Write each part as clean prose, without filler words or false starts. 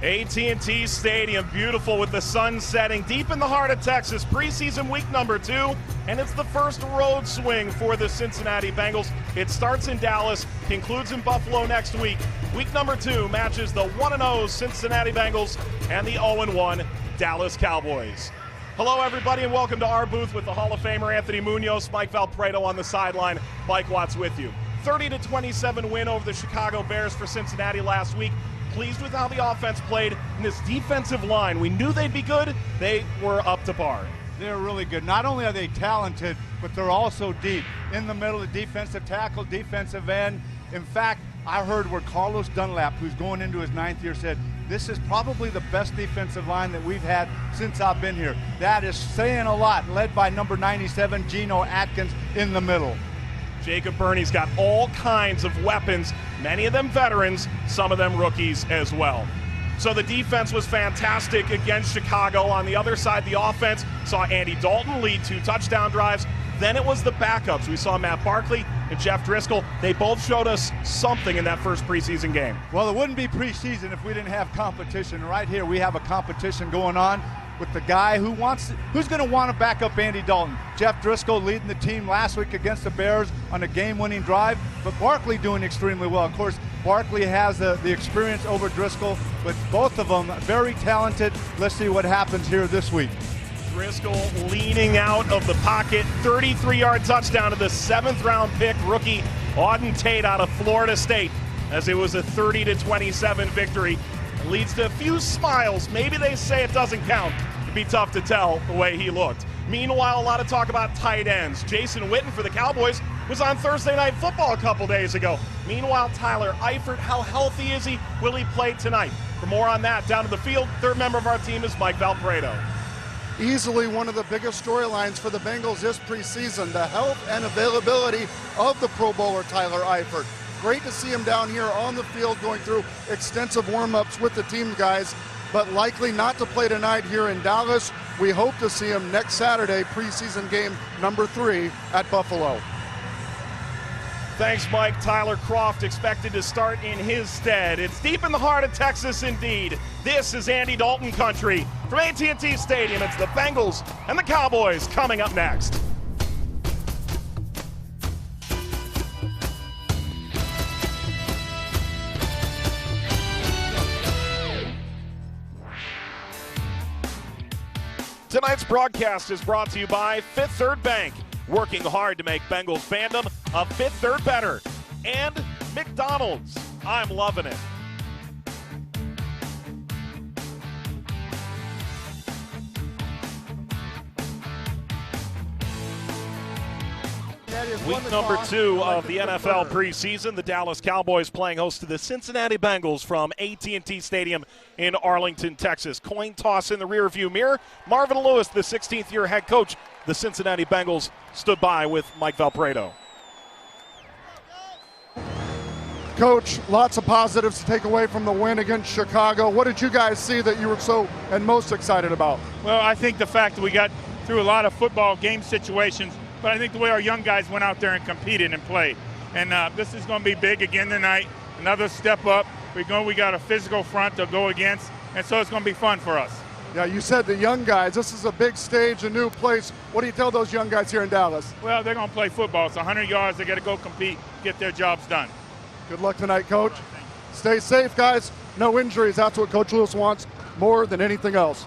AT&T Stadium, beautiful with the sun setting deep in the heart of Texas. Preseason week number 2, and it's the first road swing for the Cincinnati Bengals. It starts in Dallas, concludes in Buffalo next week. Week number 2 matches the 1-0 Cincinnati Bengals and the 0-1 Dallas Cowboys. Hello, everybody, and welcome to our booth with the Hall of Famer Anthony Munoz, Mike Valpredo on the sideline. Mike Watts with you. 30-27 win over the Chicago Bears for Cincinnati last week. Pleased with how the offense played, and this defensive line, we knew they'd be good. They were up to par. They're really good. Not only are they talented, but they're also deep. In the middle of defensive tackle, defensive end. In fact, I heard where Carlos Dunlap, who's going into his 9th year, said, this is probably the best defensive line that we've had since I've been here. That is saying a lot, led by number 97, Geno Atkins, in the middle. Jacob Burney's got all kinds of weapons, many of them veterans, some of them rookies as well. So the defense was fantastic against Chicago. On the other side, the offense saw Andy Dalton lead 2 touchdown drives. Then it was the backups. We saw Matt Barkley and Jeff Driscoll. They both showed us something in that first preseason game. Well, it wouldn't be preseason if we didn't have competition. Right here, we have a competition going on with the guy who's going to want to back up Andy Dalton. Jeff Driscoll leading the team last week against the Bears on a game-winning drive, but Barkley doing extremely well. Of course, Barkley has the experience over Driscoll, but both of them very talented. Let's see what happens here this week. Driscoll leaning out of the pocket, 33-yard touchdown to the 7th-round pick rookie Auden Tate out of Florida State, as it was a 30-27 victory. It leads to a few smiles. Maybe they say it doesn't count. It'd be tough to tell the way he looked. Meanwhile, a lot of talk about tight ends. Jason Witten for the Cowboys was on Thursday Night Football a couple days ago. Meanwhile, Tyler Eifert, how healthy is he? Will he play tonight? For more on that, down to the field, third member of our team is Mike Valpredo. Easily one of the biggest storylines for the Bengals this preseason, the health and availability of the Pro Bowler Tyler Eifert. Great to see him down here on the field going through extensive warm-ups with the team guys, but likely not to play tonight here in Dallas. We hope to see him next Saturday, preseason game number 3 at Buffalo. Thanks, Mike. Tyler Croft expected to start in his stead. It's deep in the heart of Texas indeed. This is Andy Dalton country. From AT&T Stadium, it's the Bengals and the Cowboys coming up next. Tonight's broadcast is brought to you by Fifth Third Bank, working hard to make Bengals fandom a Fifth Third better. And McDonald's, I'm loving it. Week number 2 of the NFL preseason. The Dallas Cowboys playing host to the Cincinnati Bengals from AT&T Stadium in Arlington, Texas. Coin toss in the rearview mirror. Marvin Lewis, the 16th-year head coach, the Cincinnati Bengals, stood by with Mike Valpredo. Coach, lots of positives to take away from the win against Chicago. What did you guys see that you were so and most excited about? Well, I think the fact that we got through a lot of football game situations, but I think the way our young guys went out there and competed and played. And this is going to be big again tonight. Another step up. We got a physical front to go against, and so it's going to be fun for us. Yeah, you said the young guys. This is a big stage, a new place. What do you tell those young guys here in Dallas? Well, they're going to play football. It's 100 yards. They got to go compete, get their jobs done. Good luck tonight, Coach. Stay safe, guys. No injuries. That's what Coach Lewis wants more than anything else.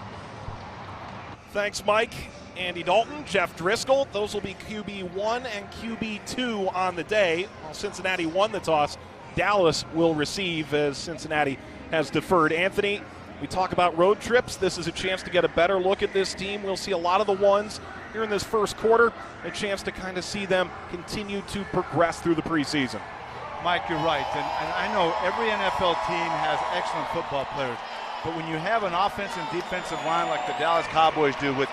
Thanks, Mike. Andy Dalton, Jeff Driscoll, those will be QB1 and QB2 on the day. While Cincinnati won the toss, Dallas will receive as Cincinnati has deferred. Anthony, we talk about road trips. This is a chance to get a better look at this team. We'll see a lot of the ones here in this first quarter, a chance to kind of see them continue to progress through the preseason. Mike, you're right, and I know every NFL team has excellent football players, but when you have an offensive and defensive line like the Dallas Cowboys do with,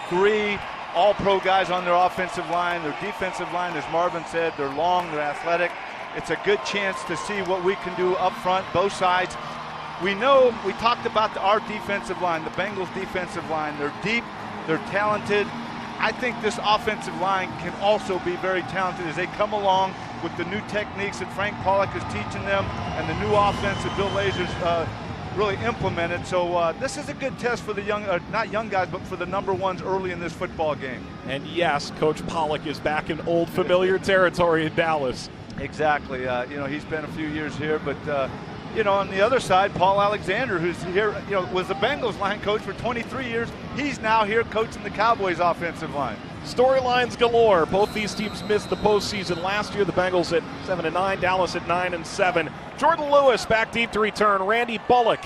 3 all-pro guys on their offensive line, their defensive line, as Marvin said, they're long, they're athletic. It's a good chance to see what we can do up front, both sides. We know, we talked about our defensive line, the Bengals defensive line. They're deep, they're talented. I think this offensive line can also be very talented as they come along with the new techniques that Frank Pollock is teaching them and the new offense that Bill Lazor's really implemented. So this is a good test for the young, not young guys, but for the number ones early in this football game. And yes, Coach Pollock is back in old familiar territory in Dallas. Exactly. He's been a few years here, but on the other side, Paul Alexander, who's here, was the Bengals line coach for 23 years. He's now here coaching the Cowboys offensive line. Storylines galore. Both these teams missed the postseason last year. The Bengals at 7-9, Dallas at 9-7. Jordan Lewis back deep to return. Randy Bullock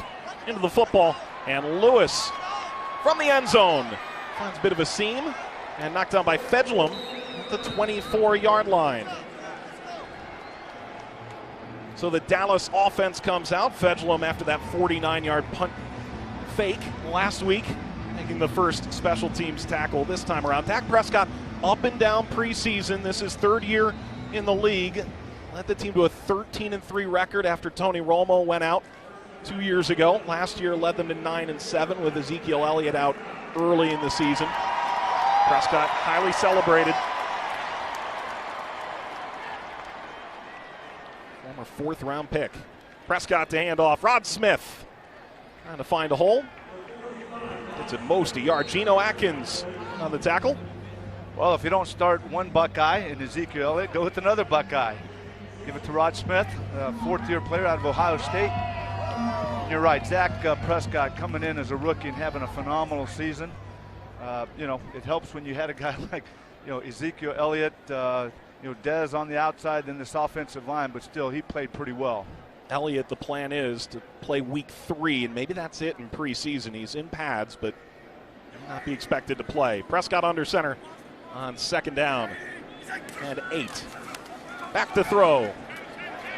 into the football, and Lewis from the end zone finds a bit of a seam and knocked down by Fedglum at the 24-yard line. So the Dallas offense comes out. Fedglum after that 49-yard punt fake last week, making the first special teams tackle this time around. Dak Prescott up and down preseason. This is third year in the league. Led the team to a 13-3 record after Tony Romo went out 2 years ago. Last year led them to 9-7 with Ezekiel Elliott out early in the season. Prescott highly celebrated. Former fourth-round pick. Prescott to hand off. Rod Smith trying to find a hole. Gets at most a yard. Geno Atkins on the tackle. Well, if you don't start one Buckeye in Ezekiel Elliott, go with another Buckeye. Give it to Rod Smith, a fourth-year player out of Ohio State. And you're right, Dak Prescott coming in as a rookie and having a phenomenal season. It helps when you had a guy like, Ezekiel Elliott, Dez on the outside, then this offensive line, but still, he played pretty well. Elliott, the plan is to play week 3, and maybe that's it in preseason. He's in pads, but will not be expected to play. Prescott under center on second down and 8. Back to throw.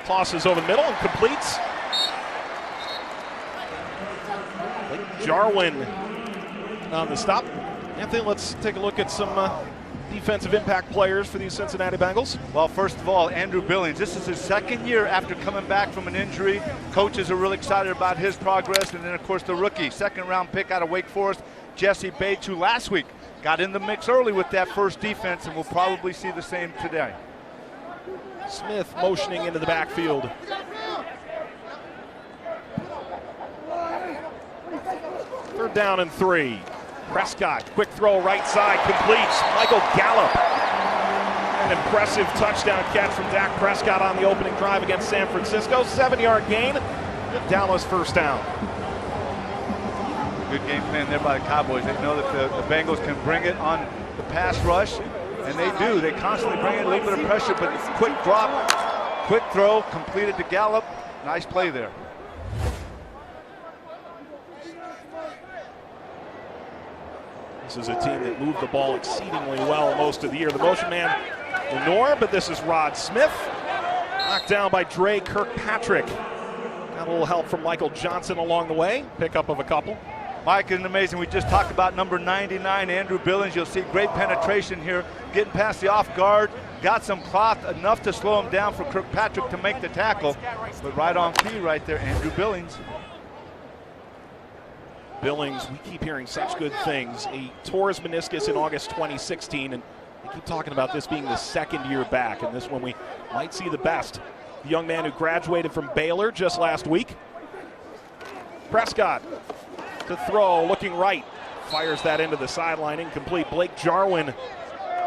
Tosses over the middle and completes. Jarwin on the stop. Anthony, let's take a look at some defensive impact players for these Cincinnati Bengals. Well, first of all, Andrew Billings. This is his second year after coming back from an injury. Coaches are really excited about his progress. And then, of course, the rookie, second-round pick out of Wake Forest, Jesse Bates, who last week got in the mix early with that first defense, and we'll probably see the same today. Smith motioning into the backfield. Third down and 3. Prescott, quick throw right side, completes. Michael Gallup. An impressive touchdown catch from Dak Prescott on the opening drive against San Francisco. 7-yard gain. Dallas first down. Good game plan there by the Cowboys. They know that the Bengals can bring it on the pass rush, and they do. They constantly bring in a little bit of pressure, but it's quick drop, quick throw, completed to Gallup. Nice play there. This is a team that moved the ball exceedingly well most of the year. The motion man, Lenore, but this is Rod Smith. Knocked down by Dre Kirkpatrick. Got a little help from Michael Johnson along the way. Pickup of a couple. Mike, isn't amazing? We just talked about number 99, Andrew Billings. You'll see great penetration here, getting past the off guard. Got some cloth, enough to slow him down for Kirkpatrick to make the tackle. But right on key right there, Andrew Billings. Billings, we keep hearing such good things. He tore his meniscus in August 2016, and we keep talking about this being the second year back, and this one we might see the best. The young man who graduated from Baylor just last week. Prescott to throw, looking right. Fires that into the sideline, incomplete. Blake Jarwin is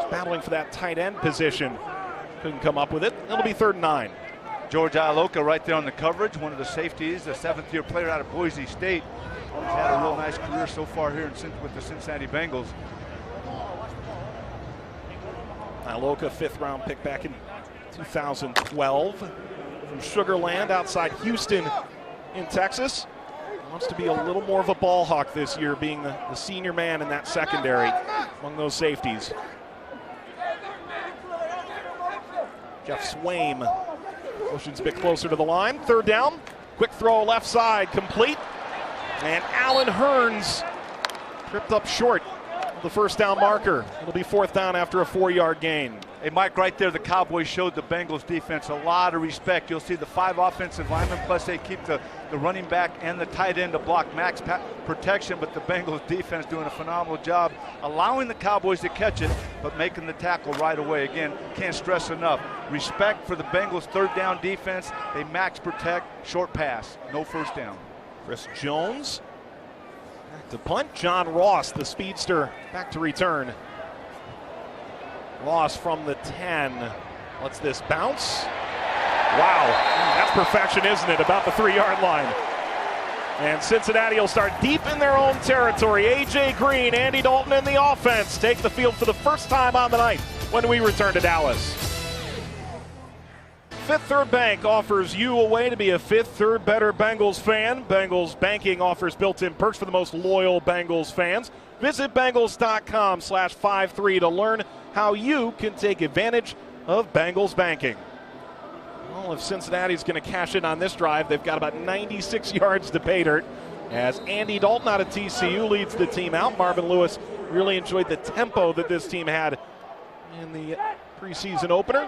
battling for that tight end position. Couldn't come up with it. It'll be 3rd and 9. George Iloka right there on the coverage, one of the safeties, a 7th-year player out of Boise State. He's had a real nice career so far here with the Cincinnati Bengals. Iloka, 5th-round pick back in 2012 from Sugar Land outside Houston in Texas. Wants to be a little more of a ball hawk this year, being the senior man in that secondary among those safeties. Jeff Swaim motions a bit closer to the line. 3rd down. Quick throw left side, complete. And Alan Hearns tripped up short of the first down marker. It'll be 4th down after a 4-yard gain. Hey, Mike, right there, the Cowboys showed the Bengals defense a lot of respect. You'll see the 5 offensive linemen, plus they keep the running back and the tight end to block max protection, but the Bengals defense doing a phenomenal job allowing the Cowboys to catch it, but making the tackle right away. Again, can't stress enough. Respect for the Bengals' 3rd down defense. They max protect, short pass, no first down. Chris Jones back to punt. John Ross, the speedster, back to return. Ross from the 10. Lets this bounce. Wow, that's perfection, isn't it? About the 3-yard line. And Cincinnati will start deep in their own territory. A.J. Green, Andy Dalton, and the offense take the field for the first time on the night when we return to Dallas. Fifth Third Bank offers you a way to be a Fifth Third Better Bengals fan. Bengals Banking offers built-in perks for the most loyal Bengals fans. Visit Bengals.com/53 to learn how you can take advantage of Bengals banking. Well, if Cincinnati's going to cash in on this drive, they've got about 96 yards to pay dirt as Andy Dalton out of TCU leads the team out. Marvin Lewis really enjoyed the tempo that this team had in the preseason opener.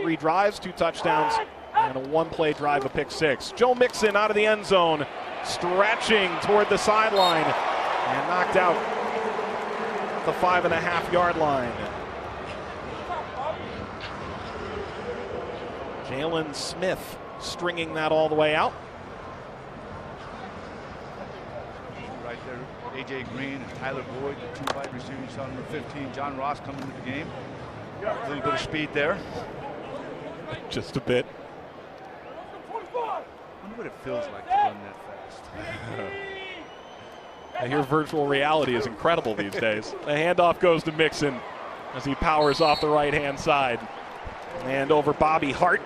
3 drives, 2 touchdowns, and a 1-play drive, a pick 6. Joe Mixon out of the end zone, stretching toward the sideline, and knocked out at the 5.5-yard line. Jalen Smith stringing that all the way out. Right there, A.J. Green and Tyler Boyd, the 2 wide receivers on number 15. John Ross coming into the game. A little bit of speed there. Just a bit. I wonder what it feels like to run that fast. I hear virtual reality is incredible these days. The handoff goes to Mixon as he powers off the right-hand side. And over Bobby Hart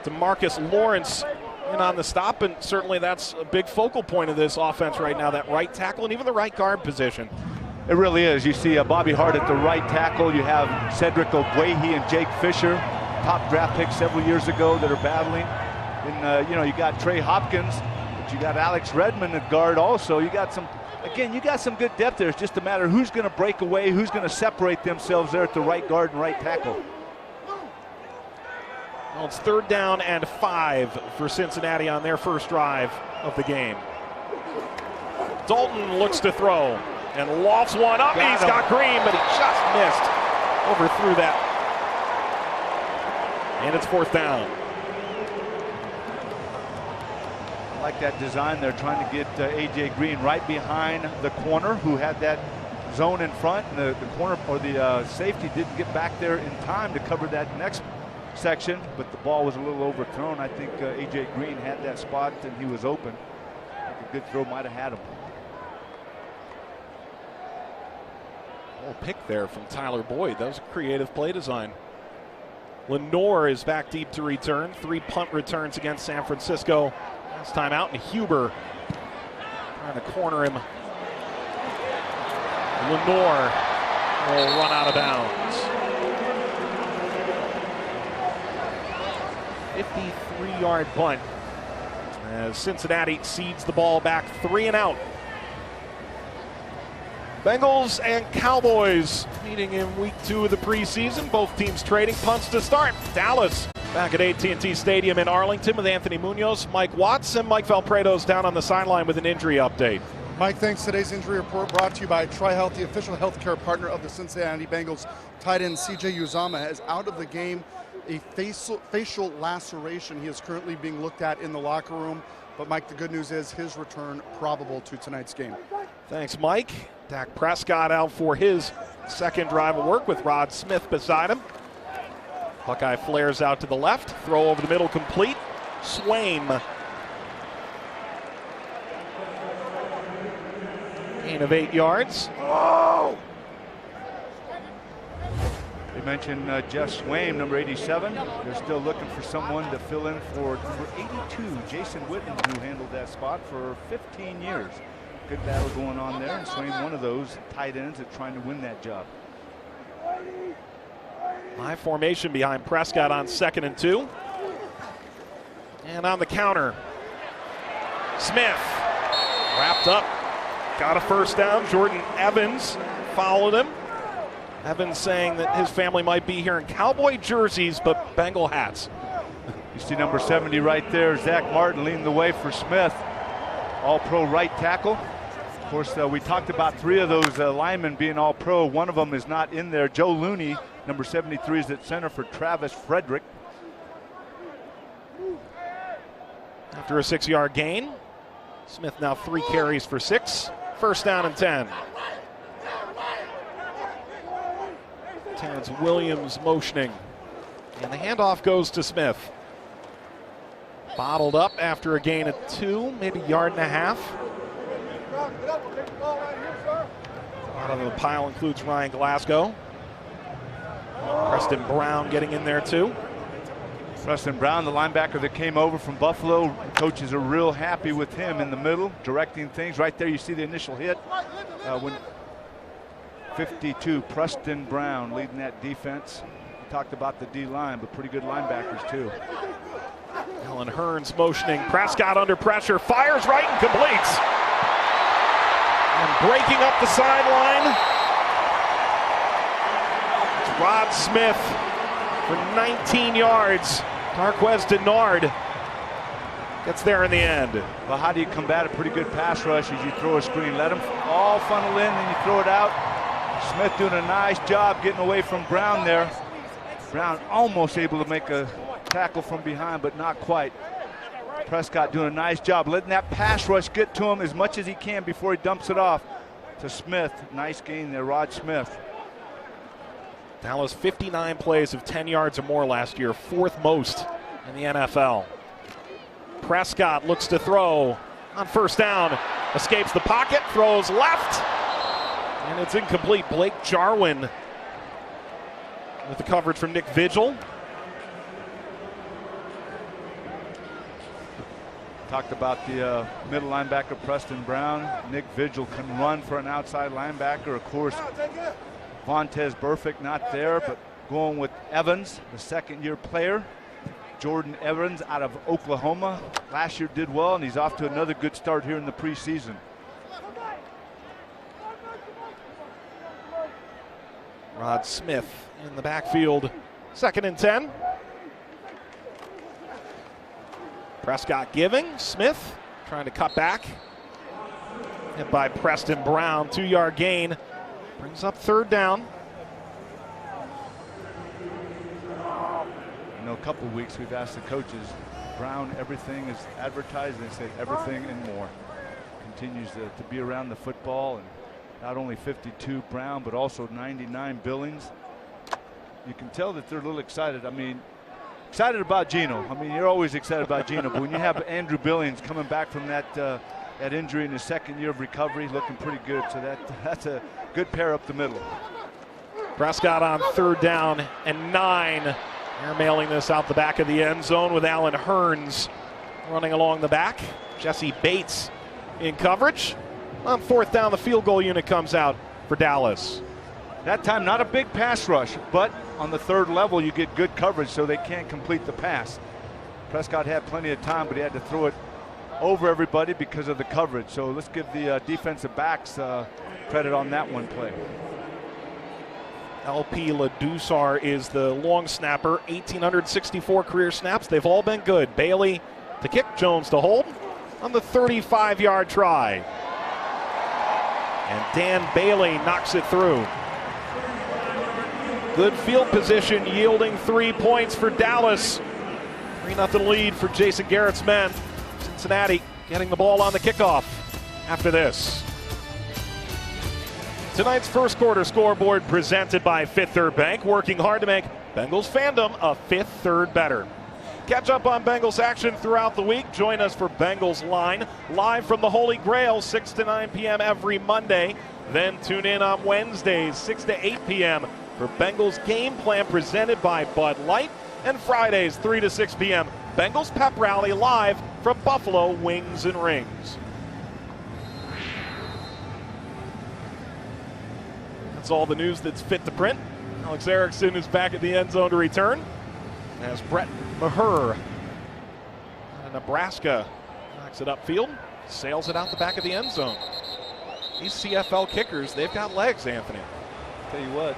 to Marcus Lawrence in on the stop, and certainly that's a big focal point of this offense right now, that right tackle and even the right guard position. It really is. You see Bobby Hart at the right tackle. You have Cedric Ogbuehi and Jake Fisher, top draft picks several years ago, that are battling. And, you got Trey Hopkins, but you got Alex Redmond at guard also. You got some good depth there. It's just a matter of who's going to break away, who's going to separate themselves there at the right guard and right tackle. Well, it's 3rd down and 5 for Cincinnati on their first drive of the game. Dalton looks to throw and lofts one up. He's got Green, but he just missed. Overthrew that. And it's 4th down. I like that design. They're trying to get A.J. Green right behind the corner who had that zone in front, and the corner or the safety didn't get back there in time to cover that next section, but the ball was a little overthrown. I think A.J. Green had that spot and he was open. A good throw might have had him. Oh, pick there from Tyler Boyd. That was a creative play design. Lenore is back deep to return. 3 punt returns against San Francisco. Last time out, and Huber trying to corner him. Lenore will run out of bounds. 53-yard punt as Cincinnati cedes the ball back 3 and out. Bengals and Cowboys meeting in week 2 of the preseason. Both teams trading punts to start. Dallas back at AT&T Stadium in Arlington with Anthony Munoz, Mike Watts, and Mike Valpredo's down on the sideline with an injury update. Mike, thanks. Today's injury report brought to you by TriHealth, the official healthcare partner of the Cincinnati Bengals. Tight end C.J. Uzomah is out of the game. A facial laceration. He is currently being looked at in the locker room. But, Mike, the good news is his return probable to tonight's game. Thanks, Mike. Dak Prescott out for his second drive of work with Rod Smith beside him. Buckeye flares out to the left. Throw over the middle complete. Swaim. Gain of 8 yards. Oh! They mentioned Jeff Swaim, number 87. They're still looking for someone to fill in for number 82, Jason Witten, who handled that spot for 15 years. Good battle going on there. And Swaim, one of those tight ends that's trying to win that job. High formation behind Prescott on 2nd and 2. And on the counter, Smith wrapped up, got a first down. Jordan Evans followed him. Evans saying that his family might be here in Cowboy jerseys, but Bengal hats. You see number 70 right there, Zach Martin leading the way for Smith. All-pro right tackle. Of course, we talked about 3 of those linemen being all-pro. One of them is not in there. Joe Looney, number 73, is at center for Travis Frederick. After a 6-yard gain, Smith now 3 carries for 6. First down and 10. Terrence Williams motioning. And the handoff goes to Smith. Bottled up after a gain of 2, maybe yard and a half. A lot of the pile includes Ryan Glasgow. Preston Brown getting in there too. Preston Brown, the linebacker that came over from Buffalo. Coaches are real happy with him in the middle, directing things. Right there you see the initial hit. When 52, Preston Brown leading that defense. We talked about the D-line, but pretty good linebackers too. Alan Hearns motioning. Prescott under pressure. Fires right and completes. And breaking up the sideline, it's Rod Smith for 19 yards. Marquez Denard gets there in the end. Well, how do you combat a pretty good pass rush as you throw a screen? Let them all funnel in, then you throw it out. Smith doing a nice job getting away from Brown there. Brown almost able to make a tackle from behind, but not quite. Prescott doing a nice job letting that pass rush get to him as much as he can before he dumps it off to Smith. Nice gain there, Rod Smith. Dallas 59 plays of 10 yards or more last year, 4th most in the NFL. Prescott looks to throw on first down, escapes the pocket, throws left, and it's incomplete. Blake Jarwin with the coverage from Nick Vigil. Talked about the middle linebacker Preston Brown. Nick Vigil can run for an outside linebacker. Of course, Vontez Burfict not there, but going with Evans, the second-year player. Jordan Evans out of Oklahoma. Last year did well, and he's off to another good start here in the preseason. Rod Smith in the backfield. 2nd and 10. Prescott giving. Smith trying to cut back. Hit by Preston Brown. 2-yard gain. Brings up 3rd down. You know, a couple of weeks we've asked the coaches, Brown, everything is advertised, and they said everything and more. Continues to be around the football, and not only 52 Brown, but also 99 Billings. You can tell that they're a little excited. I mean, excited about Geno. I mean, you're always excited about Geno, but when you have Andrew Billings coming back from that injury in his 2nd year of recovery, looking pretty good. So that's a good pair up the middle. Prescott on 3rd down and 9. Airmailing this out the back of the end zone with Alan Hearns running along the back. Jesse Bates in coverage. On 4th down, the field goal unit comes out for Dallas. That time, not a big pass rush, but on the 3rd level, you get good coverage so they can't complete the pass. Prescott had plenty of time, but he had to throw it over everybody because of the coverage. So let's give the defensive backs credit on that one play. LP Ladusar is the long snapper. 1,864 career snaps. They've all been good. Bailey to kick, Jones to hold on the 35-yard try. And Dan Bailey knocks it through. Good field position, yielding 3 points for Dallas. 3-0 lead for Jason Garrett's men. Cincinnati getting the ball on the kickoff after this. Tonight's first quarter scoreboard presented by Fifth Third Bank, working hard to make Bengals fandom a Fifth Third better. Catch up on Bengals action throughout the week. Join us for Bengals Line, live from the Holy Grail, 6 to 9 p.m. every Monday. Then tune in on Wednesdays, 6 to 8 p.m. for Bengals Game Plan presented by Bud Light. And Fridays, 3 to 6 p.m., Bengals Pep Rally live from Buffalo Wings and Rings. That's all the news that's fit to print. Alex Erickson is back at the end zone to return, as Brett Maher out of Nebraska knocks it upfield, sails it out the back of the end zone. These CFL kickers, they've got legs, Anthony. Tell you what,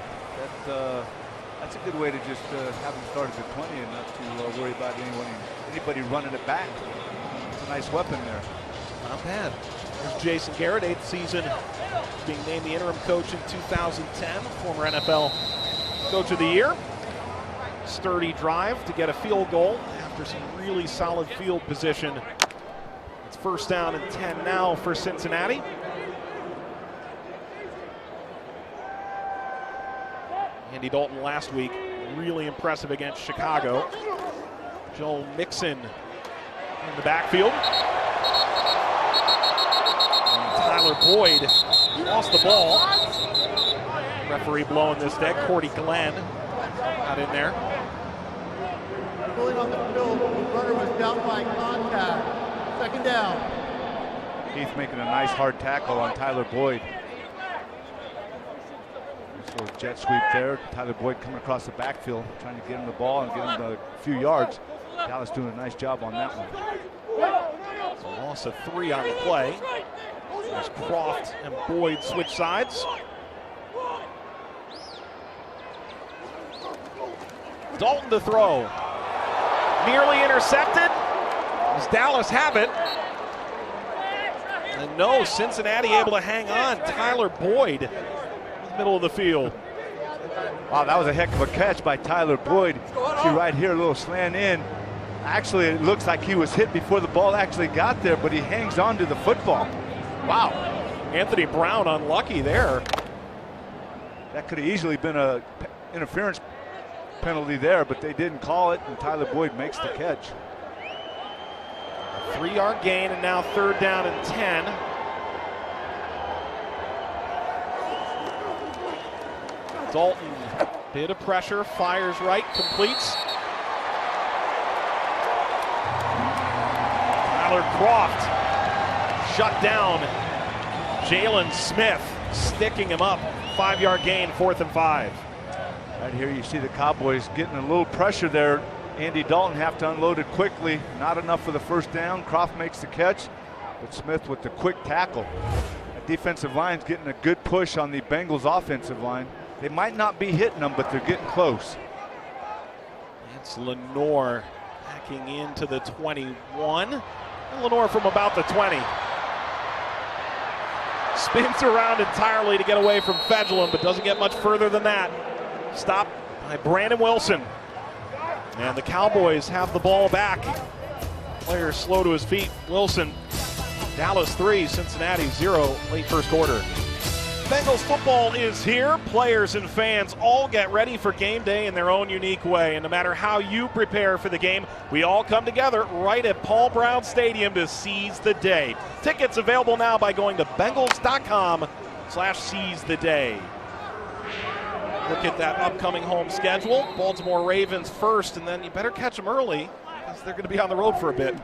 that's a good way to just have them start at 20 and not to worry about anybody running it back. It's a nice weapon there. Not bad. There's Jason Garrett, 8th season, being named the interim coach in 2010, former NFL Coach of the Year. Sturdy drive to get a field goal after some really solid field position It's first down and 10 now for Cincinnati. Andy Dalton last week, really impressive against Chicago. Joe Mixon in the backfield. And Tyler Boyd lost the ball. Referee blowing this deck. Cordy Glenn out in there. Pulling on the field, the runner was down by contact. Second down. Heath making a nice hard tackle on Tyler Boyd. Nice little jet sweep there. Tyler Boyd coming across the backfield, trying to get him the ball and get him a few yards. Dallas doing a nice job on that one. So loss of 3 on the play. As Croft and Boyd switch sides. Dalton to throw. Nearly intercepted. Does Dallas have it? And no, Cincinnati able to hang on. Tyler Boyd in the middle of the field. Wow, that was a heck of a catch by Tyler Boyd. See right here, a little slant in. Actually, it looks like he was hit before the ball actually got there, but he hangs on to the football. Wow. Anthony Brown unlucky there. That could have easily been a interference penalty there, but they didn't call it, and Tyler Boyd makes the catch. A 3-yard gain, and now third down and 10. Dalton, bit of pressure, fires right, completes. Tyler Croft shut down. Jalen Smith sticking him up. 5-yard gain, 4th and 5. Right here you see the Cowboys getting a little pressure there. Andy Dalton have to unload it quickly. Not enough for the first down. Croft makes the catch, but Smith with the quick tackle. The defensive line's getting a good push on the Bengals offensive line. They might not be hitting them, but they're getting close. It's Lenore hacking into the 21. And Lenore from about the 20. Spins around entirely to get away from Fedulum, but doesn't get much further than that. Stopped by Brandon Wilson. And the Cowboys have the ball back. Player slow to his feet. Wilson. Dallas 3, Cincinnati 0, late first quarter. Bengals football is here. Players and fans all get ready for game day in their own unique way. And no matter how you prepare for the game, we all come together right at Paul Brown Stadium to seize the day. Tickets available now by going to Bengals.com/seize the day. Look at that upcoming home schedule. Baltimore Ravens first, and then you better catch them early because they're going to be on the road for a bit.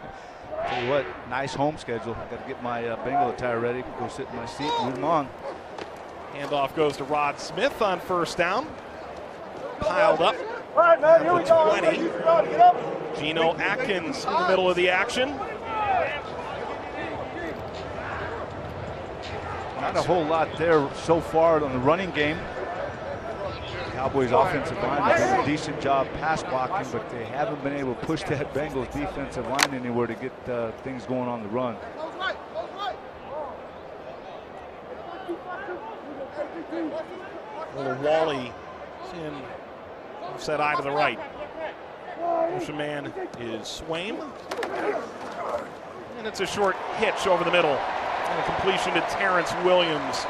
Tell you what, nice home schedule. Got to get my Bengal attire ready. Go sit in my seat and move them on. Handoff goes to Rod Smith on first down. Piled up at the 20. Geno Atkins in the middle of the action. Not a whole lot there so far on the running game. Cowboys offensive line has done a decent job pass blocking, but they haven't been able to push that Bengals defensive line anywhere to get things going on the run. Little Wally in offset eye to the right. Motion man is Swaim. And it's a short hitch over the middle. And a completion to Terrence Williams.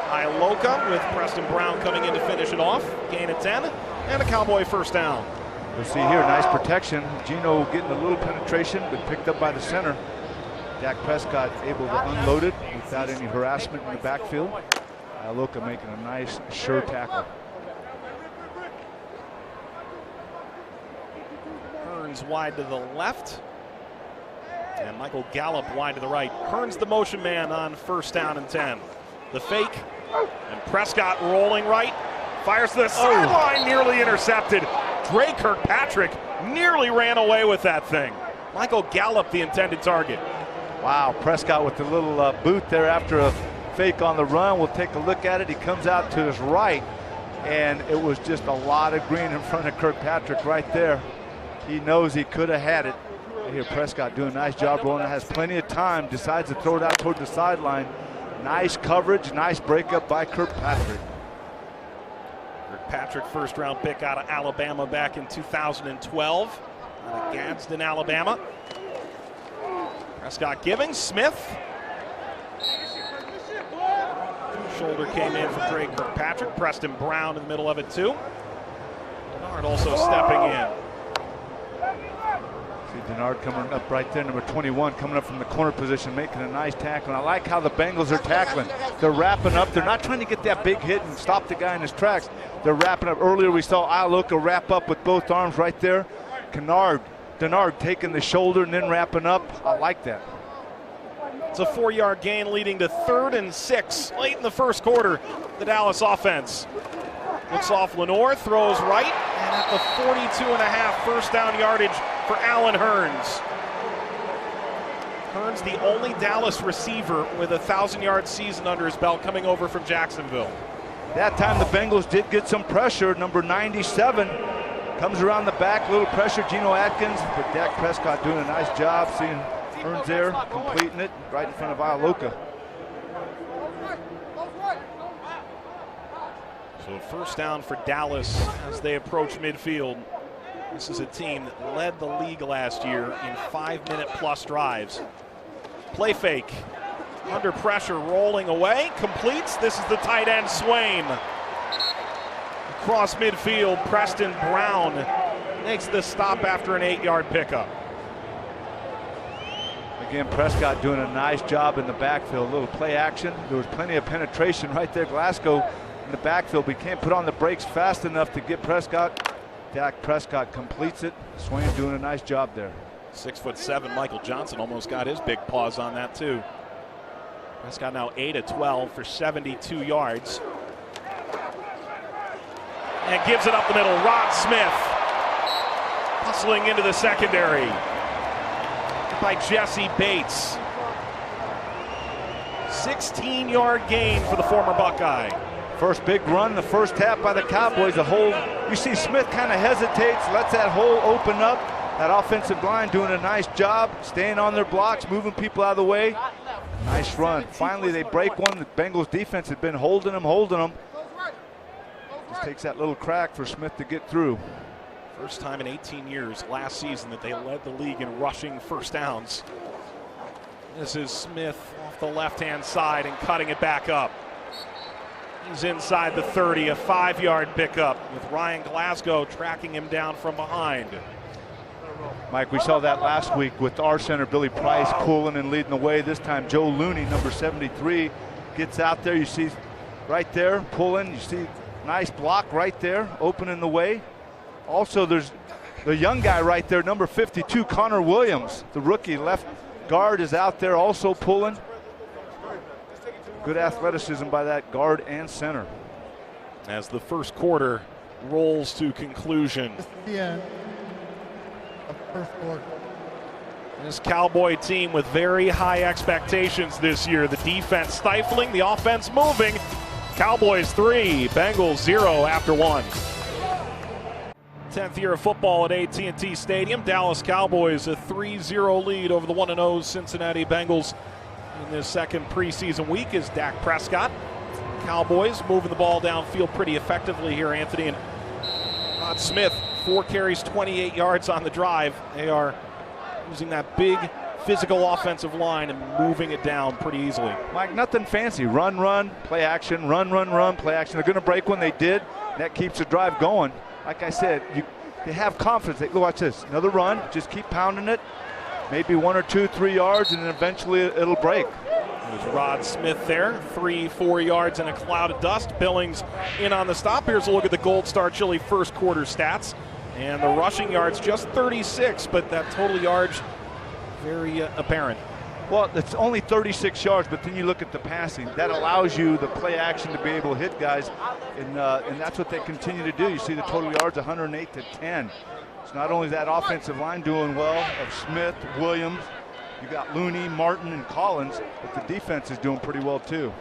Iloka with Preston Brown coming in to finish it off. Gain of 10 and a Cowboy first down. You'll see here, nice protection. Geno getting a little penetration, but picked up by the center. Dak Prescott able to unload it without any harassment in the backfield. Iloka making a nice, sure tackle. Hearns wide to the left. And Michael Gallup wide to the right. Hearns the motion man on first down and 10. The fake. And Prescott rolling right. Fires to the sideline, nearly intercepted. Dre Kirkpatrick nearly ran away with that thing. Michael Gallup the intended target. Wow, Prescott with the little boot there after a fake on the run. We'll take a look at it. He comes out to his right, and it was just a lot of green in front of Kirkpatrick right there. He knows he could have had it. I hear Prescott doing a nice job rolling. Has plenty of time, decides to throw it out toward the sideline. Nice coverage, nice breakup by Kirkpatrick. Kirkpatrick, first round pick out of Alabama back in 2012. Out of Gadsden, Alabama. Prescott giving, Smith. Shoulder came in from Drake Kirkpatrick. Preston Brown in the middle of it too. Denard also stepping in. See Denard coming up right there, number 21, coming up from the corner position, making a nice tackle. And I like how the Bengals are tackling. They're wrapping up. They're not trying to get that big hit and stop the guy in his tracks. They're wrapping up. Earlier we saw Iloka wrap up with both arms right there. Denard taking the shoulder and then wrapping up. I like that. It's a 4-yard gain leading to 3rd and 6 late in the first quarter. The Dallas offense looks off Lenore, throws right, and at the 42.5 first down yardage for Allen Hurns. Hurns, the only Dallas receiver with a 1,000-yard season under his belt, coming over from Jacksonville. That time the Bengals did get some pressure. Number 97 comes around the back, little pressure, Geno Atkins, but Dak Prescott doing a nice job seeing Hurns there, completing it right in front of Iloka. So first down for Dallas as they approach midfield. This is a team that led the league last year in 5-minute plus drives. Play fake, under pressure, rolling away, completes. This is the tight end Swain. Across midfield, Preston Brown makes the stop after an 8-yard pickup. Again, Prescott doing a nice job in the backfield, a little play action. There was plenty of penetration right there. Glasgow in the backfield, but he can't put on the brakes fast enough to get Prescott. Dak Prescott completes it. Swain doing a nice job there. 6'7" Michael Johnson almost got his big paws on that too. Prescott now 8 of 12 for 72 yards. And gives it up the middle. Rod Smith hustling into the secondary by Jesse Bates. 16-yard gain for the former Buckeye. First big run, the first half by the Cowboys. The hole, you see Smith kind of hesitates, lets that hole open up. That offensive line doing a nice job, staying on their blocks, moving people out of the way. Nice run. Finally, they break one. The Bengals defense had been holding them. Just takes that little crack for Smith to get through. First time in 18 years last season that they led the league in rushing first downs. This is Smith off the left-hand side and cutting it back up. He's inside the 30, a 5-yard pickup with Ryan Glasgow tracking him down from behind. Mike, we saw that last week with our center, Billy Price, pulling and leading the way. This time, Joe Looney, number 73, gets out there. You see right there, pulling. You see nice block right there, opening the way. Also, there's the young guy right there, number 52, Connor Williams, the rookie left guard, is out there also pulling. Good athleticism by that guard and center. As the first quarter rolls to conclusion. This is the end of the first quarter. This Cowboy team with very high expectations this year. The defense stifling, the offense moving. Cowboys 3, Bengals 0 after 1. 10th year of football at AT&T Stadium. Dallas Cowboys a 3-0 lead over the 1-0 Cincinnati Bengals in this second preseason week is Dak Prescott. Cowboys moving the ball downfield pretty effectively here, Anthony. And Rod Smith, 4 carries, 28 yards on the drive. They are using that big physical offensive line and moving it down pretty easily. Mike, nothing fancy. Run, play action, run, play action. They're going to break when they did. That keeps the drive going. Like I said, they have confidence. Watch this. Another run. Just keep pounding it. Maybe 1 or 2, 3 yards, and then eventually it'll break. There's Rod Smith there. 3-4 yards in a cloud of dust. Billings in on the stop. Here's a look at the Gold Star Chili first quarter stats. And the rushing yards just 36, but that total yards very apparent. Well, it's only 36 yards, but then you look at the passing. That allows you the play action to be able to hit guys, and that's what they continue to do. You see the total yards, 108 to 10. It's not only that offensive line doing well of Smith, Williams, you got Looney, Martin, and Collins, but the defense is doing pretty well too.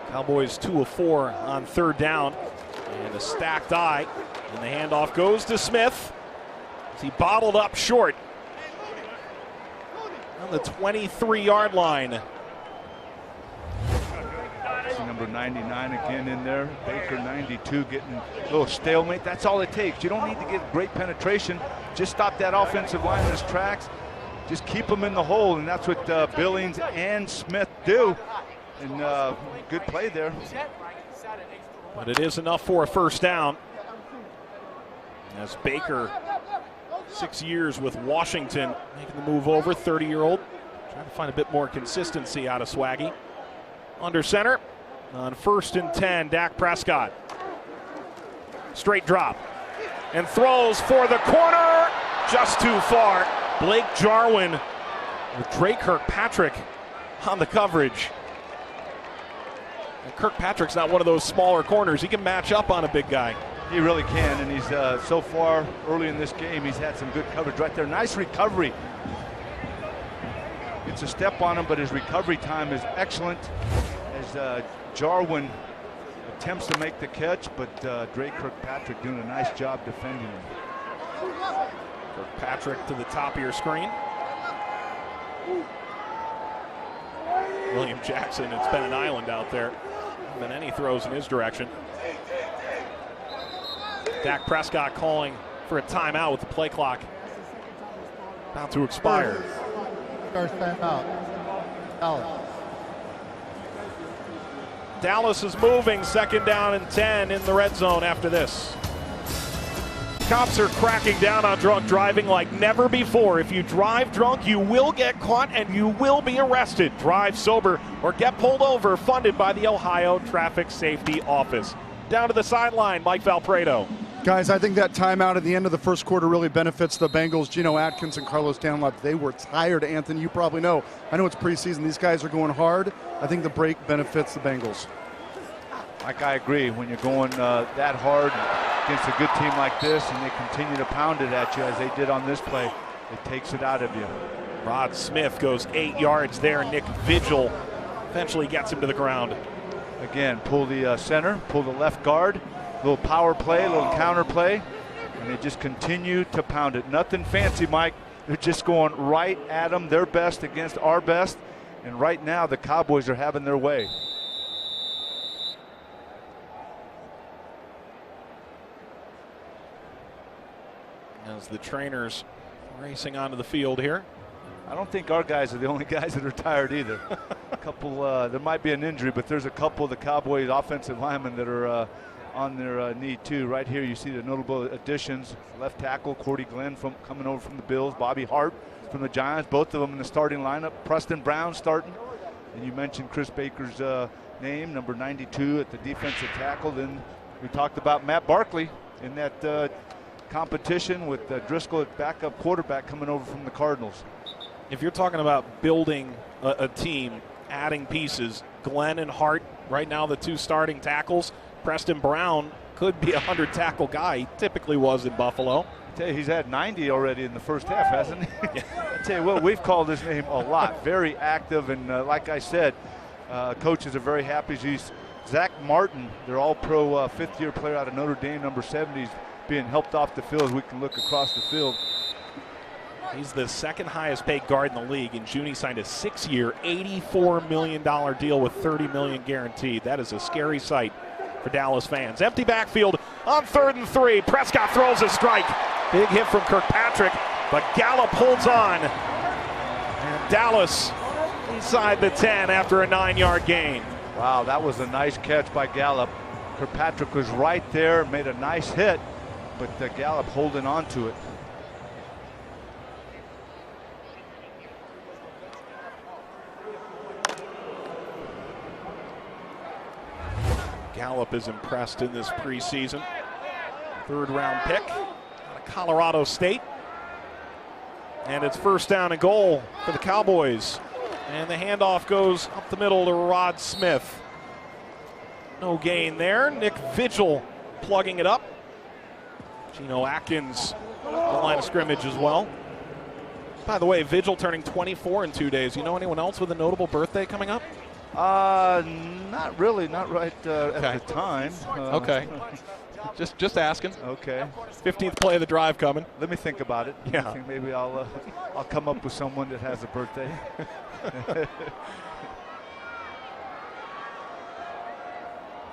Cowboys 2 of 4 on third down, and a stacked eye, and the handoff goes to Smith. He bottled up short on the 23-yard line. See number 99 again in there. Baker 92 getting a little stalemate. That's all it takes. You don't need to get great penetration. Just stop that offensive line in its tracks. just keep them in the hole, and that's what Billings and Smith do. And good play there. But it is enough for a first down. As Baker, 6 years with Washington, making the move over, 30-year-old. Trying to find a bit more consistency out of Swaggy. Under center, on 1st and 10, Dak Prescott. Straight drop, and throws for the corner, just too far. Blake Jarwin with Drake Kirkpatrick on the coverage. And Kirkpatrick's not one of those smaller corners. He can match up on a big guy. He really can, and he's so far early in this game, he's had some good coverage right there. Nice recovery. It's a step on him, but his recovery time is excellent as Jarwin attempts to make the catch, but Drake Kirkpatrick doing a nice job defending him. Kirkpatrick to the top of your screen. William Jackson, it's been an island out there. Haven't been any throws in his direction. Dak Prescott calling for a timeout with the play clock about to expire. First timeout. Dallas. Dallas is moving, 2nd down and 10 in the red zone after this. Cops are cracking down on drunk driving like never before. If you drive drunk, you will get caught and you will be arrested. Drive sober or get pulled over, funded by the Ohio Traffic Safety Office. Down to the sideline, Mike Valpredo. Guys, I think that timeout at the end of the first quarter really benefits the Bengals. Geno Atkins and Carlos Dunlap, they were tired. Anthony, you probably know. I know it's preseason. These guys are going hard. I think the break benefits the Bengals. Mike, I agree. When you're going that hard against a good team like this and they continue to pound it at you as they did on this play, it takes it out of you. Rod Smith goes 8 yards there. Nick Vigil eventually gets him to the ground. Again, pull the center, pull the left guard. Little power play, little counter play, and they just continue to pound it. Nothing fancy, Mike. They're just going right at them, their best against our best, and right now the Cowboys are having their way. As the trainers racing onto the field here. I don't think our guys are the only guys that are tired either. A couple, there might be an injury, but there's a couple of the Cowboys offensive linemen that are on their knee too. Right here you see the notable additions. Left tackle Cordy Glenn coming over from the Bills. Bobby Hart from the Giants. Both of them in the starting lineup. Preston Brown starting. And you mentioned Chris Baker's name, number 92 at the defensive tackle. Then we talked about Matt Barkley in that competition with Driscoll at backup quarterback coming over from the Cardinals. If you're talking about building a team, adding pieces, Glenn and Hart right now the 2 starting tackles. Preston Brown could be a 100-tackle guy. He typically was in Buffalo. I tell you, he's had 90 already in the first half, hasn't he? Yeah. I tell you what, we've called his name a lot. Very active, and like I said, coaches are very happy. Zach Martin, their all-pro 5th-year player out of Notre Dame, number 70, is being helped off the field as we can look across the field. He's the 2nd highest paid guard in the league. In June, he signed a 6-year, $84 million deal with $30 million guaranteed. That is a scary sight for Dallas fans. Empty backfield on 3rd and 3. Prescott throws a strike. Big hit from Kirkpatrick, but Gallup holds on. And Dallas inside the 10 after a 9-yard gain. Wow, that was a nice catch by Gallup. Kirkpatrick was right there, made a nice hit, but Gallup holding on to it. Gallup is impressed in this preseason. 3rd-round pick out of Colorado State. And it's 1st down and goal for the Cowboys. And the handoff goes up the middle to Rod Smith. No gain there. Nick Vigil plugging it up. Geno Atkins on the line of scrimmage as well. By the way, Vigil turning 24 in 2 days. You know anyone else with a notable birthday coming up? Not really, not right at the time. Okay. Just asking. Okay. 15th play of the drive coming. Let me think about it. Yeah. I think maybe I'll come up with someone that has a birthday.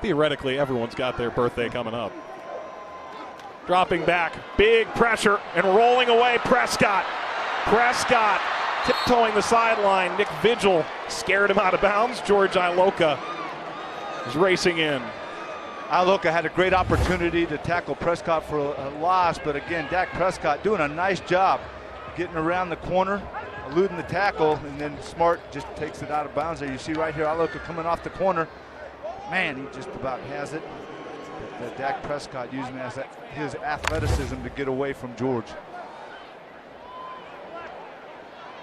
Theoretically, everyone's got their birthday coming up. Dropping back, big pressure, and rolling away Prescott. Prescott tiptoeing the sideline. Nick Vigil scared him out of bounds. George Iloka is racing in. Iloka had a great opportunity to tackle Prescott for a loss, but again, Dak Prescott doing a nice job getting around the corner, eluding the tackle, and then Smart just takes it out of bounds there. You see right here, Iloka coming off the corner. Man, he just about has it. But Dak Prescott using his athleticism to get away from George.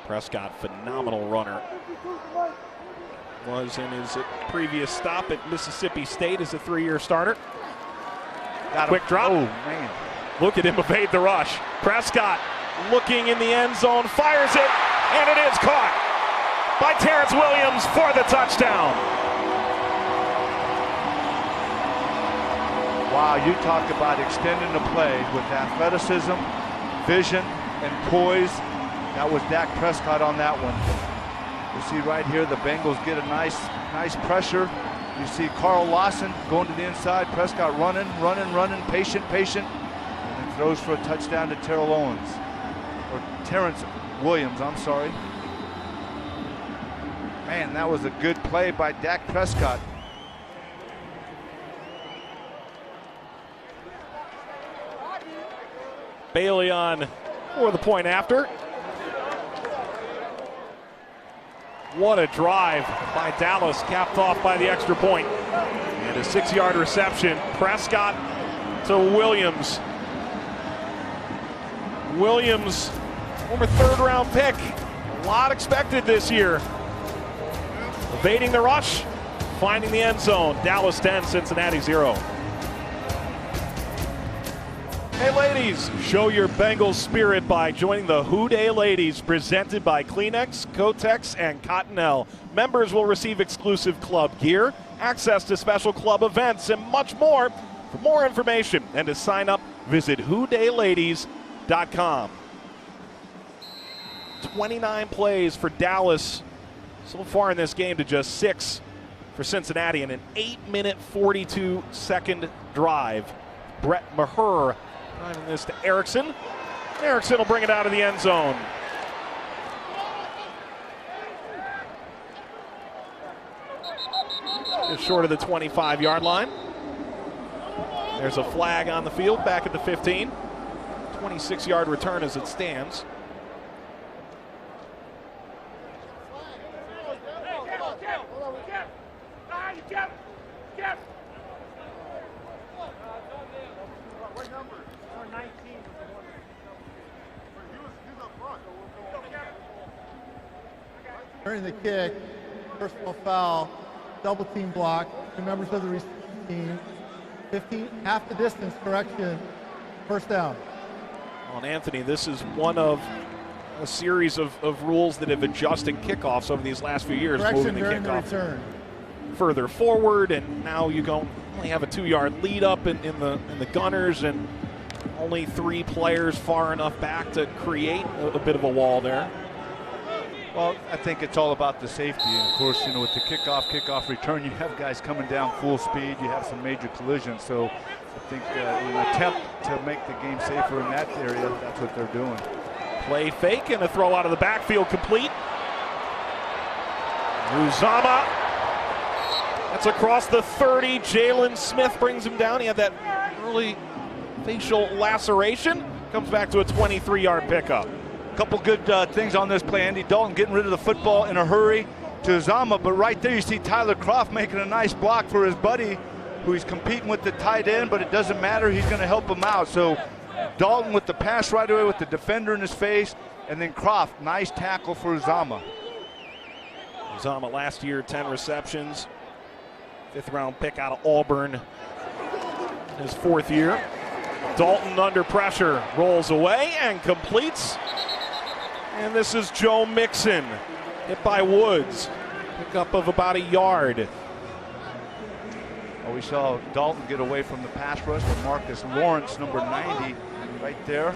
Prescott, phenomenal runner. Was in his previous stop at Mississippi State as a 3-year starter. Quick drop. Oh, man. Look at him evade the rush. Prescott looking in the end zone, fires it, and it is caught by Terrence Williams for the touchdown. Wow, you talk about extending the play with athleticism, vision, and poise. That was Dak Prescott on that one. You see right here, the Bengals get a nice pressure. You see Carl Lawson going to the inside, Prescott running, patient, and then throws for a touchdown to Terrell Owens. Or Terrence Williams, I'm sorry. Man, that was a good play by Dak Prescott. Bailey on for the point after. What a drive by Dallas, capped off by the extra point. And a 6-yard reception. Prescott to Williams. Williams, former 3rd-round pick. A lot expected this year. Evading the rush, finding the end zone. Dallas 10, Cincinnati 0. Hey ladies, show your Bengals spirit by joining the Who Day Ladies, presented by Kleenex, Kotex, and Cottonelle. Members will receive exclusive club gear, access to special club events, and much more. For more information and to sign up, visit WhoDayLadies.com. 29 plays for Dallas so far in this game to just 6 for Cincinnati, and an 8-minute, 42-second drive. Brett Maher driving this to Erickson. Erickson will bring it out of the end zone. Just short of the 25-yard line. There's a flag on the field back at the 15. 26-yard return as it stands. During the kick, personal foul, double team block, 2 members of the receiving team, 15, half the distance correction, first down. On Anthony, this is one of a series of rules that have adjusted kickoffs over these last few years, Correction moving the during kickoff the return. further forward, and now you only have a 2-yard lead up in the gunners, and only 3 players far enough back to create a bit of a wall there. Well, I think it's all about the safety. And of course, you know, with the kickoff return, you have guys coming down full speed. You have some major collisions. So I think in an attempt to make the game safer in that area, that's what they're doing. Play fake and a throw out of the backfield complete. Uzama. That's across the 30. Jalen Smith brings him down. He had that early facial laceration. Comes back to a 23-yard pickup. Couple good things on this play. Andy Dalton getting rid of the football in a hurry to Uzama, but right there you see Tyler Kroft making a nice block for his buddy who he's competing with the tight end, but it doesn't matter. He's going to help him out. So Dalton with the pass right away with the defender in his face, and then Kroft, nice tackle for Uzama. Uzama last year, 10 receptions. 5th-round pick out of Auburn. His 4th year. Dalton under pressure, rolls away and completes. And this is Joe Mixon, hit by Woods. Pickup of about 1 yard. Oh, we saw Dalton get away from the pass rush with Marcus Lawrence, number 90, right there.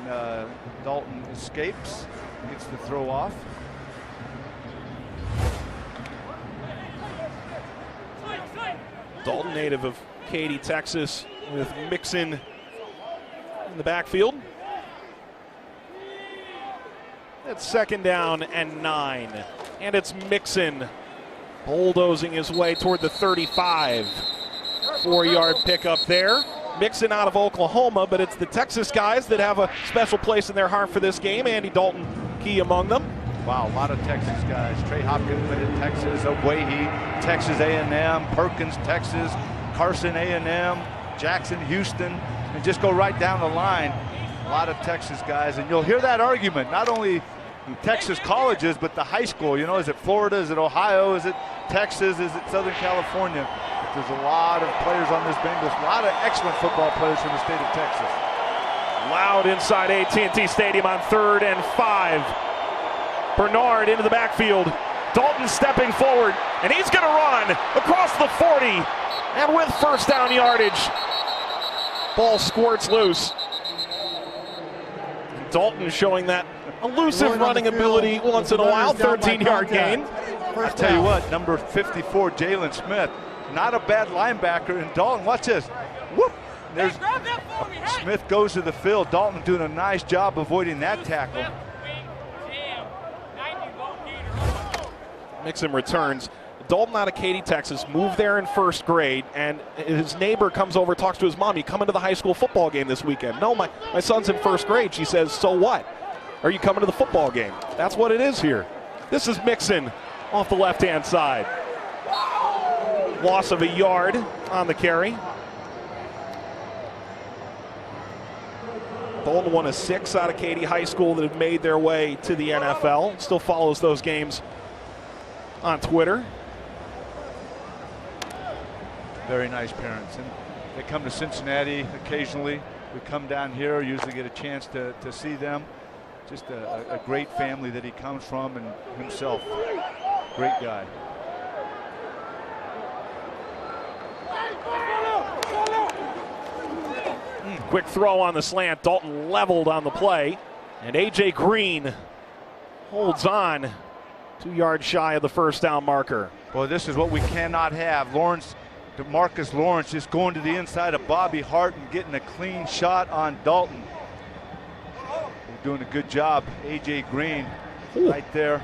And Dalton escapes, gets the throw off. Dalton, native of Katy, Texas, with Mixon in the backfield. It's 2nd down and 9. And it's Mixon bulldozing his way toward the 35. 4-yard pickup there. Mixon out of Oklahoma, but it's the Texas guys that have a special place in their heart for this game. Andy Dalton key among them. Wow, a lot of Texas guys. Trey Hopkins played in Texas, Owehi, Texas A&M, Perkins, Texas, Carson A&M, Jackson, Houston, and just go right down the line. A lot of Texas guys, and you'll hear that argument, not only Texas colleges, but the high school. You know, is it Florida, is it Ohio, is it Texas, is it Southern California? There's a lot of players on this Bengals, a lot of excellent football players from the state of Texas. Loud inside AT&T Stadium on 3rd and 5. Bernard into the backfield. Dalton stepping forward, and he's going to run across the 40, and with 1st down yardage, ball squirts loose. Dalton showing that elusive running ability once in a while. 13-yard gain. I'll tell you what, number 54, Jalen Smith, not a bad linebacker. And Dalton, watch this. Whoop! There's Smith goes to the field. Dalton doing a nice job avoiding that tackle. Mixon returns. Dalton out of Katy, Texas, moved there in 1st grade, and his neighbor comes over, talks to his mom. You coming to the high school football game this weekend? No, my son's in 1st grade. She says, so what? Are you coming to the football game? That's what it is here. This is Mixon off the left-hand side. Loss of a yard on the carry. Dalton one of 6 out of Katy High School that have made their way to the NFL. Still follows those games on Twitter. Very nice parents, and they come to Cincinnati occasionally. We come down here, usually get a chance to see them. Just a great family that he comes from, and himself, great guy. Quick throw on the slant. Dalton leveled on the play, and A.J. Green holds on 2 yards shy of the 1st down marker. Boy, this is what we cannot have. Demarcus Lawrence just going to the inside of Bobby Hart and getting a clean shot on Dalton. They're doing a good job. A.J. Green right there.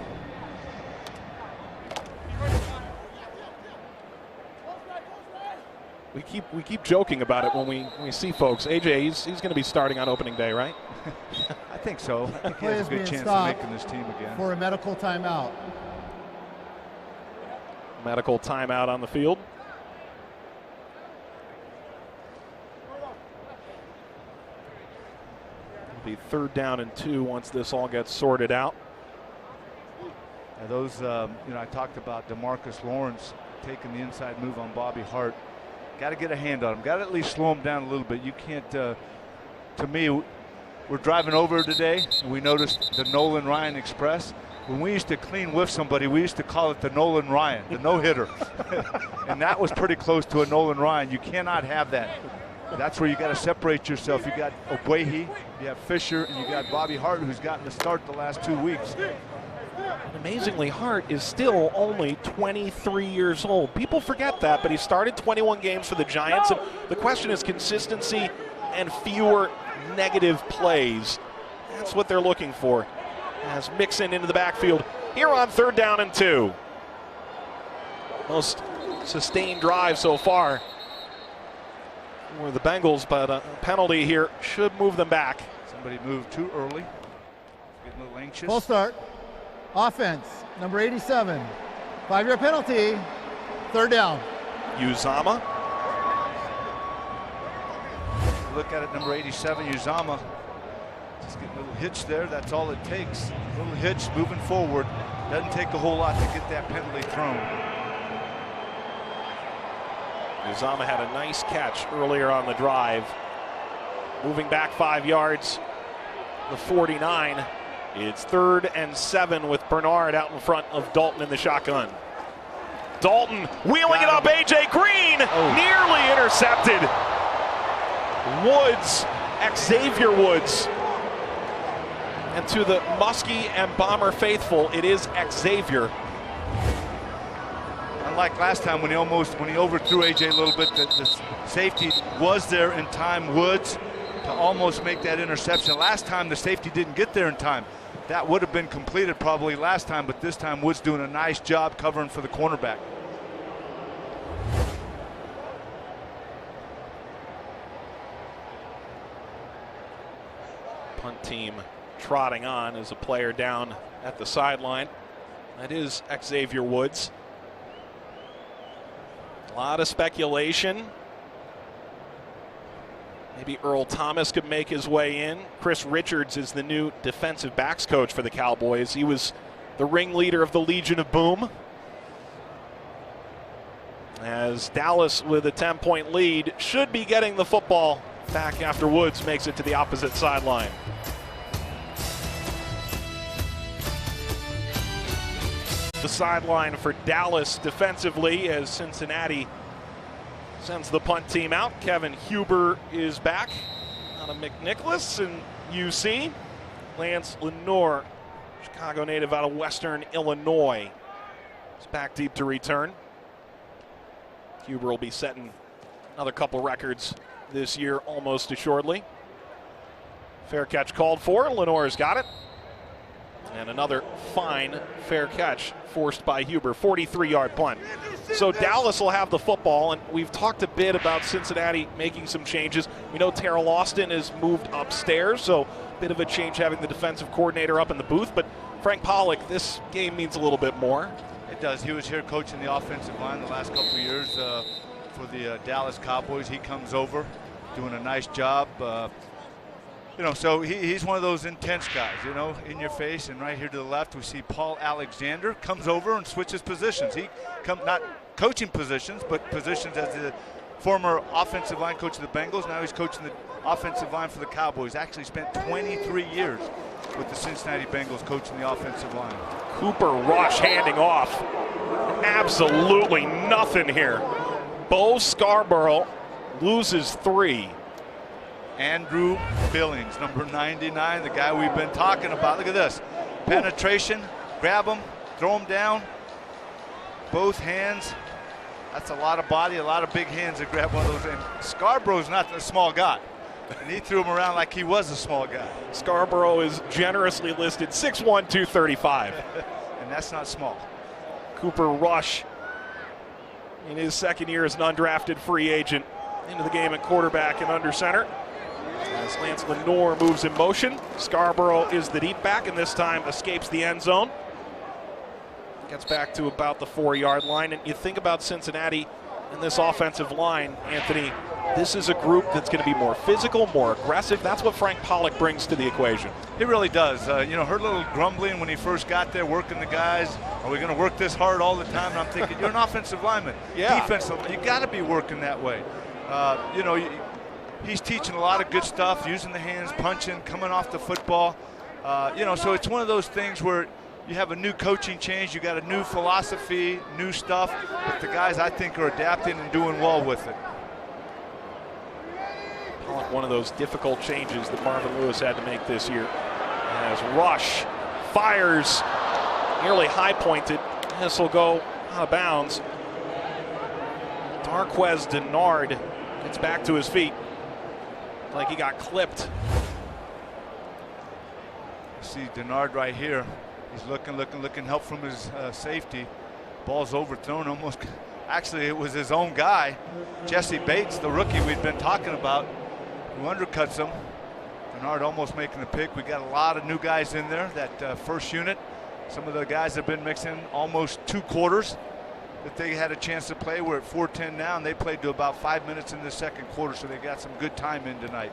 We keep joking about it when we see folks. AJ, he's going to be starting on opening day, right? I think so. I think he has a good chance of making this team again. For a medical timeout. Medical timeout on the field. It'll be 3rd down and 2 once this all gets sorted out. Now those, I talked about Demarcus Lawrence taking the inside move on Bobby Hart. Got to get a hand on him. Got to at least slow him down a little bit. You can't. To me, we're driving over today, and we noticed the Nolan Ryan Express. When we used to clean with somebody, we used to call it the Nolan Ryan, the no-hitter. And that was pretty close to a Nolan Ryan. You cannot have that. That's where you got to separate yourself. You got Owehi, you have Fisher, and you got Bobby Hart, who's gotten the start the last 2 weeks. Amazingly, Hart is still only 23 years old. People forget that, but he started 21 games for the Giants, and the question is consistency and fewer negative plays. That's what they're looking for. As Mixon into the backfield here on 3rd down and 2. Most sustained drive so far for the Bengals, but a penalty here should move them back. Somebody moved too early. Getting a little anxious. Full start. Offense, number 87. 5-yard penalty. 3rd down. Uzama. Look at it, number 87, Uzama. Just getting a little hitch there. That's all it takes. A little hitch moving forward. Doesn't take a whole lot to get that penalty thrown. Uzama had a nice catch earlier on the drive. Moving back 5 yards. The 49. It's 3rd and 7 with Bernard out in front of Dalton in the shotgun. Dalton wheeling it up. A.J. Green nearly intercepted. Woods, Xavier Woods. And to the Muskie and Bomber faithful, it is Xavier. Unlike last time when he overthrew A.J. a little bit, the safety was there in time, Woods, to almost make that interception. Last time the safety didn't get there in time. That would have been completed probably last time, but this time Woods doing a nice job covering for the cornerback. Punt team trotting on as a player down at the sideline. That is Xavier Woods. A lot of speculation. Maybe Earl Thomas could make his way in. Chris Richards is the new defensive backs coach for the Cowboys. He was the ringleader of the Legion of Boom. As Dallas, with a 10-point lead, should be getting the football back after Woods makes it to the opposite sideline. The sideline for Dallas defensively as Cincinnati sends the punt team out. Kevin Huber is back out of McNicholas and UC. Lance Lenore, Chicago native out of Western Illinois, is back deep to return. Huber will be setting another couple records this year almost assuredly. Fair catch called for. Lenore's got it. And another fine fair catch forced by Huber, 43-yard punt. So Dallas will have the football, and we've talked a bit about Cincinnati making some changes. We know Terrell Austin has moved upstairs, so a bit of a change having the defensive coordinator up in the booth. But Frank Pollock, this game means a little bit more. It does. He was here coaching the offensive line the last couple of years for the Dallas Cowboys. He comes over, doing a nice job. You know, so he's one of those intense guys, you know, in your face. And right here to the left, we see Paul Alexander comes over and switches positions. He not coaching positions, but positions as the former offensive line coach of the Bengals. Now he's coaching the offensive line for the Cowboys. Actually spent 23 years with the Cincinnati Bengals coaching the offensive line. Cooper Rush handing off. Absolutely nothing here. Bo Scarborough loses 3. Andrew Billings, number 99, the guy we've been talking about. Look at this. Penetration, grab him, throw him down. Both hands. That's a lot of body, a lot of big hands to grab one of those. And Scarborough's not a small guy. And he threw him around like he was a small guy. Scarborough is generously listed 6'1", 235. And that's not small. Cooper Rush, in his second year as an undrafted free agent, into the game at quarterback and under center. As Lance Lenore moves in motion, Scarborough is the deep back and this time escapes the end zone. Gets back to about the 4-yard line. And you think about Cincinnati and this offensive line, Anthony, this is a group that's going to be more physical, more aggressive. That's what Frank Pollock brings to the equation. He really does. You know, heard a little grumbling when he first got there, working the guys. Are we going to work this hard all the time? And I'm thinking, you're an offensive lineman. Yeah. Defensive, you got to be working that way. You know, he's teaching a lot of good stuff, using the hands, punching, coming off the football. You know, so it's one of those things where you have a new coaching change, you got a new philosophy, new stuff, but the guys I think are adapting and doing well with it. Pollock, one of those difficult changes that Marvin Lewis had to make this year. As Rush fires, nearly high pointed. This will go out of bounds. Darquez Denard gets back to his feet. Like he got clipped. See Denard right here. He's looking, help from his safety. Ball's overthrown almost. Actually, it was his own guy, Jesse Bates, the rookie we've been talking about, who undercuts him. Denard almost making the pick. We got a lot of new guys in there, that first unit. Some of the guys have been mixing almost 2 quarters that they had a chance to play. We're at 4:10 now, and they played to about 5 minutes in the second quarter, so they got some good time in tonight.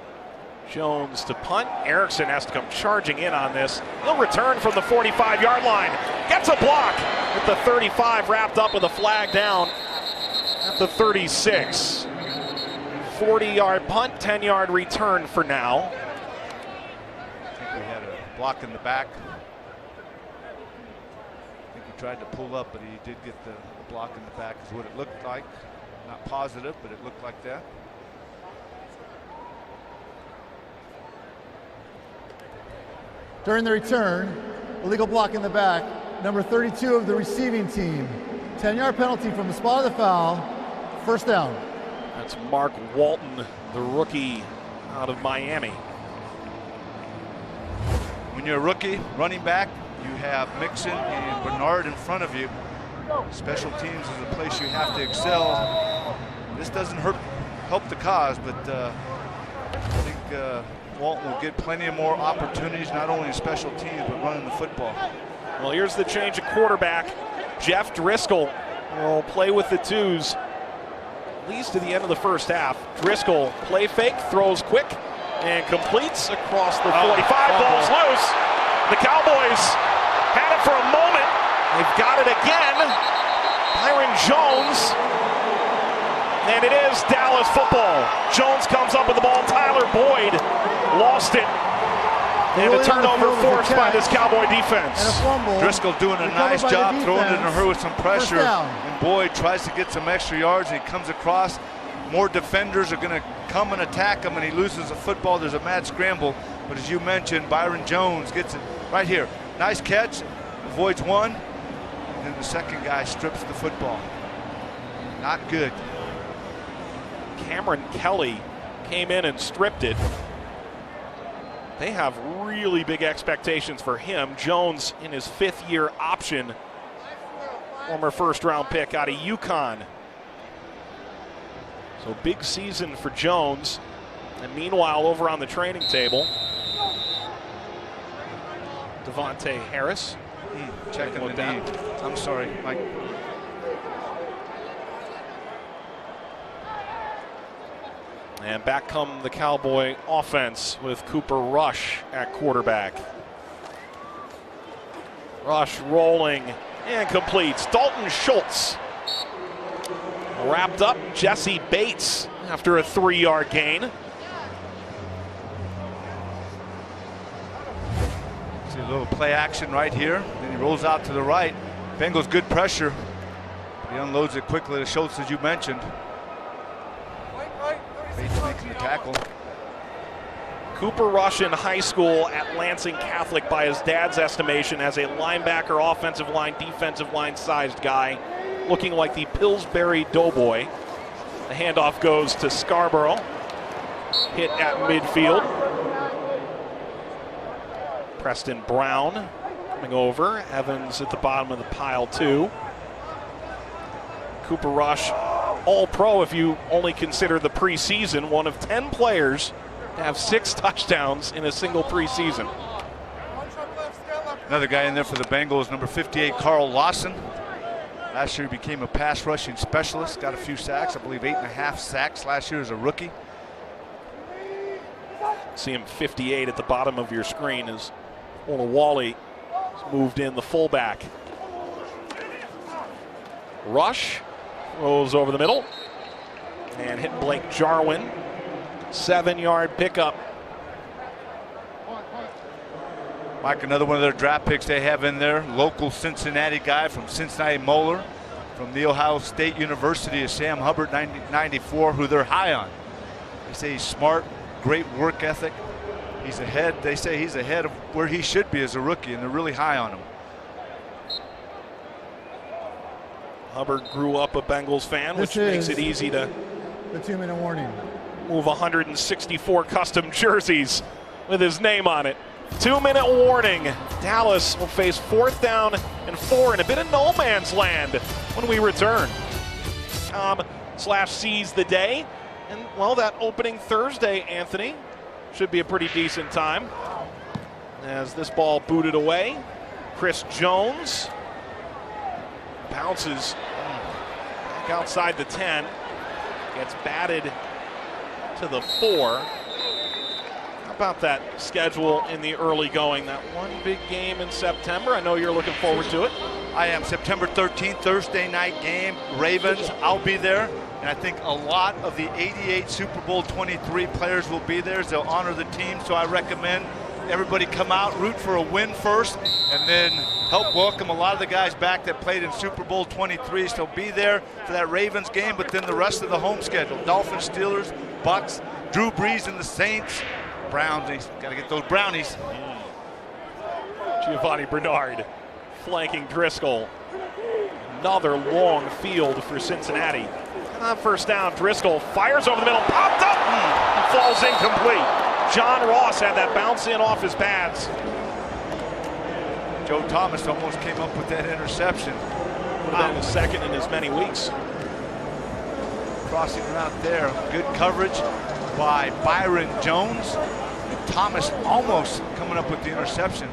Jones to punt. Erickson has to come charging in on this. He'll return from the 45-yard line. Gets a block with the 35 wrapped up with a flag down at the 36. 40-yard punt, 10-yard return for now. I think we had a block in the back. I think he tried to pull up, but he did get the block in the back is what it looked like. Not positive, but it looked like that. During the return, illegal block in the back, number 32 of the receiving team. 10-yard penalty from the spot of the foul. First down. That's Mark Walton, the rookie out of Miami. When when you're a rookie running back, you have Mixon and Bernard in front of you. Special teams is a place you have to excel. This doesn't help the cause, but I think Walton will get plenty of more opportunities, not only in special teams, but running the football. Well, here's the change of quarterback. Jeff Driscoll will play with the twos, at least to the end of the first half. Driscoll, play fake, throws quick, and completes across the 45. Ball's loose. The Cowboys had it for a moment. They've got it again. Byron Jones. And it is Dallas football. Jones comes up with the ball. Tyler Boyd lost it. And a turnover forced by this Cowboy defense. And a fumble. Driscoll doing a nice job throwing it in her with some pressure. And Boyd tries to get some extra yards, and he comes across. More defenders are going to come and attack him, and he loses the football. There's a mad scramble. But as you mentioned, Byron Jones gets it right here. Nice catch, avoids one, and then the second guy strips the football. Not good. Cameron Kelly came in and stripped it. They have really big expectations for him. Jones in his 5th-year option, former first-round pick out of UConn. So big season for Jones. And meanwhile, over on the training table, Devontae Harris. Checking the knee. I'm sorry, Mike. And back come the Cowboy offense with Cooper Rush at quarterback. Rush rolling and completes. Dalton Schultz wrapped up Jesse Bates after a 3-yard gain. See a little play action right here. Then he rolls out to the right. Bengals good pressure. He unloads it quickly to Schultz, as you mentioned. Bates making the tackle. Cooper Rush in high school at Lansing Catholic, by his dad's estimation, as a linebacker, offensive line, defensive line sized guy, looking like the Pillsbury Doughboy. The handoff goes to Scarborough. Hit at midfield. Preston Brown coming over. Evans at the bottom of the pile too. Cooper Rush, All-Pro if you only consider the preseason, one of 10 players to have 6 touchdowns in a single preseason. Another guy in there for the Bengals, number 58, Carl Lawson. Last year he became a pass rushing specialist, got a few sacks, I believe 8.5 sacks last year as a rookie. See him 58 at the bottom of your screen as Olawale has moved in, the fullback. Rush rolls over the middle and hit Blake Jarwin. 7-yard pickup. Mike, another one of their draft picks they have in there, local Cincinnati guy from Cincinnati Moeller, from the Ohio State University, is Sam Hubbard, 94, who they're high on. They say he's smart, great work ethic. He's ahead, they say he's ahead of where he should be as a rookie, and they're really high on him. Hubbard grew up a Bengals fan, which makes it easy to the 2-minute warning. Move 164 custom jerseys with his name on it. 2-minute warning. Dallas will face 4th down and 4 in a bit of no man's land when we return. /seize the day. And, well, that opening Thursday, Anthony, should be a pretty decent time. As this ball booted away, Chris Jones bounces back outside the 10. Gets batted to the 4. How about that schedule in the early going? That one big game in September. I know you're looking forward to it. I am. September 13th, Thursday night game. Ravens, I'll be there. And I think a lot of the 88 Super Bowl 23 players will be there. They'll honor the team. So I recommend everybody come out, root for a win first, and then help welcome a lot of the guys back that played in Super Bowl 23. So be there for that Ravens game, but then the rest of the home schedule. Dolphins, Steelers, Bucks, Drew Brees and the Saints. Brownies, got to get those brownies. Giovanni Bernard flanking Driscoll. Another long field for Cincinnati. On first down, Driscoll fires over the middle, popped up, and falls incomplete. John Ross had that bounce in off his pads. Joe Thomas almost came up with that interception. Would have been his second in as many weeks. Crossing route there. Good coverage by Byron Jones. And Thomas almost coming up with the interception.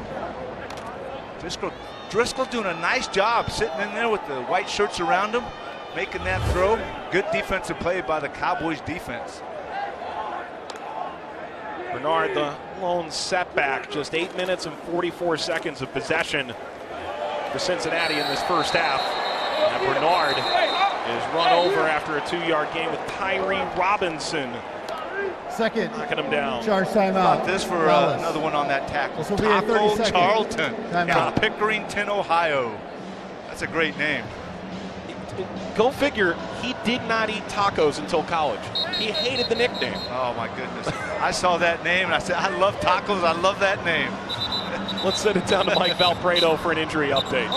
Driscoll doing a nice job sitting in there with the white shirts around him, making that throw. Good defensive play by the Cowboys defense. Bernard, the lone setback, just 8 minutes and 44 seconds of possession for Cincinnati in this first half. And Bernard is run over after a 2-yard gain with Tyree Robinson. Second. Knocking him down. Charge timeout. How about this for another one on that tackle? This will be a 30-second Charlton timeout. in Pickerington, Ohio. That's a great name. Go figure, he did not eat tacos until college. He hated the nickname. Oh my goodness. I saw that name and I said, I love tacos, I love that name. Let's send it down to Mike Valpredo for an injury update.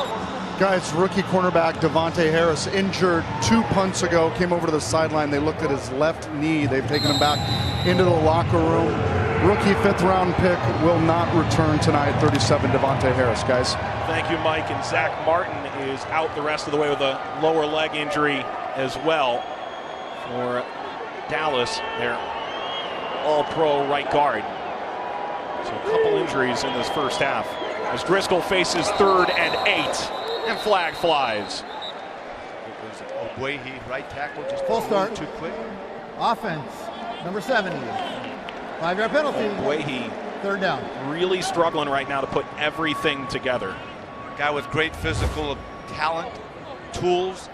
Guys, rookie cornerback Devontae Harris injured 2 punts ago, came over to the sideline. They looked at his left knee. They've taken him back into the locker room. Rookie 5th-round pick will not return tonight, 37, Devontae Harris, guys. Thank you, Mike. And Zach Martin is out the rest of the way with a lower leg injury as well for Dallas, their all-pro right guard. So a couple injuries in this first half as Driscoll faces 3rd and 8. And flag flies. It was Obuehi, right tackle, just Full start. too quick. Offense, number 70. 5-yard penalty. Obuehi 3rd down. really struggling right now to put everything together. Guy with great physical talent, tools.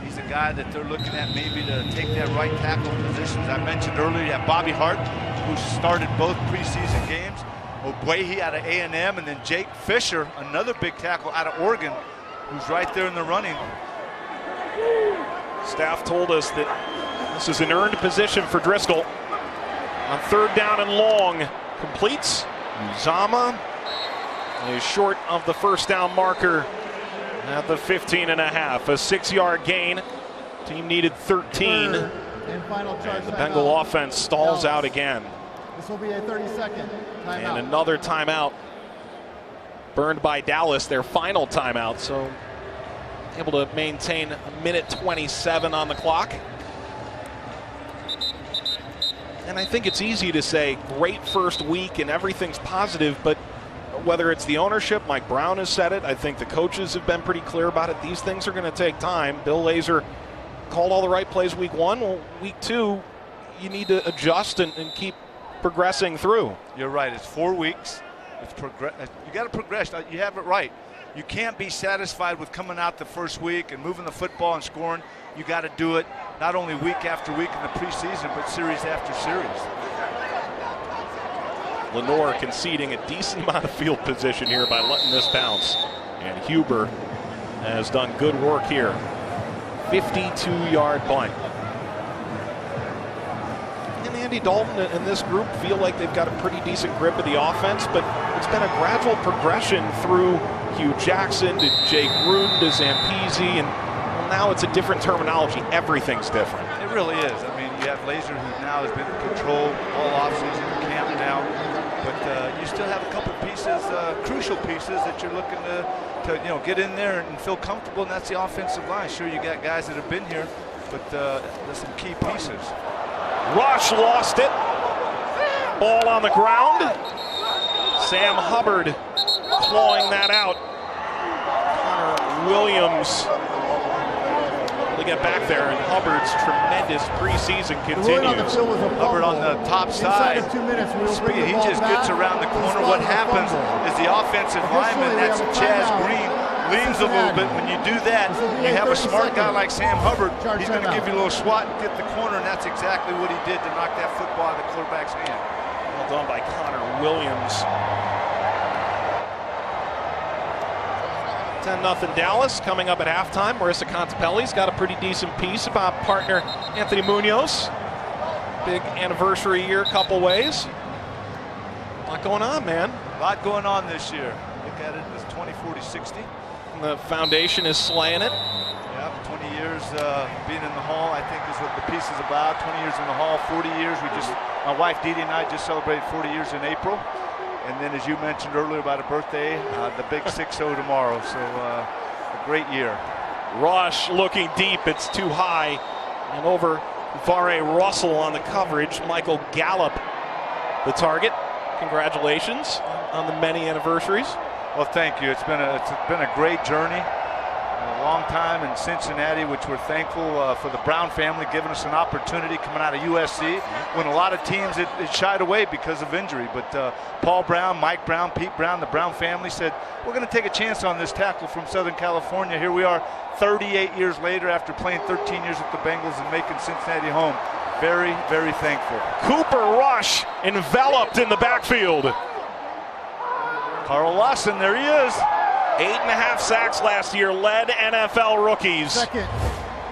He's a guy that they're looking at maybe to take that right tackle position. As I mentioned earlier, you have Bobby Hart, who started both preseason games. Obuehi out of A&M, and then Jake Fisher, another big tackle out of Oregon, who's right there in the running. Staff told us that this is an earned position for Driscoll. On 3rd down and long, completes. Uzama is short of the first down marker at the 15.5. A 6-yard gain. Team needed 13. And final charge The timeout. Bengal offense stalls out again. This will be a 30-second timeout. And another timeout burned by Dallas, their final timeout. So able to maintain 1:27 on the clock. And I think it's easy to say great first week and everything's positive, but whether it's the ownership, Mike Brown has said it, I think the coaches have been pretty clear about it. These things are going to take time. Bill Lazor called all the right plays week 1. Well, week 2, you need to adjust and keep progressing through. You're right. It's 4 weeks. You got to progress. You have it right. You can't be satisfied with coming out the first week and moving the football and scoring. You got to do it not only week after week in the preseason, but series after series. Lenore conceding a decent amount of field position here by letting this bounce. And Huber has done good work here. 52-yard bunt. And Andy Dalton and this group feel like they've got a pretty decent grip of the offense, but it's been a gradual progression through Hugh Jackson to Jake Gruden to Zampese, and well, now it's a different terminology. Everything's different. It really is. I mean, you have Lazor, who now has been in control all offseason, camp now, but you still have a couple pieces, crucial pieces that you're looking to get in there and feel comfortable, and that's the offensive line. Sure, you got guys that have been here, but there's some key pieces. Rush lost it. Ball on the ground. Sam Hubbard clawing that out. Connor Williams to get back there, and Hubbard's tremendous preseason continues. Hubbard on the top side. Speed. He just gets around the corner. What happens is the offensive lineman, that's Chaz Green, leans a little bit. When you do that, you have a smart guy like Sam Hubbard. He's going to give you a little swat and get the corner, and that's exactly what he did to knock that football out of the quarterback's hand. Well done by Connor Williams. 10-0 Dallas coming up at halftime. Marissa Contepelli's got a pretty decent piece about partner Anthony Munoz. Big anniversary year, couple ways. A lot going on, man. A lot going on this year. Look at it as 20-40-60. The foundation is slaying it. Yeah, 20 years being in the Hall, I think, is what the piece is about. 20 years in the Hall, 40 years. My wife Dee Dee and I just celebrated 40 years in April. And then, as you mentioned earlier about a birthday, the big 6-0 tomorrow. So a great year. Rush looking deep. It's too high. And over Vare Russell on the coverage. Michael Gallup, the target. Congratulations on the many anniversaries. Well, thank you. It's been a great journey. A long time in Cincinnati, which we're thankful for the Brown family giving us an opportunity coming out of USC when a lot of teams it shied away because of injury. But Paul Brown, Mike Brown, Pete Brown, the Brown family said, we're going to take a chance on this tackle from Southern California. Here we are 38 years later after playing 13 years with the Bengals and making Cincinnati home. Very, very thankful. Cooper Rush enveloped in the backfield. Carl Lawson, there he is. 8.5 sacks last year, led NFL rookies. Second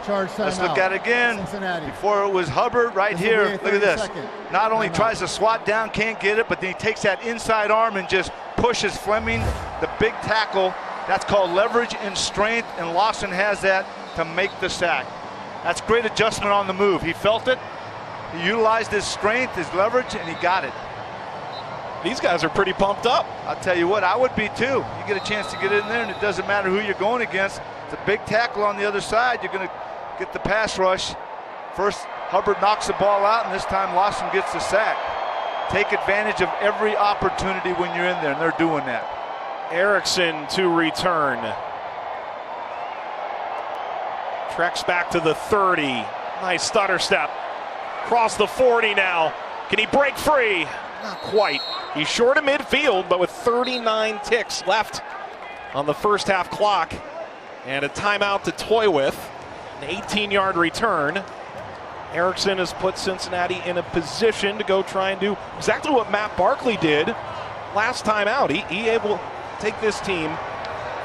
charge timeout. Let's look at it again. Cincinnati. Before it was Hubbard right This here. will be a Look at this. 30-second Not only timeout. tries to swat down, can't get it, but then he takes that inside arm and just pushes Fleming, the big tackle. That's called leverage and strength, and Lawson has that to make the sack. That's great adjustment on the move. He felt it. He utilized his strength, his leverage, and he got it. These guys are pretty pumped up. I'll tell you what, I would be too. You get a chance to get in there, and it doesn't matter who you're going against. It's a big tackle on the other side. You're going to get the pass rush. First, Hubbard knocks the ball out, and this time Lawson gets the sack. Take advantage of every opportunity when you're in there, and they're doing that. Erickson to return. Treks back to the 30. Nice stutter step. Across the 40 now. Can he break free? Not quite. He's short of midfield, but with 39 ticks left on the first half clock and a timeout to toy with. An 18-yard return. Erickson has put Cincinnati in a position to go try and do exactly what Matt Barkley did last time out. He able to take this team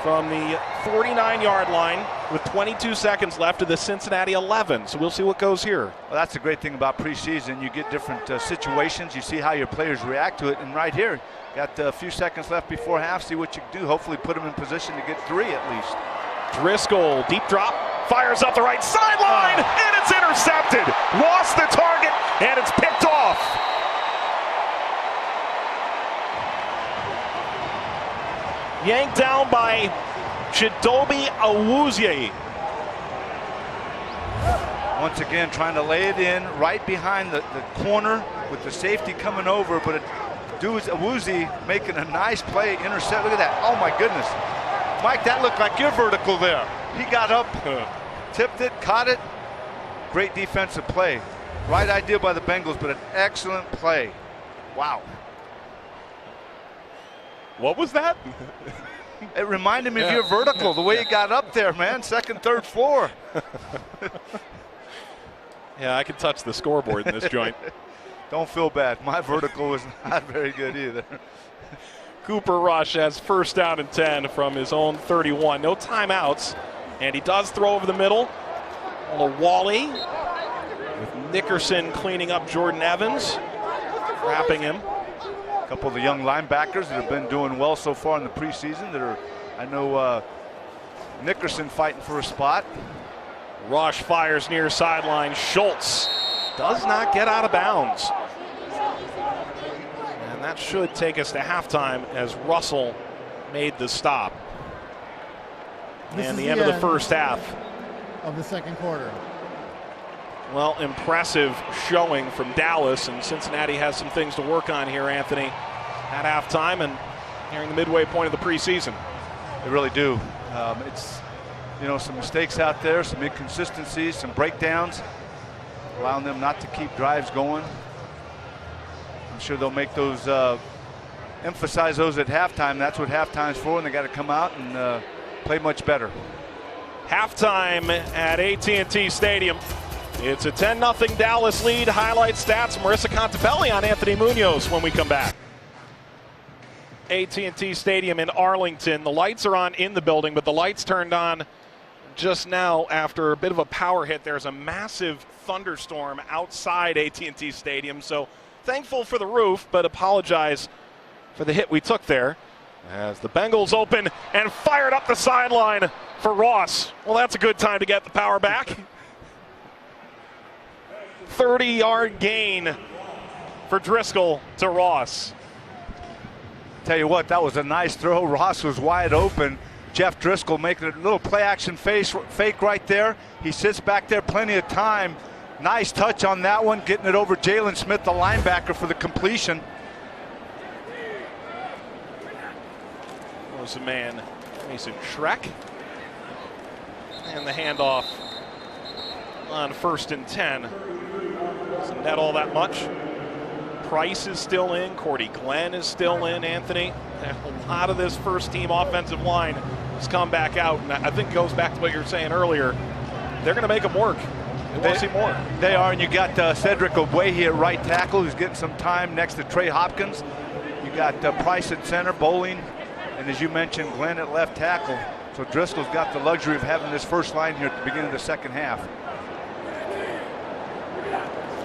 from the 49-yard line with 22 seconds left to the Cincinnati 11. So we'll see what goes here. Well, that's the great thing about preseason. You get different situations. You see how your players react to it. And right here, got a few seconds left before half. See what you can do. Hopefully put them in position to get 3 at least. Driscoll, deep drop, fires up the right sideline, and it's intercepted. Lost the target, and it's picked off. Yanked down by Chidobe Awuzie. Once again, trying to lay it in right behind the corner with the safety coming over, but Awuzie making a nice play, intercept. Look at that. Oh, my goodness. Mike, that looked like your vertical there. He got up, tipped it, caught it. Great defensive play. Right idea by the Bengals, but an excellent play. Wow. What was that? It reminded me of your vertical, the way you got up there, man. Second, third floor. Yeah, I can touch the scoreboard in this joint. Don't feel bad. My vertical was not very good either. Cooper Rush has first down and 10 from his own 31. No timeouts, and he does throw over the middle. A Wally with Nickerson cleaning up Jordan Evans, wrapping him. A couple of the young linebackers that have been doing well so far in the preseason that are, I know, Nickerson fighting for a spot. Rush fires near sideline. Schultz does not get out of bounds. And that should take us to halftime as Russell made the stop. And the end of the first half of the second quarter. Well, impressive showing from Dallas, and Cincinnati has some things to work on here, Anthony, at halftime and nearing the midway point of the preseason. They really do. It's, you know, some mistakes out there, some inconsistencies, some breakdowns, allowing them not to keep drives going. I'm sure they'll make those, emphasize those at halftime. That's what halftime's for, and they got to come out and play much better. Halftime at AT&T Stadium. It's a 10-0 Dallas lead. Highlight stats, Marissa Contabelli on Anthony Munoz when we come back. AT&T Stadium in Arlington. The lights are on in the building, but the lights turned on just now after a bit of a power hit. There's a massive thunderstorm outside AT&T Stadium, so thankful for the roof, but apologize for the hit we took there. As the Bengals open and fired up the sideline for Ross. Well, that's a good time to get the power back. 30-yard gain for Driscoll to Ross. Tell you what, that was a nice throw. Ross was wide open. Jeff Driscoll making a little play-action fake right there. He sits back there, plenty of time. Nice touch on that one, getting it over Jalen Smith, the linebacker, for the completion. Was the man Mason Schreck. And the handoff on 1st and 10. Doesn't net all that much. Price is still in. Cordy Glenn is still in, Anthony. And a lot of this first-team offensive line has come back out. And I think it goes back to what you were saying earlier. They're going to make them work. They want to see more. They are, and you got Cedric Ogbuehi at right tackle, who's getting some time next to Trey Hopkins. You got Price at center, Bowling, and as you mentioned, Glenn at left tackle. So Driscoll's got the luxury of having this first line here at the beginning of the second half.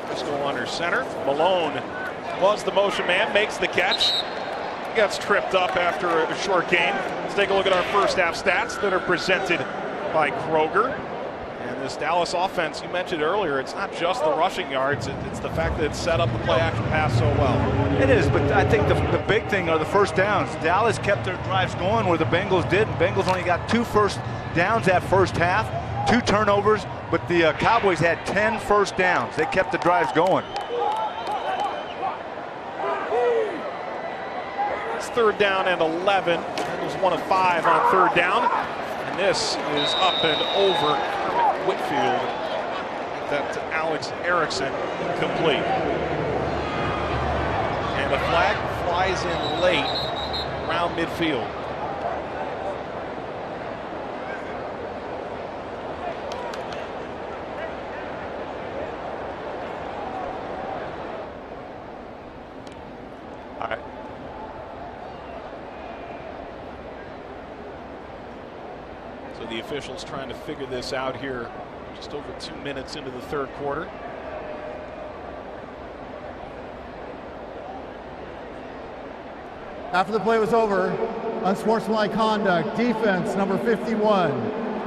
Driscoll under center. Malone was the motion man, makes the catch. He gets tripped up after a short game. Let's take a look at our first half stats that are presented by Kroger. And this Dallas offense, you mentioned earlier, it's not just the rushing yards, it's the fact that it's set up the play-action pass so well. It is, but I think the big thing are the first downs. Dallas kept their drives going where the Bengals didn't. Bengals only got 2 first downs that first half, 2 turnovers, but the Cowboys had 10 first downs. They kept the drives going. It's 3rd down and 11. Bengals 1 of 5 on 3rd down. And this is up and over Kermit Whitfield. That to Alex Erickson, complete. And a flag flies in late around midfield. All right. So the officials trying to figure this out here just over 2 minutes into the 3rd quarter. After the play was over, unsportsmanlike conduct, defense number 51.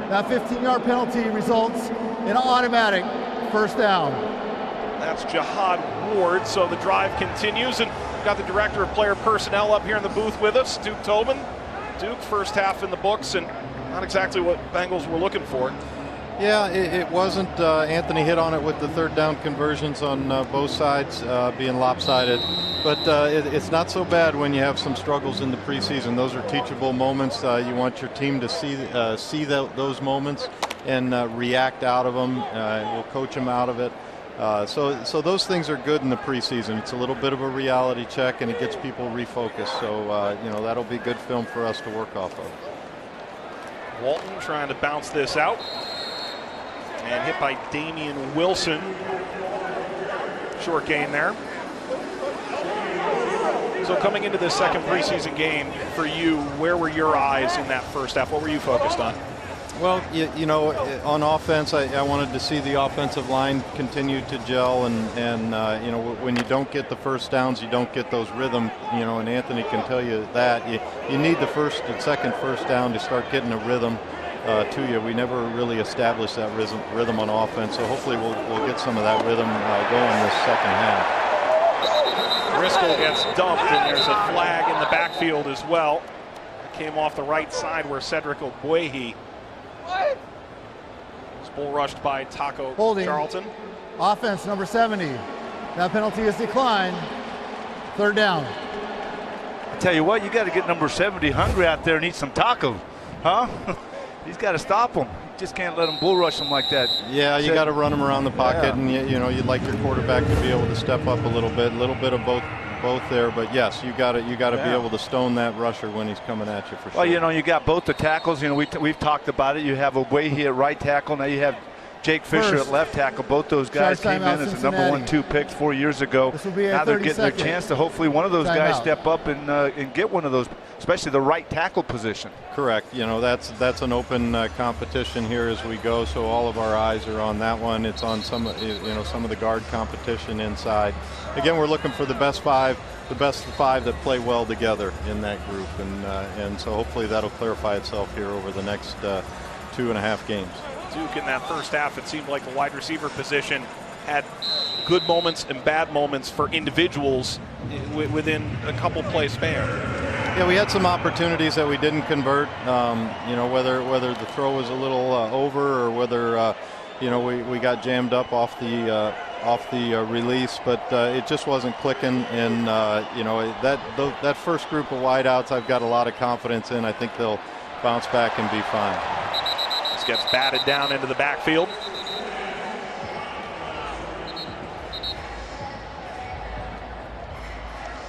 That 15-yard penalty results in an automatic first down. That's Jihad Ward. So the drive continues, and we've got the director of player personnel up here in the booth with us, Duke Tobin. Duke, first half in the books, and not exactly what Bengals were looking for. Yeah, it wasn't. Anthony hit on it with the 3rd down conversions on both sides being lopsided. But it's not so bad when you have some struggles in the preseason. Those are teachable moments. You want your team to see those moments and react out of them. We'll coach them out of it. So those things are good in the preseason. It's a little bit of a reality check, and it gets people refocused. So that'll be good film for us to work off of. Walton trying to bounce this out. And hit by Damian Wilson. Short gain there. So coming into this second preseason game for you, where were your eyes in that first half? What were you focused on? Well, on offense, I wanted to see the offensive line continue to gel, and when you don't get the first downs, you don't get those rhythm, and Anthony can tell you that. You need the first and second first down to start getting a rhythm to you. We never really established that rhythm on offense, so hopefully we'll get some of that rhythm going this second half. Driscoll gets dumped, and there's a flag in the backfield as well. It came off the right side where Cedric Ogbuehi was bull rushed by Taco Holding. Charlton. Offense number 70. That penalty is declined. 3rd down. I tell you what, you got to get number 70 hungry out there and eat some tacos, huh? He's got to stop him. Just can't let him bull rush him like that. Yeah, you got to run him around the pocket, and you'd like your quarterback to be able to step up a little bit of both there. But yes, you got to be able to stone that rusher when he's coming at you for sure. Well, you got both the tackles. We've talked about it. You have Ogbuehi at right tackle. Now you have Jake Fisher at left tackle. Both those guys came in as the number 1-2 picks 4 years ago. Now they're getting their chance to hopefully one of those guys step up and get one of those, especially the right tackle position. Correct. That's an open competition here as we go. So all of our eyes are on that one. It's on some of the guard competition inside. Again, we're looking for the best five that play well together in that group, and so hopefully that'll clarify itself here over the next 2.5 games. Duke in that first half, it seemed like the wide receiver position had good moments and bad moments for individuals within a couple play span. Yeah, we had some opportunities that we didn't convert. You know, whether the throw was a little over or whether you know, we got jammed up off the release, but it just wasn't clicking. And you know, that first group of wideouts, I've got a lot of confidence in. I think they'll bounce back and be fine. This gets batted down into the backfield.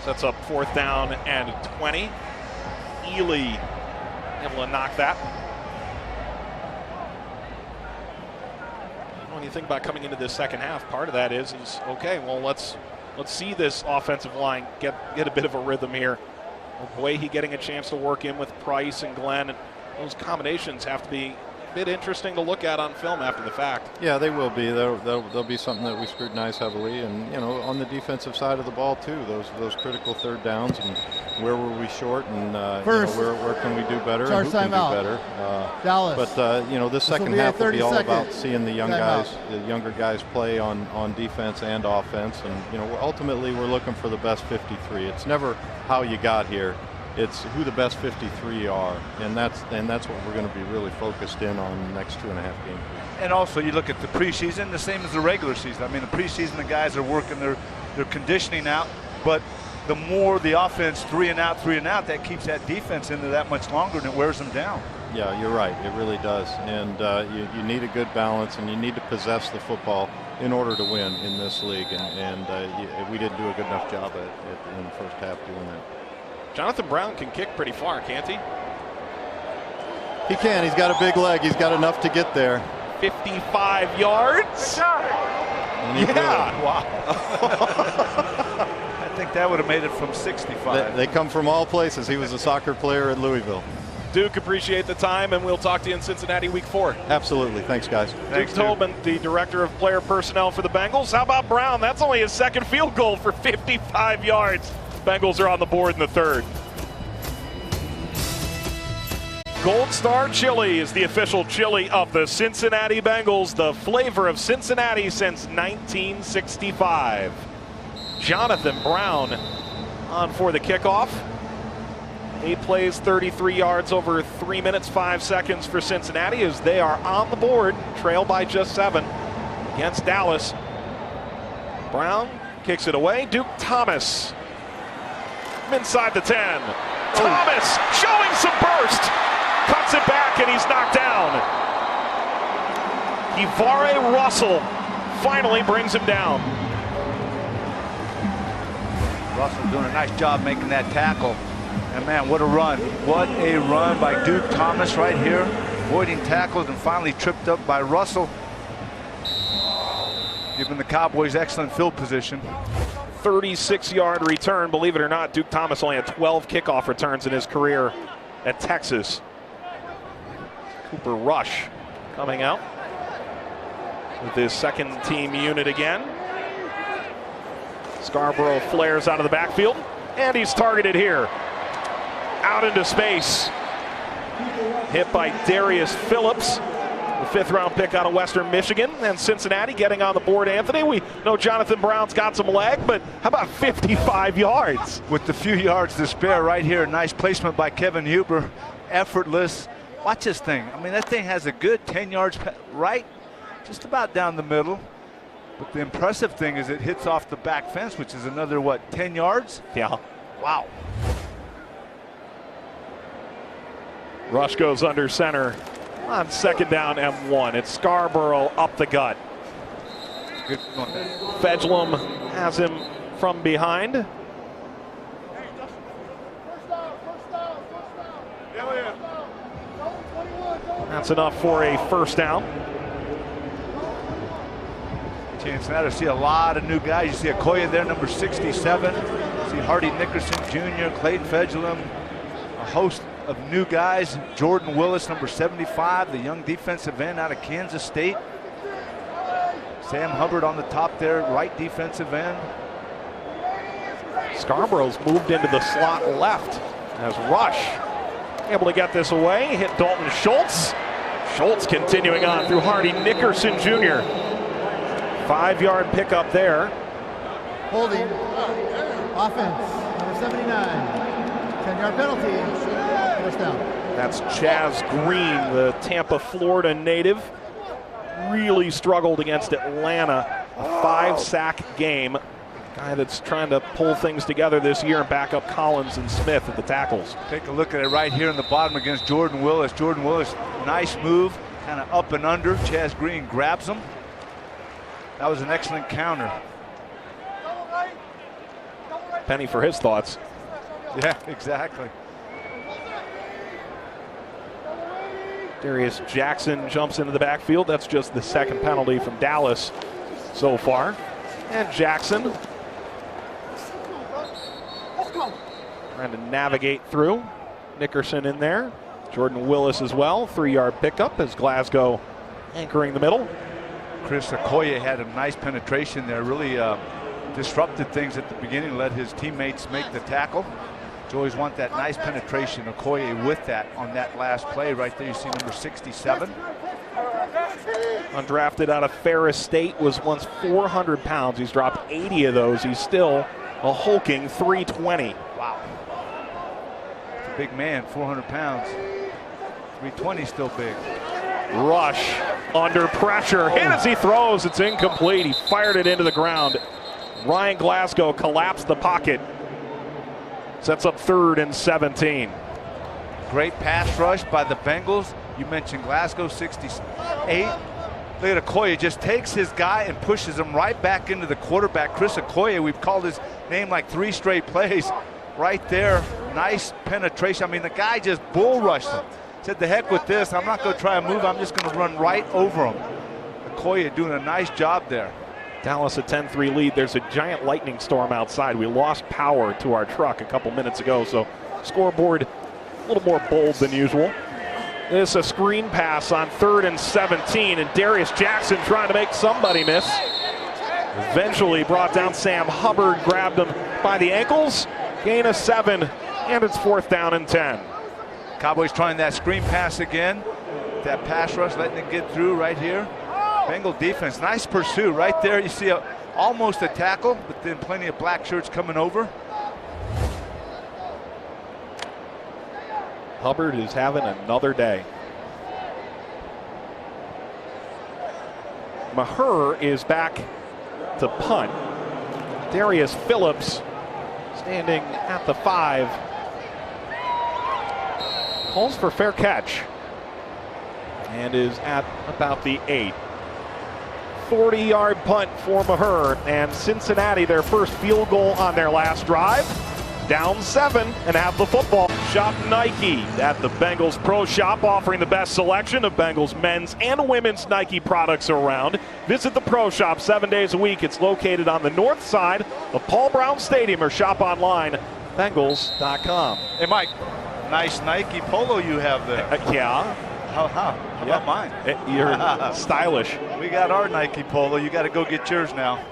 Sets up 4th down and 20. Ely able to knock that. When you think about coming into this second half, part of that is okay, well, let's see this offensive line get a bit of a rhythm here. Boyhe getting a chance to work in with Price and Glenn. And those combinations have to be a bit interesting to look at on film after the fact. Yeah, they will be. They'll be something that we scrutinize heavily. And, you know, on the defensive side of the ball, too, those critical 3rd downs and where were we short and First, you know, where can we do better charge and who can do timeout. better. Dallas. But, you know, this second half will be all about seeing the younger Timeout. guys play on defense and offense. And, you know, ultimately we're looking for the best 53. It's never how you got here. It's who the best 53 are, and that's what we're going to be really focused in on the next 2.5 games. And also, you look at the preseason, the same as the regular season. I mean, the preseason, the guys are working their conditioning out, but the more the offense 3 and out, that keeps that defense in there that much longer, and it wears them down. Yeah, you're right. It really does. And you need a good balance, and you need to possess the football in order to win in this league. And we didn't do a good enough job in the first half doing that. Jonathan Brown can kick pretty far, can't he? He can. He's got a big leg. He's got enough to get there. 55 yards. Yeah. Wow. I think that would have made it from 65. They come from all places. He was a soccer player at Louisville. Duke, appreciate the time, and we'll talk to you in Cincinnati week 4. Absolutely. Thanks, guys. Duke Tobin, the director of player personnel for the Bengals. How about Brown? That's only his 2nd field goal for 55 yards. Bengals are on the board in the 3rd. Gold Star Chili is the official chili of the Cincinnati Bengals, the flavor of Cincinnati since 1965. Jonathan Brown on for the kickoff. 8 plays, 33 yards over 3 minutes, 5 seconds for Cincinnati as they are on the board, trailed by just 7 against Dallas. Brown kicks it away. Duke Thomas inside the 10. Thomas showing some burst. Cuts it back and he's knocked down. Ivare Russell finally brings him down. Russell doing a nice job making that tackle. And man, what a run. What a run by Duke Thomas right here. Avoiding tackles and finally tripped up by Russell. Giving the Cowboys excellent field position. 36-yard return. Believe it or not, Duke Thomas only had 12 kickoff returns in his career at Texas. Cooper Rush coming out with his 2nd team unit again. Scarborough flares out of the backfield, and he's targeted here. Out into space. Hit by Darius Phillips, the 5th-round pick out of Western Michigan. And Cincinnati getting on the board, Anthony. We know Jonathan Brown's got some leg, but how about 55 yards? With the few yards to spare right here. Nice placement by Kevin Huber. Effortless. Watch this thing. I mean, that thing has a good 10 yards right, just about down the middle. But the impressive thing is it hits off the back fence, which is another, what, 10 yards? Yeah. Wow. Rush goes under center on 2nd down and 1. It's Scarborough up the gut. Good one. Fedglum has him from behind. That's enough for a 1st down. Chance now to see a lot of new guys. You see Okoye there, number 67. See Hardy Nickerson Jr., Clayton Fedglum, a host of new guys. Jordan Willis, number 75, the young defensive end out of Kansas State. Sam Hubbard on the top there, right defensive end. Scarborough's moved into the slot left as Rush able to get this away. Hit Dalton Schultz. Schultz continuing on through Hardy Nickerson Jr. 5-yard pickup there. Holding. Offense, number 79. 10-yard penalty, first down. That's Chaz Green, the Tampa, Florida native. Really struggled against Atlanta. A 5-sack game. Guy that's trying to pull things together this year and back up Collins and Smith at the tackles. Take a look at it right here in the bottom against Jordan Willis. Jordan Willis, nice move, kind of up and under. Chaz Green grabs him. That was an excellent counter. Penny for his thoughts. Yeah, exactly. Darius Jackson jumps into the backfield. That's just the second penalty from Dallas so far. And Jackson trying to navigate through. Nickerson in there. Jordan Willis as well. 3-yard pickup as Glasgow anchoring the middle. Chris Okoye had a nice penetration there. Really disrupted things at the beginning. Let his teammates make the tackle. You always want that nice penetration. Okoye with that on that last play right there. You see number 67. Undrafted out of Ferris State, was once 400 pounds. He's dropped 80 of those. He's still a hulking 320. Wow. It's a big man, 400 pounds. 320 still big. Rush under pressure. Hit as he throws. It's incomplete. He fired it into the ground. Ryan Glasgow collapsed the pocket. Sets up 3rd and 17. Great pass rush by the Bengals. You mentioned Glasgow, 68. Look at Okoye, just takes his guy and pushes him right back into the quarterback. Chris Okoye, we've called his name like 3 straight plays. Right there, nice penetration. I mean, the guy just bull rushed him. Said, the heck with this, I'm not going to try and move, I'm just going to run right over him. Okoye doing a nice job there. Dallas a 10-3 lead. There's a giant lightning storm outside. We lost power to our truck a couple minutes ago, so scoreboard a little more bold than usual. This a screen pass on 3rd and 17, and Darius Jackson trying to make somebody miss. Eventually brought down Sam Hubbard, grabbed him by the ankles. Gain of 7, and it's 4th down and 10. Cowboys trying that screen pass again. That pass rush, letting it get through right here. Bengal defense, nice pursuit right there. You see almost a tackle, but then plenty of black shirts coming over. Hubbard is having another day. Maher is back to punt. Darius Phillips standing at the 5. Calls for fair catch and is at about the 8. 40-yard punt for Maher, and Cincinnati, their first field goal on their last drive. Down 7 and have the football. Shop Nike at the Bengals Pro Shop, offering the best selection of Bengals men's and women's Nike products around. Visit the Pro Shop 7 days a week. It's located on the north side of Paul Brown Stadium, or shop online, Bengals.com. Hey, Mike, nice Nike polo you have there. Yeah. How about mine? You're stylish. We got our Nike polo. You got to go get yours now.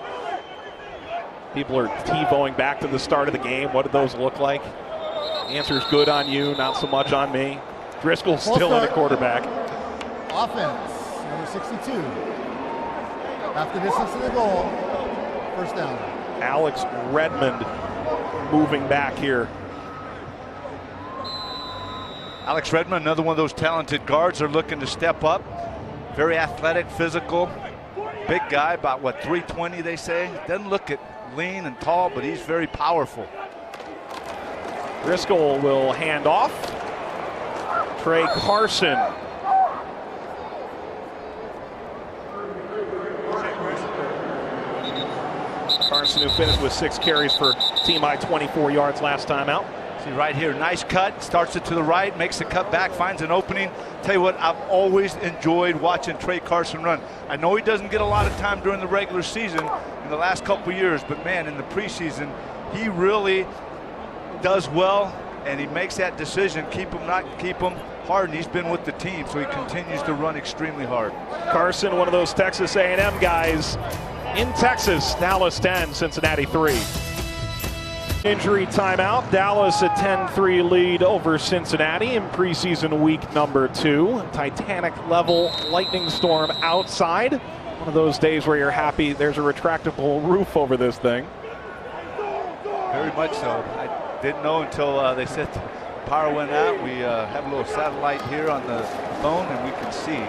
People are TiVoing back to the start of the game. What did those look like? The answer's good on you, not so much on me. Driscoll's still in the quarterback. Offense, number 62. Half the distance to the goal, first down. Alex Redmond moving back here. Alex Redmond, another one of those talented guards, are looking to step up. Very athletic, physical, big guy, about what, 320 they say. Doesn't look it lean and tall, but he's very powerful. Driscoll will hand off. Trey Carson. Carson, who finished with 6 carries for team high 24 yards last time out. See right here, nice cut, starts it to the right, makes the cut back, finds an opening. Tell you what, I've always enjoyed watching Trey Carson run. I know he doesn't get a lot of time during the regular season in the last couple years, but man, in the preseason, he really does well, and he makes that decision, keep him, not keep him. Harden, he's been with the team, so he continues to run extremely hard. Carson, one of those Texas A&M guys in Texas. Dallas 10, Cincinnati 3. Injury timeout. Dallas a 10-3 lead over Cincinnati in preseason week number 2. Titanic level lightning storm outside. One of those days where you're happy there's a retractable roof over this thing. Very much so. Didn't know until they said the power went out. We have a little satellite here on the phone, and we can see.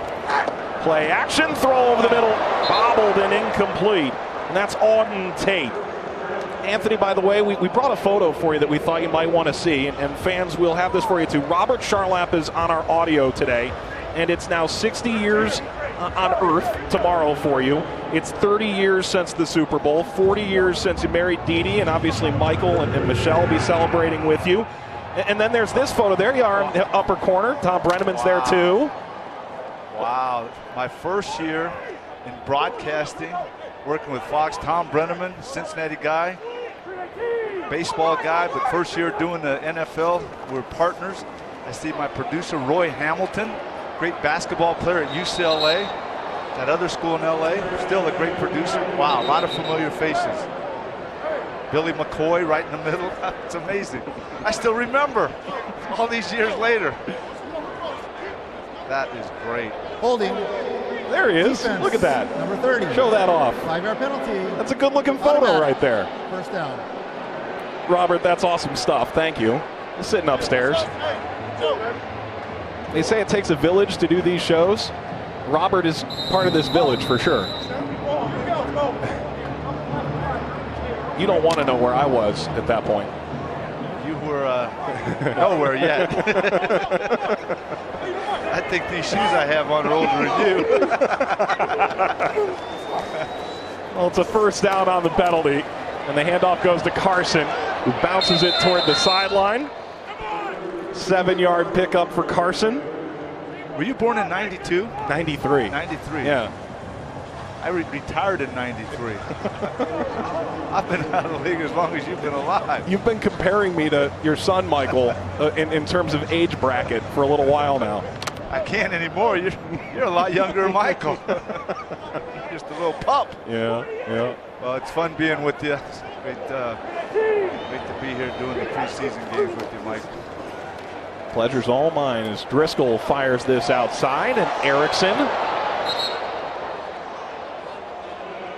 Play action, throw over the middle, bobbled and incomplete. And that's Auden Tate. Anthony, by the way, we brought a photo for you that we thought you might want to see, and fans will have this for you too. Robert Charlap is on our audio today, and it's now 60 years on Earth tomorrow for you. It's 30 years since the Super Bowl, 40 years since you married Dee Dee, and obviously Michael and Michelle will be celebrating with you. And then there's this photo. There you are in the upper corner. Tom Brenneman's there too. Wow, my first year in broadcasting, working with Fox. Tom Brenneman, Cincinnati guy, baseball guy, but first year doing the NFL, we're partners. I see my producer, Roy Hamilton, great basketball player at UCLA, that other school in LA, still a great producer. Wow, a lot of familiar faces. Billy McCoy right in the middle. It's amazing. I still remember all these years later. That is great. Holding. There he is. Defense, look at that. Number 30. Show that off. 5-yard penalty. That's a good-looking photo right there. First down. Robert, that's awesome stuff. Thank you. He's sitting upstairs. They say it takes a village to do these shows. Robert is part of this village for sure. You don't want to know where I was at that point. You were nowhere yet. I think these shoes I have on are older than you. Well, it's a first down on the penalty, and the handoff goes to Carson, who bounces it toward the sideline. 7-yard pickup for Carson. Were you born in 92? 93. 93. Yeah. I retired in 93. I've been out of the league as long as you've been alive. You've been comparing me to your son, Michael, in terms of age bracket for a little while now. I can't anymore. You're a lot younger than Michael. Just a little pup. Yeah, yeah. Well, it's fun being with you. It's great to be here doing the preseason games with you, Mike. Pleasure's all mine as Driscoll fires this outside, and Erickson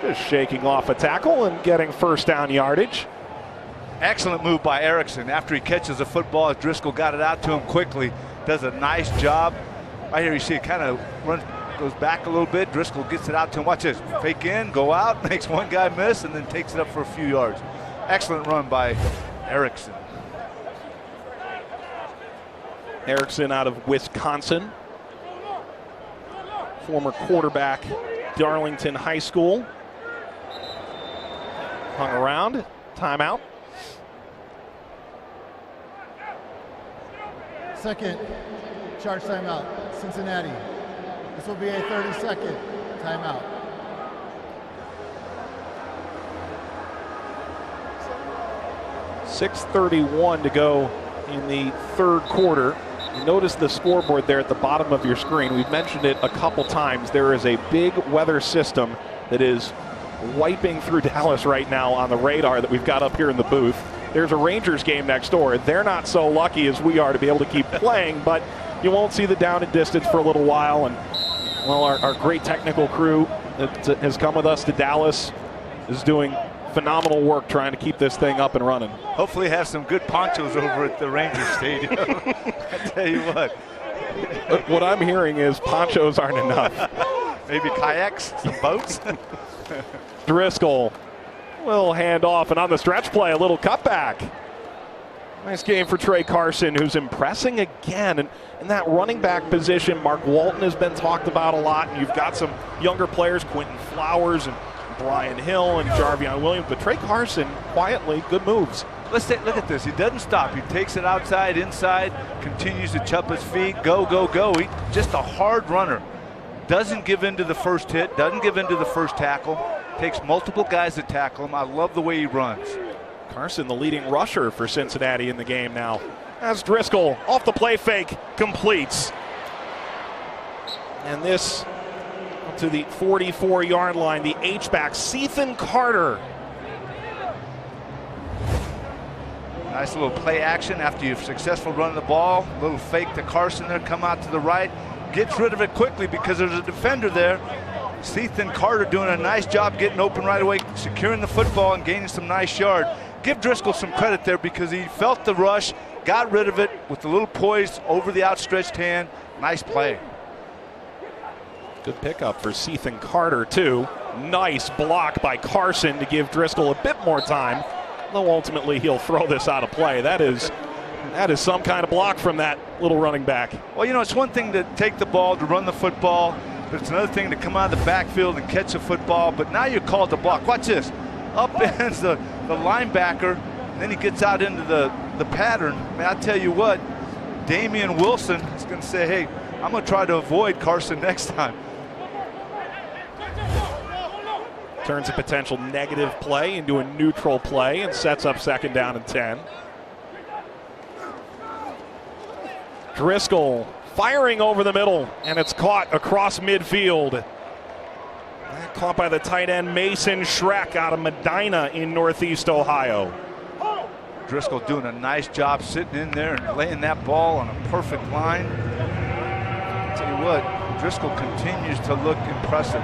just shaking off a tackle and getting first down yardage. Excellent move by Erickson. After he catches the football, as Driscoll got it out to him quickly, does a nice job. Right here you see it kind of runs, goes back a little bit. Driscoll gets it out to him. Watch this. Fake in, go out, makes one guy miss, and then takes it up for a few yards. Excellent run by Erickson. Erickson out of Wisconsin. Former quarterback, Darlington High School. Hung around. Timeout. Second charge timeout, Cincinnati. This will be a 30-second timeout. .6:31 to go in the third quarter. You notice the scoreboard there at the bottom of your screen. We've mentioned it a couple times. There is a big weather system that is wiping through Dallas right now on the radar that we've got up here in the booth. There's a Rangers game next door. They're not so lucky as we are to be able to keep playing, but you won't see the down and distance for a little while. And, well, our great technical crew that has come with us to Dallas is doing phenomenal work trying to keep this thing up and running. Hopefully have some good ponchos over at the Rangers Stadium. I tell you what. What I'm hearing is ponchos aren't enough. Maybe kayaks, some boats. Driscoll will hand off, and on the stretch play, a little cutback. Nice game for Trey Carson, who's impressing again. And in that running back position, Mark Walton has been talked about a lot. And you've got some younger players, Quentin Flowers and Brian Hill and Jarvion Williams. But Trey Carson, quietly, good moves. Let's look at this. He doesn't stop. He takes it outside, inside, continues to chup his feet, go, go, go. He's just a hard runner. Doesn't give in to the first hit, doesn't give in to the first tackle. Takes multiple guys to tackle him. I love the way he runs. Carson, the leading rusher for Cincinnati in the game now. As Driscoll, off the play fake, completes. And this up to the 44-yard line, the H-back, Sethan Carter. Nice little play action after you've successful running the ball. Little fake to Carson there, come out to the right. Gets rid of it quickly because there's a defender there. Sethan Carter doing a nice job getting open right away, securing the football and gaining some nice yard. give Driscoll some credit there because he felt the rush, got rid of it with a little poise over the outstretched hand. Nice play. Good pickup for Ethan Carter, too. Nice block by Carson to give Driscoll a bit more time, though ultimately he'll throw this out of play. That is some kind of block from that little running back. Well, you know, it's one thing to take the ball, to run the football, but it's another thing to come out of the backfield and catch a football. But now you're called to block. Watch this. Up ends the linebacker, and then he gets out into the pattern. I mean, I tell you what, Damian Wilson is going to say, hey, I'm going to try to avoid Carson next time. Turns a potential negative play into a neutral play and sets up 2nd down and 10. Driscoll firing over the middle, and it's caught across midfield. Caught by the tight end Mason Schreck out of Medina in Northeast Ohio. Driscoll doing a nice job sitting in there and laying that ball on a perfect line. I'll tell you what, Driscoll continues to look impressive.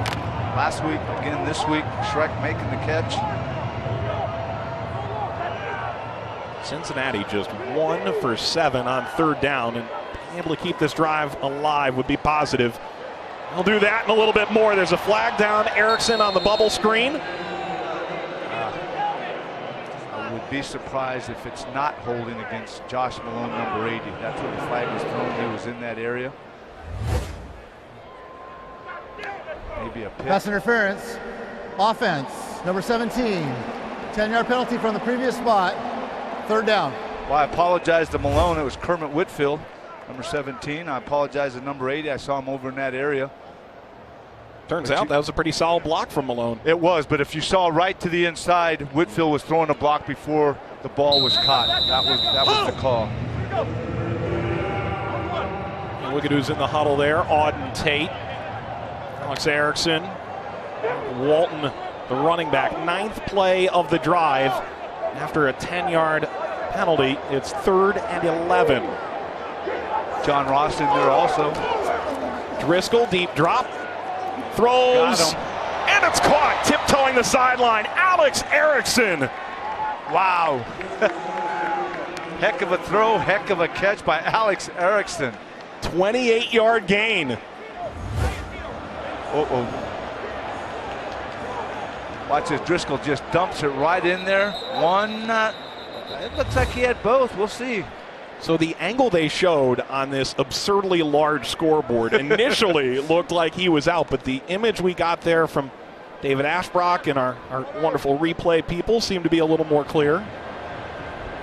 Last week, again this week, Schreck making the catch. Cincinnati just 1 for 7 on 3rd down, and being able to keep this drive alive would be positive. We'll do that and a little bit more. There's a flag down. Erickson on the bubble screen. I would be surprised if it's not holding against Josh Malone, number 80. That's where the flag was thrown. He was in that area. Maybe a pick. Pass interference. Offense, number 17. 10-yard penalty from the previous spot. 3rd down. Well, I apologize to Malone. It was Kermit Whitfield, number 17. I apologize to number 80. I saw him over in that area. Turns out that was a pretty solid block from Malone. It was, but if you saw right to the inside, Whitfield was throwing a block before the ball was caught. That was the call. And look at who's in the huddle there. Auden Tate, Alex Erickson, Walton, the running back. 9th play of the drive. After a 10-yard penalty, it's 3rd and 11. John Ross in there also. Driscoll, deep drop. Throws, and it's caught, tiptoeing the sideline. Alex Erickson. Wow. Heck of a throw, heck of a catch by Alex Erickson. 28-yard gain. Watch this, Driscoll just dumps it right in there. One, it looks like he had both. We'll see. So the angle they showed on this absurdly large scoreboard initially looked like he was out, but the image we got there from David Ashbrock and our wonderful replay people seemed to be a little more clear.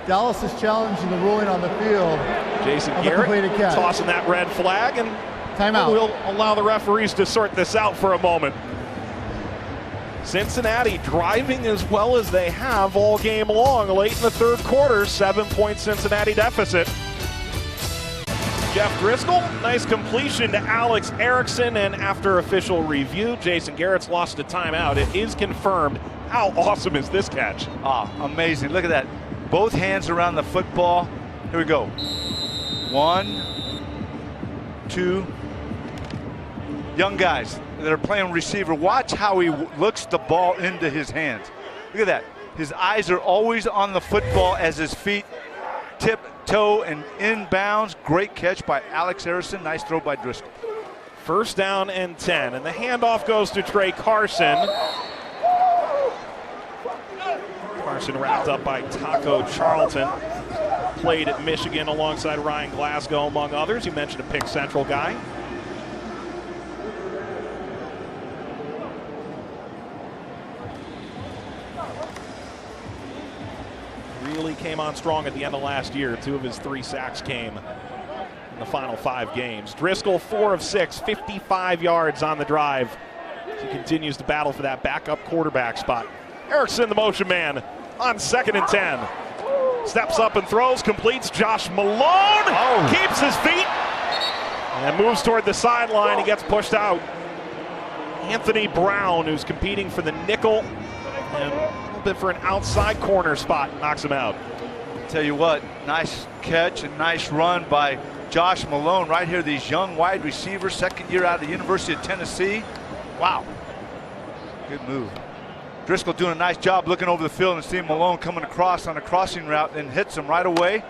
Dallas is challenging the ruling on the field. Jason Garrett tossing that red flag, and timeout. We'll allow the referees to sort this out for a moment. Cincinnati driving as well as they have all game long. Late in the 3rd quarter, 7-point Cincinnati deficit. Jeff Driscoll, nice completion to Alex Erickson, and after official review, Jason Garrett's lost a timeout. It is confirmed. How awesome is this catch? Amazing. Look at that. Both hands around the football. Here we go. 1, 2. Young guys that are playing receiver, watch how he looks the ball into his hands. Look at that. His eyes are always on the football as his feet tiptoe and inbounds. Great catch by Alex Erickson. Nice throw by Driscoll. 1st down and 10, and the handoff goes to Trey Carson. Carson wrapped up by Taco Charlton. Played at Michigan alongside Ryan Glasgow, among others. You mentioned a Pick Central guy. Really came on strong at the end of last year. 2 of his 3 sacks came in the final 5 games. Driscoll 4 of 6, 55 yards on the drive. He continues to battle for that backup quarterback spot. Erickson, the motion man, on 2nd and 10. Steps up and throws, completes. Josh Malone keeps his feet and moves toward the sideline. He gets pushed out. Anthony Brown, who's competing for the nickel and a little bit for an outside corner spot, knocks him out. Tell you what, nice catch and nice run by Josh Malone right here. These young wide receivers, 2nd year out of the University of Tennessee. Wow, good move. Driscoll doing a nice job looking over the field and seeing Malone coming across on a crossing route, and hits him right away.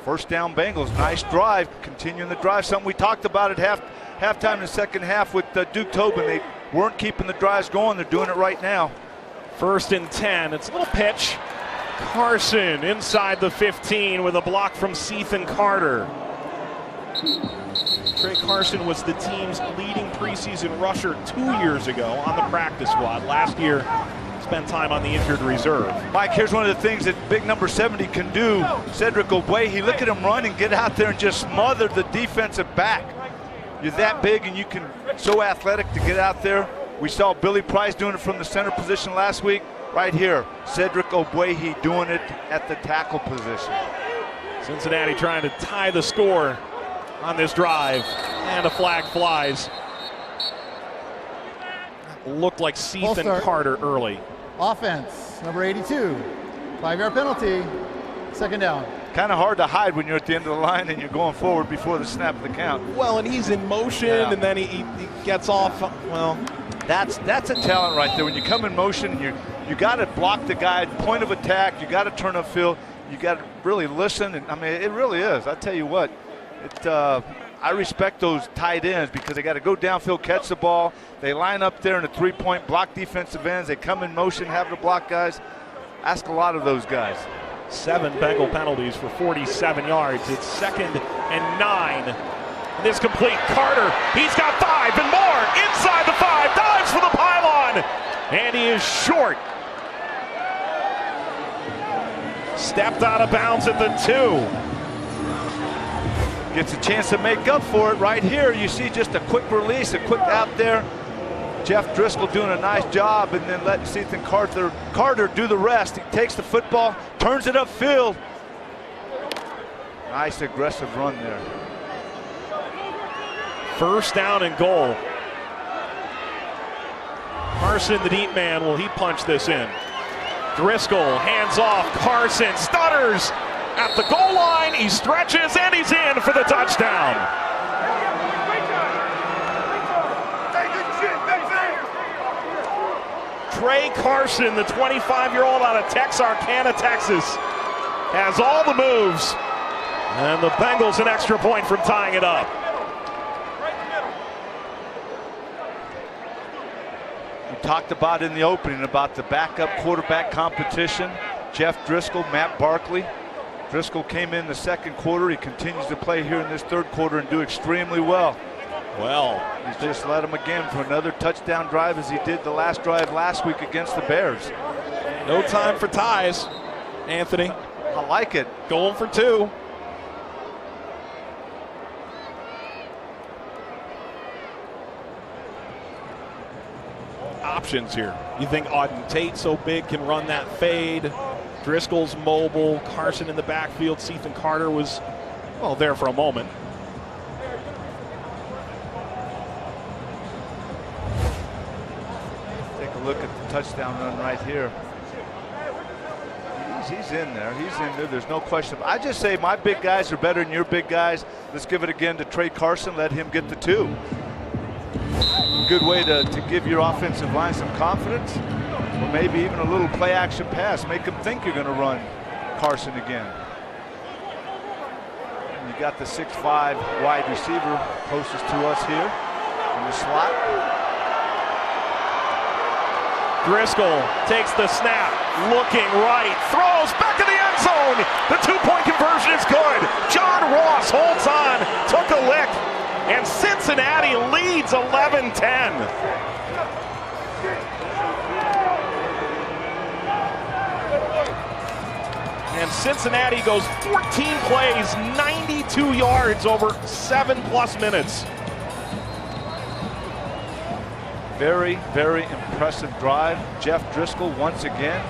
First down Bengals. Nice drive, continuing the drive. Something we talked about at halftime in the second half with Duke Tobin. They weren't keeping the drives going. They're doing it right now. 1st and 10. It's a little pitch. Carson inside the 15 with a block from Ethan Carter. Trey Carson was the team's leading preseason rusher 2 years ago on the practice squad. Last year, spent time on the injured reserve. Mike, here's one of the things that big number 70 can do. Cedric Ogbuehi, look at him run and get out there and just smother the defensive back. You're that big and you can so athletic to get out there. We saw Billy Price doing it from the center position last week. Right here, Cedric Ogbuehi doing it at the tackle position. Cincinnati trying to tie the score on this drive, and a flag flies. Looked like Ethan Carter early. Offense, number 82. 5-yard penalty, 2nd down. Kind of hard to hide when you're at the end of the line and you're going forward before the snap of the count. Well, and he's in motion, and then he gets off. Well, that's a talent right there. When you come in motion, you got to block the guy, point of attack. You got to turn upfield. You got to really listen. And I mean, it really is. I tell you what, I respect those tight ends because they got to go downfield, catch the ball. They line up there in a 3-point block defensive ends. They come in motion, have to block guys. Ask a lot of those guys. 7 Bengal penalties for 47 yards. It's 2nd and 9. And this complete. Carter, he's got 5 and more. Inside the 5, dives for the pylon. And he is short. Stepped out of bounds at the 2. Gets a chance to make up for it right here. You see just a quick release, a quick out there. Jeff Driscoll doing a nice job, and then letting Ethan Carter do the rest. He takes the football, turns it upfield. Nice aggressive run there. 1st down and goal. Carson, the deep man, will he punch this in? Driscoll, hands off. Carson stutters at the goal line. He stretches, and he's in for the touchdown. Trey Carson, the 25-year-old out of Texarkana, Texas, has all the moves. And the Bengals an extra point from tying it up. We talked about in the opening about the backup quarterback competition. Jeff Driscoll, Matt Barkley. Driscoll came in the 2nd quarter. He continues to play here in this 3rd quarter and do extremely well. Well, he's just led him again for another touchdown drive as he did the last drive last week against the Bears. No time for ties, Anthony. I like it. Going for 2. Options here. You think Auden Tate, so big, can run that fade? Driscoll's mobile. Carson in the backfield. Ethan Carter was, well, there for a moment. Take a look at the touchdown run right here. He's in there. He's in there. There's no question. I just say my big guys are better than your big guys. Let's give it again to Trey Carson. Let him get the 2. Good way to give your offensive line some confidence, or maybe even a little play action pass. Make them think you're going to run Carson again. And you got the 6'5" wide receiver closest to us here in the slot. Driscoll takes the snap, looking right, throws back in the end zone. The 2-point conversion is good. John Ross holds on, took a lick, and Cincinnati leads 11-10. And Cincinnati goes 14 plays, 92 yards over 7+ minutes. Very, very impressive drive. Jeff Driscoll once again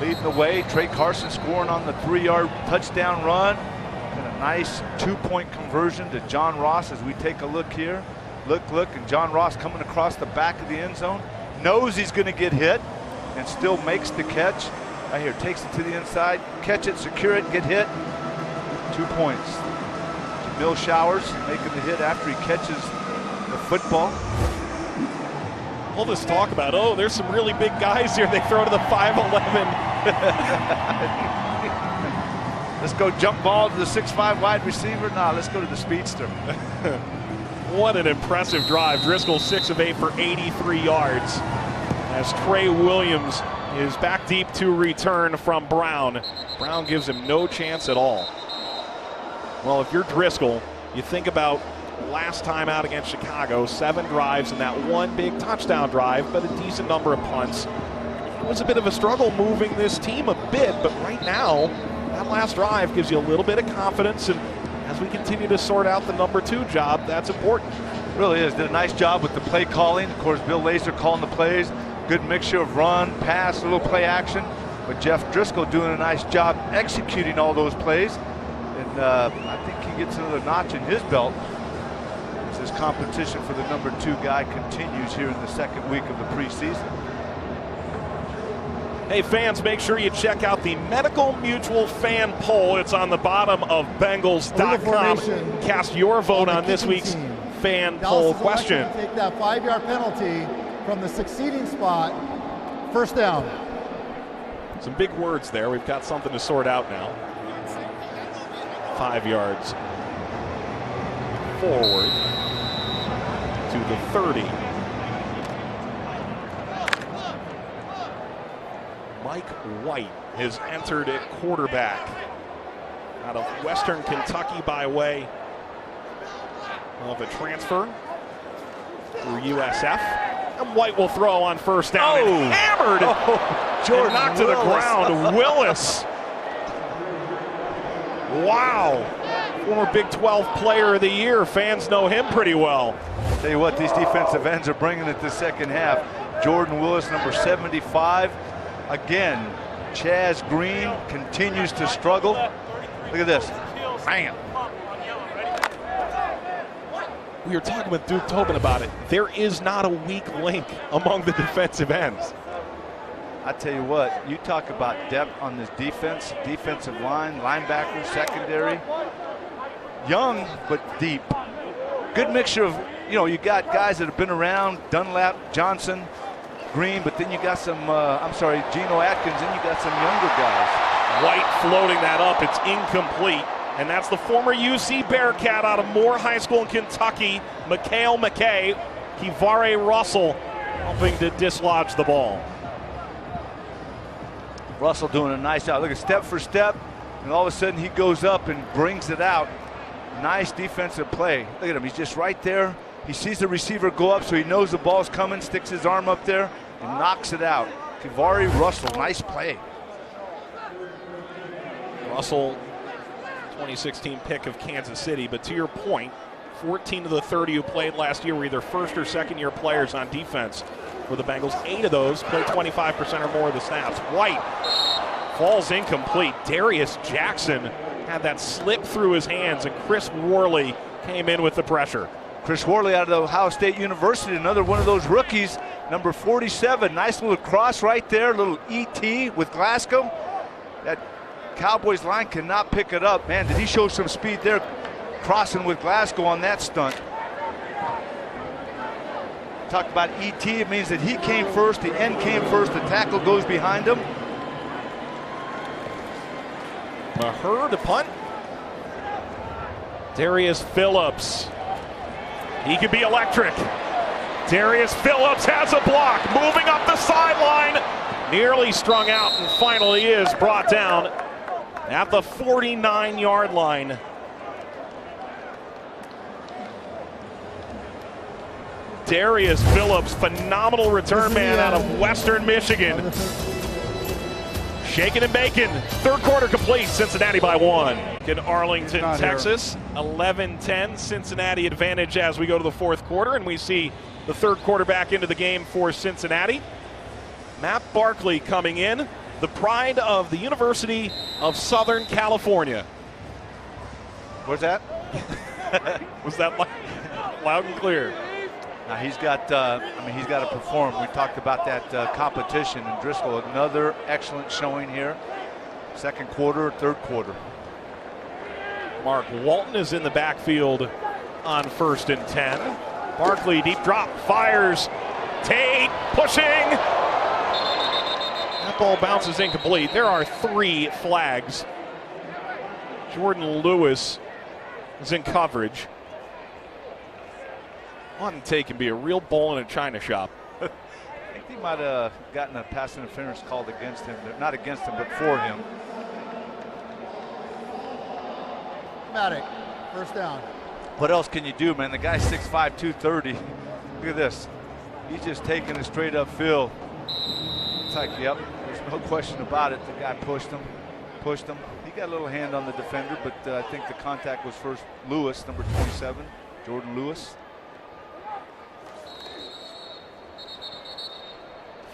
leading the way. Trey Carson scoring on the 3-yard touchdown run. And a nice 2-point conversion to John Ross as we take a look here. Look, and John Ross coming across the back of the end zone. Knows he's going to get hit and still makes the catch. Right here, takes it to the inside, catch it, secure it, get hit. 2 points. Bill Showers making the hit after he catches the football. All this talk about, oh, there's some really big guys here. They throw to the 5'11". Let's go jump ball to the 6'5" wide receiver. Nah, let's go to the speedster. What an impressive drive. Driscoll 6 of 8 for 83 yards. As Trey Williams is back deep to return from Brown. Brown gives him no chance at all. Well, if you're Driscoll, you think about last time out against Chicago, 7 drives and that one big touchdown drive, but a decent number of punts. It was a bit of a struggle moving this team a bit, but right now, that last drive gives you a little bit of confidence, and as we continue to sort out the number 2 job, that's important. It really is. Did a nice job with the play calling. Of course, Bill Lazor calling the plays. Good mixture of run, pass, a little play action. But Jeff Driscoll doing a nice job executing all those plays. And I think he gets another notch in his belt as this competition for the number 2 guy continues here in the second week of the preseason. Hey fans, make sure you check out the Medical Mutual fan poll. It's on the bottom of Bengals.com. Cast your vote on this week's fan poll question. Take that 5-yard penalty from the succeeding spot. First down. Some big words there. We've got something to sort out now. 5 yards forward to the 30. Mike White has entered at quarterback out of Western Kentucky by way of a transfer through USF. And White will throw on first down. Oh, and hammered. Jordan knocked to the ground. Willis. Wow. Former Big 12 Player of the Year. Fans know him pretty well. Tell you what, these defensive ends are bringing it the second half. Jordan Willis, number 75. Again, Chaz Green continues to struggle. Look at this. Bam. We were talking with Duke Tobin about it. There is not a weak link among the defensive ends. I tell you what, you talk about depth on this defense, defensive line, linebackers, secondary. Young, but deep. Good mixture of, you got guys that have been around, Dunlap, Johnson, Green, but then you got some, Geno Atkins, and you got some younger guys. White floating that up, it's incomplete. And that's the former UC Bearcat out of Moore High School in Kentucky, Mikhail McKay. Kivare Russell helping to dislodge the ball. Russell doing a nice job. Look at step for step, and all of a sudden he goes up and brings it out. Nice defensive play. Look at him, he's just right there. He sees the receiver go up, so he knows the ball's coming, sticks his arm up there, and knocks it out. Kivare Russell, nice play. Russell, 2016 pick of Kansas City, but to your point, 14 of the 30 who played last year were either first or second year players on defense for the Bengals. 8 of those played 25% or more of the snaps. White falls incomplete. Darius Jackson had that slip through his hands, and Chris Worley came in with the pressure. Chris Worley out of the Ohio State University, another one of those rookies, number 47. Nice little cross right there, little ET with Glasgow. That Cowboys line cannot pick it up. Man, did he show some speed there, crossing with Glasgow on that stunt. Talk about ET, it means that he came first, the end came first, the tackle goes behind him. Maher to punt. Darius Phillips. He could be electric. Darius Phillips has a block, moving up the sideline. Nearly strung out and finally is brought down at the 49-yard line. Darius Phillips, phenomenal return man out of Western Michigan. Shaking and baking. Third quarter complete. Cincinnati by 1. In Arlington, Texas. 11-10. Cincinnati advantage as we go to the fourth quarter, and we see the third quarter back into the game for Cincinnati. Matt Barkley coming in, the pride of the University of Southern California. Where's that? Was that loud and clear? Now he's got, he's got to perform. We talked about that competition, and Driscoll, another excellent showing here. Second quarter, third quarter. Mark Walton is in the backfield on 1st and 10. Barkley, deep drop, fires Tate pushing. That ball bounces incomplete. There are 3 flags. Jordan Lewis is in coverage. One take can be a real bull in a china shop. I think he might have gotten a pass interference called against him. Not against him, but for him. Automatic. First down. What else can you do, man? The guy's 6'5", 230. Look at this. He's just taking it straight upfield. It's like, yep, there's no question about it. The guy pushed him. He got a little hand on the defender, but I think the contact was first Lewis, number 27, Jordan Lewis.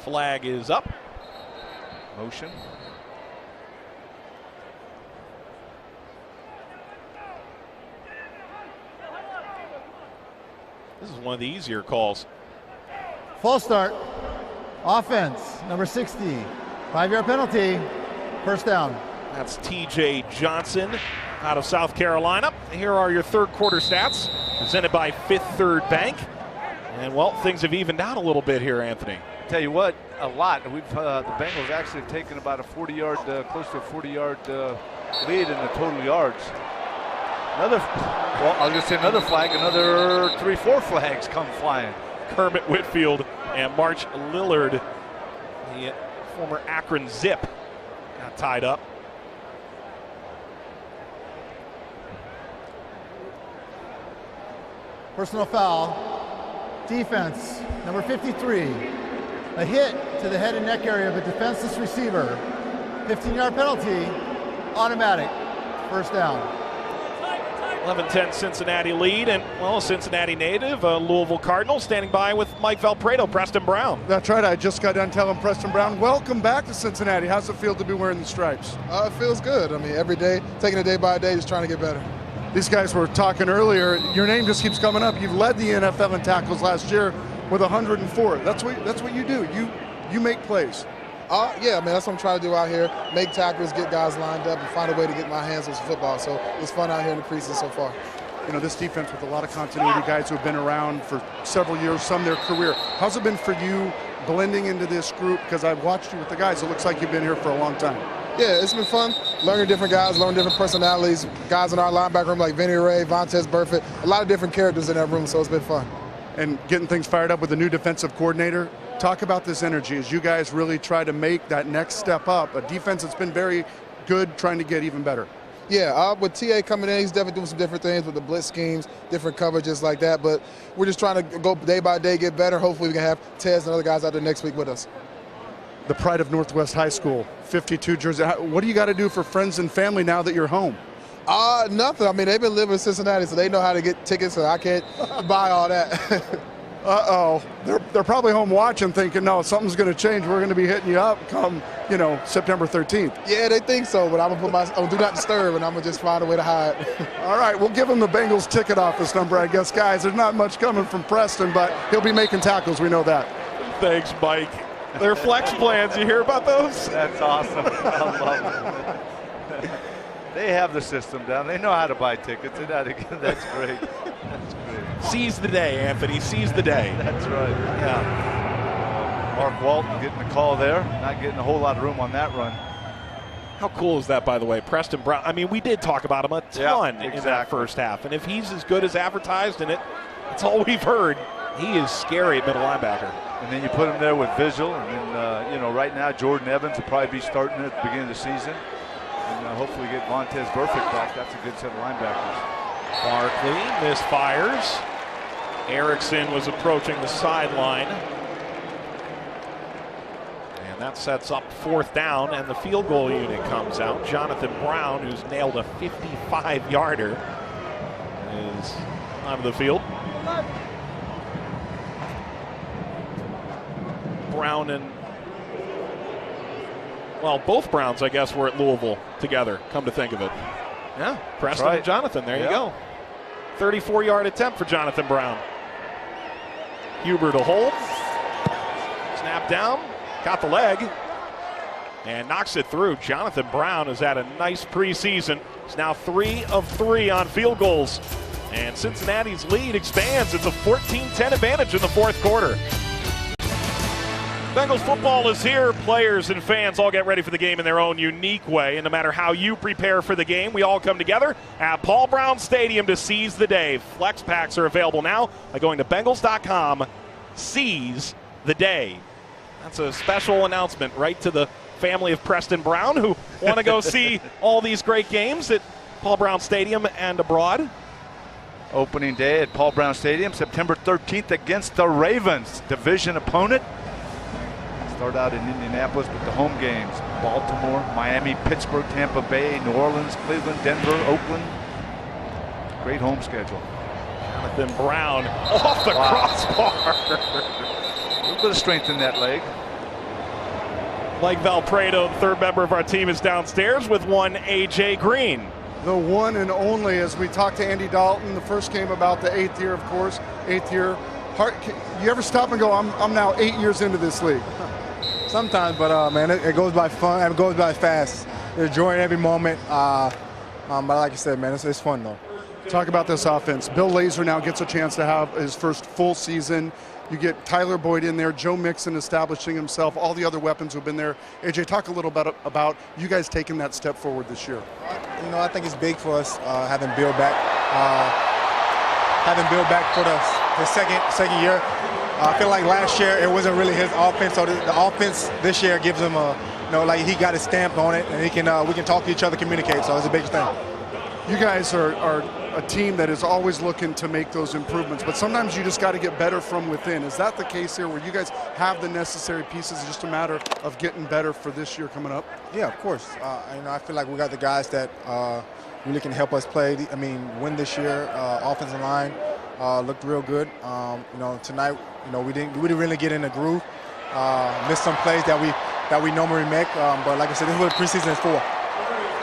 Flag is up. Motion. This is one of the easier calls. False start. Offense, number 60. 5-yard penalty. First down. That's TJ Johnson out of South Carolina. Here are your third quarter stats presented by Fifth Third Bank. And well, things have evened out a little bit here, Anthony. Tell you what, a lot. We've the Bengals actually have taken about a 40-yard, close to a 40-yard lead in the total yards. Another, well, I was going to say another flag. Another 3-4 flags come flying. Kermit Whitfield and March Lillard, the former Akron Zip, got tied up. Personal foul. Defense, number 53. A hit to the head and neck area of a defenseless receiver. 15-yard penalty. Automatic. First down. 11-10 Cincinnati lead, and well, a Cincinnati native, a Louisville Cardinal, standing by with Mike Valpredo, Preston Brown. That's right. I just got done telling Preston Brown, welcome back to Cincinnati. How's it feel to be wearing the stripes? It feels good. I mean, every day, taking it day by day, just trying to get better. These guys were talking earlier. Your name just keeps coming up. You've led the NFL in tackles last year with 104. That's what you do. You make plays. Yeah, man, that's what I'm trying to do out here. Make tackles, get guys lined up, and find a way to get my hands on some football. So it's fun out here in the preseason so far. You know, this defense with a lot of continuity, guys who have been around for several years, some their career. How's it been for you blending into this group? Because I've watched you with the guys. It looks like you've been here for a long time. Yeah, it's been fun. Learning different guys, learning different personalities. Guys in our linebacker room like Vinny Ray, Vontez Burfict. A lot of different characters in that room, so it's been fun. And getting things fired up with the new defensive coordinator. Talk about this energy as you guys really try to make that next step up. A defense that's been very good, trying to get even better. Yeah, with TA coming in, he's definitely doing some different things with the blitz schemes, different coverages like that. But we're just trying to go day by day, get better. Hopefully we can have Tez and other guys out there next week with us. The pride of Northwest High School, 52 jersey. What do you got to do for friends and family now that you're home? Nothing. I mean, they've been living in Cincinnati, so they know how to get tickets, so I can't buy all that. Uh-oh. They're probably home watching thinking, no, something's going to change. We're going to be hitting you up come, September 13th. Yeah, they think so, but I'm going to put my do not disturb, and I'm going to just find a way to hide. All right, we'll give him the Bengals ticket office number, I guess. Guys, there's not much coming from Preston, but he'll be making tackles. We know that. Thanks, Mike. Their flex plans, you hear about those? That's awesome. I love it. They have the system down. They know how to buy tickets. That's great. That's great. Seize the day, Anthony. Seize the day. That's right. Yeah. Mark Walton getting the call there. Not getting a whole lot of room on that run. How cool is that, by the way? Preston Brown. I mean, we did talk about him a ton in that first half. And if he's as good as advertised, and it's all we've heard, he is scary at middle linebacker. And then you put him there with Vigil. And then, right now, Jordan Evans will probably be starting at the beginning of the season. And hopefully get Vontez Burfict back. That's a good set of linebackers. Barkley misfires. Erickson was approaching the sideline. And that sets up fourth down, and the field goal unit comes out. Jonathan Brown, who's nailed a 55-yarder, is onto the field. Brown and, well, both Browns, I guess, were at Louisville together, come to think of it. Yeah, Preston and Jonathan, there you go. 34-yard attempt for Jonathan Brown. Huber to hold. Snap down, got the leg, and knocks it through. Jonathan Brown has had a nice preseason. He's now 3 of 3 on field goals. And Cincinnati's lead expands. It's a 14-10 advantage in the fourth quarter. Bengals football is here. Players and fans all get ready for the game in their own unique way. And no matter how you prepare for the game, we all come together at Paul Brown Stadium to seize the day. Flex packs are available now by going to Bengals.com. Seize the day. That's a special announcement right to the family of Preston Brown who want to go see all these great games at Paul Brown Stadium and abroad. Opening day at Paul Brown Stadium, September 13th against the Ravens, division opponent. Start out in Indianapolis with the home games: Baltimore, Miami, Pittsburgh, Tampa Bay, New Orleans, Cleveland, Denver, Oakland. Great home schedule. Jonathan Brown off the crossbar. A little bit of strength in that leg. Mike Valpredo, the third member of our team, is downstairs with one A.J. Green. The one and only, as we talked to Andy Dalton, the first game about the 8th year, of course, 8th year. You ever stop and go, I'm now 8 years into this league? Sometimes, but man, it goes by fun. It goes by fast. You're enjoying every moment. But like I said, man, it's fun though. Talk about this offense. Bill Lazor now gets a chance to have his first full season. You get Tyler Boyd in there, Joe Mixon establishing himself, all the other weapons who've been there. AJ, talk a little bit about you guys taking that step forward this year. You know, I think it's big for us having Bill back. Having Bill back for the second year. I feel like last year it wasn't really his offense, so the offense this year gives him a, like he got his stamp on it, and we can talk to each other, communicate. So it's a big thing. You guys are a team that is always looking to make those improvements, but sometimes you just got to get better from within. Is that the case here, where you guys have the necessary pieces? It's just a matter of getting better for this year coming up? Yeah, of course. I feel like we got the guys that really can help us play. Win this year. Offensive line looked real good. Tonight, we didn't really get in the groove. Missed some plays that we normally make. But like I said, this is what preseason is for.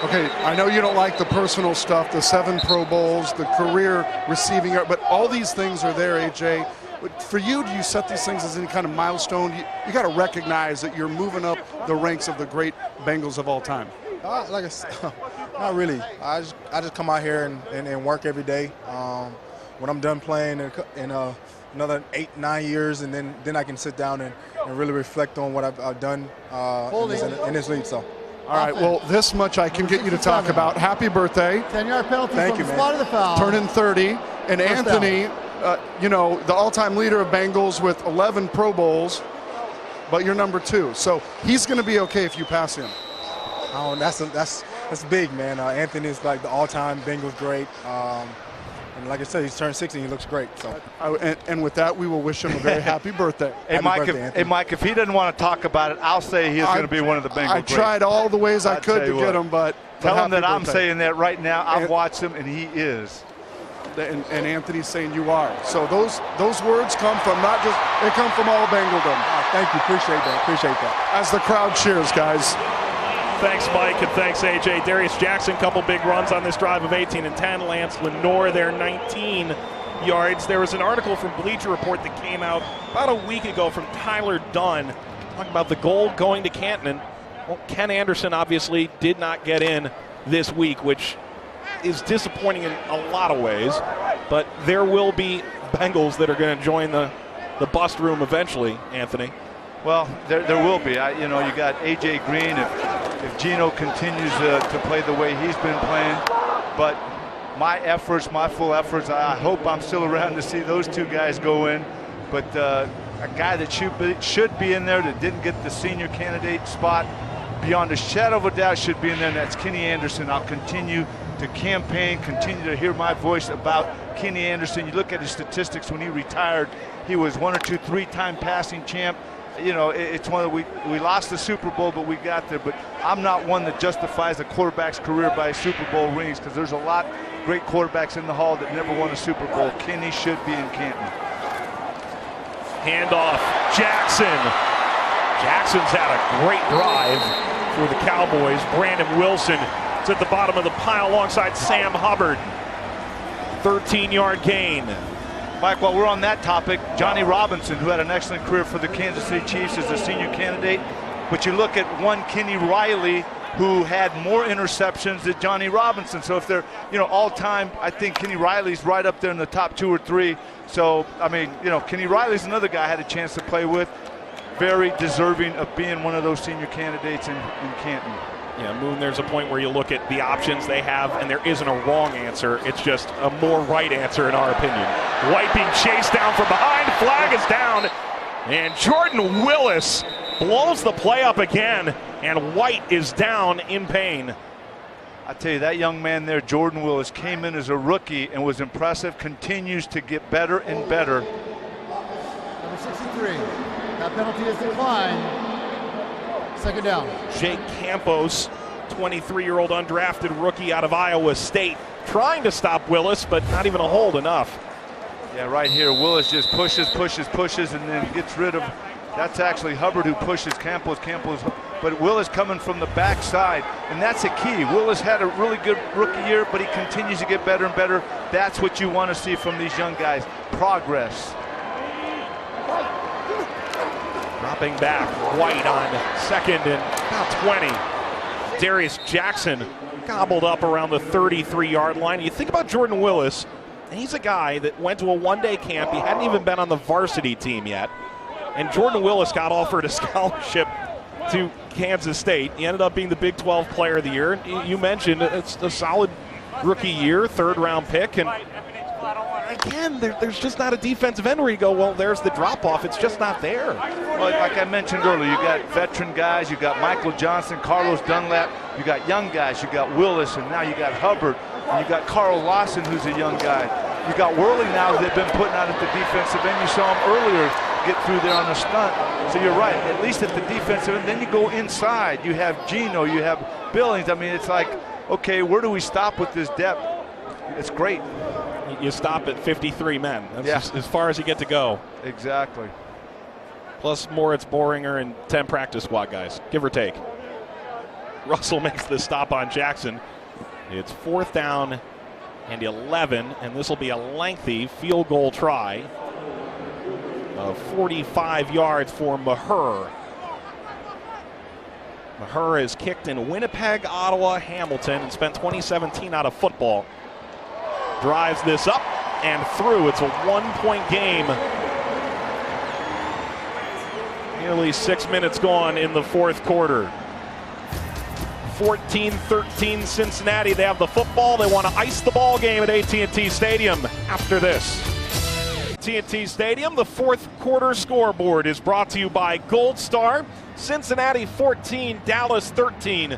Okay, I know you don't like the personal stuff, the 7 Pro Bowls, the career receiving, but all these things are there, AJ. But for you, do you set these things as any kind of milestone? You got to recognize that you're moving up the ranks of the great Bengals of all time. Like I said, not really. I just come out here and work every day. When I'm done playing in another 8-9 years, and then I can sit down and really reflect on what I've done in this league. So. All right, well, this much I can get you to talk about. Happy birthday. 10-yard penalty Thank from you, the spot of the foul. Turning 30. And First Anthony, the all-time leader of Bengals with 11 Pro Bowls, but you're number 2. So he's going to be okay if you pass him. Oh, that's big, man. Anthony is like the all-time Bengals great. And like I said, he's turned 60 and he looks great. So. And with that, we will wish him a very happy birthday. Hey, Mike, if he doesn't want to talk about it, I'll say he is going to be one of the Bengals I tried all the ways I could to get him, but tell him that I'm birthday. saying that right now. I've watched him, and he is. And Anthony's saying you are. So those words come from they come from all Bengaldom. Thank you. Appreciate that. As the crowd cheers, guys. Thanks, Mike, and thanks, AJ. Darius Jackson, couple big runs on this drive of 18 and 10. Lance Lenore there, 19 yards. There was an article from Bleacher Report that came out about a week ago from Tyler Dunn talking about the goal going to Canton. Well, Ken Anderson obviously did not get in this week, which is disappointing in a lot of ways. But there will be Bengals that are going to join the bust room eventually, Anthony. Well, there will be. You got A.J. Green if Geno continues to play the way he's been playing. But my full efforts, I hope I'm still around to see those 2 guys go in. But a guy that should be in there that didn't get the senior candidate spot, beyond a shadow of a doubt should be in there, and that's Kenny Anderson. I'll continue to campaign, continue to hear my voice about Kenny Anderson. You look at his statistics when he retired, he was 1 or 2 3-time passing champ. It's one of we lost the Super Bowl, but we got there. But I'm not one that justifies a quarterback's career by Super Bowl rings, because there's a lot of great quarterbacks in the hall that never won a Super Bowl. Kenny should be in Canton. Handoff, Jackson. Jackson's had a great drive for the Cowboys. Brandon Wilson is at the bottom of the pile alongside Sam Hubbard. 13-yard gain. Mike, while we're on that topic, Johnny Robinson, who had an excellent career for the Kansas City Chiefs as a senior candidate, but you look at one Kenny Riley, who had more interceptions than Johnny Robinson. So if they're, all-time, I think Kenny Riley's right up there in the top 2 or 3. So, Kenny Riley's another guy I had a chance to play with. very deserving of being one of those senior candidates in Canton. Yeah, Moon, there's a point where you look at the options they have, and there isn't a wrong answer. It's just a more right answer, in our opinion. White being chased down from behind. Flag is down. And Jordan Willis blows the play up again, and White is down in pain. I tell you, that young man there, Jordan Willis, came in as a rookie and was impressive, continues to get better and better. Number 63. That penalty is declined. Second down. Jake Campos, 23-year-old undrafted rookie out of Iowa State, trying to stop Willis, but not even a hold enough. Yeah, right here, Willis just pushes, and then gets rid of. That's actually Hubbard who pushes Campos, but Willis coming from the backside, and that's the key. Willis had a really good rookie year, but he continues to get better and better. That's what you want to see from these young guys, progress. Dropping back, White on second and about 20. Darius Jackson gobbled up around the 33-yard line. You think about Jordan Willis, and he's a guy that went to a one-day camp. He hadn't even been on the varsity team yet. And Jordan Willis got offered a scholarship to Kansas State. He ended up being the Big 12 Player of the Year. You mentioned it's a solid rookie year, third-round pick. And again, there's just not a defensive end where you go, well, there's the drop-off. It's just not there. Well, like I mentioned earlier, you got veteran guys. You got Michael Johnson, Carlos Dunlap. You got young guys. You got Willis, and now you got Hubbard. And you got Carl Lawson, who's a young guy. You got Worley now that they've been putting out at the defensive end. You saw him earlier get through there on the stunt. So you're right, at least at the defensive end. Then you go inside. You have Gino, you have Billings. I mean, it's like, okay, where do we stop with this depth? It's great. You stop at 53 men. That's as far as you get to go. Exactly. Plus Moritz Boringer and 10 practice squad guys, give or take. Russell makes the stop on Jackson. It's 4th down and 11, and this will be a lengthy field goal try of 45 yards for Maher. Maher has kicked in Winnipeg, Ottawa, Hamilton, and spent 2017 out of football. Drives this up and through. It's a 1-point game. Nearly 6 minutes gone in the fourth quarter. 14-13 Cincinnati. They have the football. They want to ice the ball game at AT&T Stadium after this. AT&T Stadium, the fourth quarter scoreboard is brought to you by Gold Star. Cincinnati 14, Dallas 13.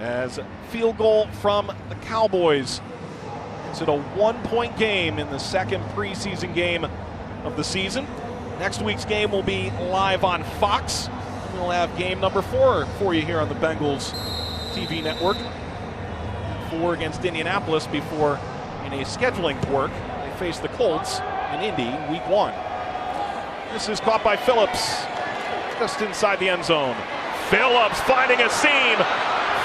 As field goal from the Cowboys. It's at a 1-point game in the second preseason game of the season. Next week's game will be live on Fox. We'll have game number 4 for you here on the Bengals TV network. 4 against Indianapolis before, in a scheduling quirk, they face the Colts in Indy week 1. This is caught by Phillips just inside the end zone. Phillips finding a seam.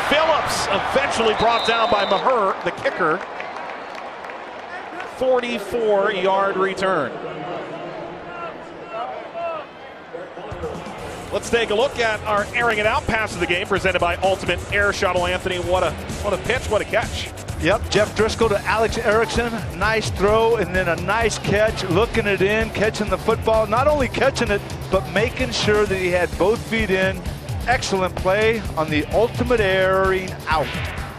Phillips eventually brought down by Maher, the kicker. 44-yard return. Let's take a look at our airing it out pass of the game presented by Ultimate Air Shuttle. Anthony, what a pitch, what a catch. Yep, Jeff Driscoll to Alex Erickson. Nice throw and then a nice catch, looking it in, catching the football. Not only catching it, but making sure that he had both feet in. Excellent play on the ultimate airing out.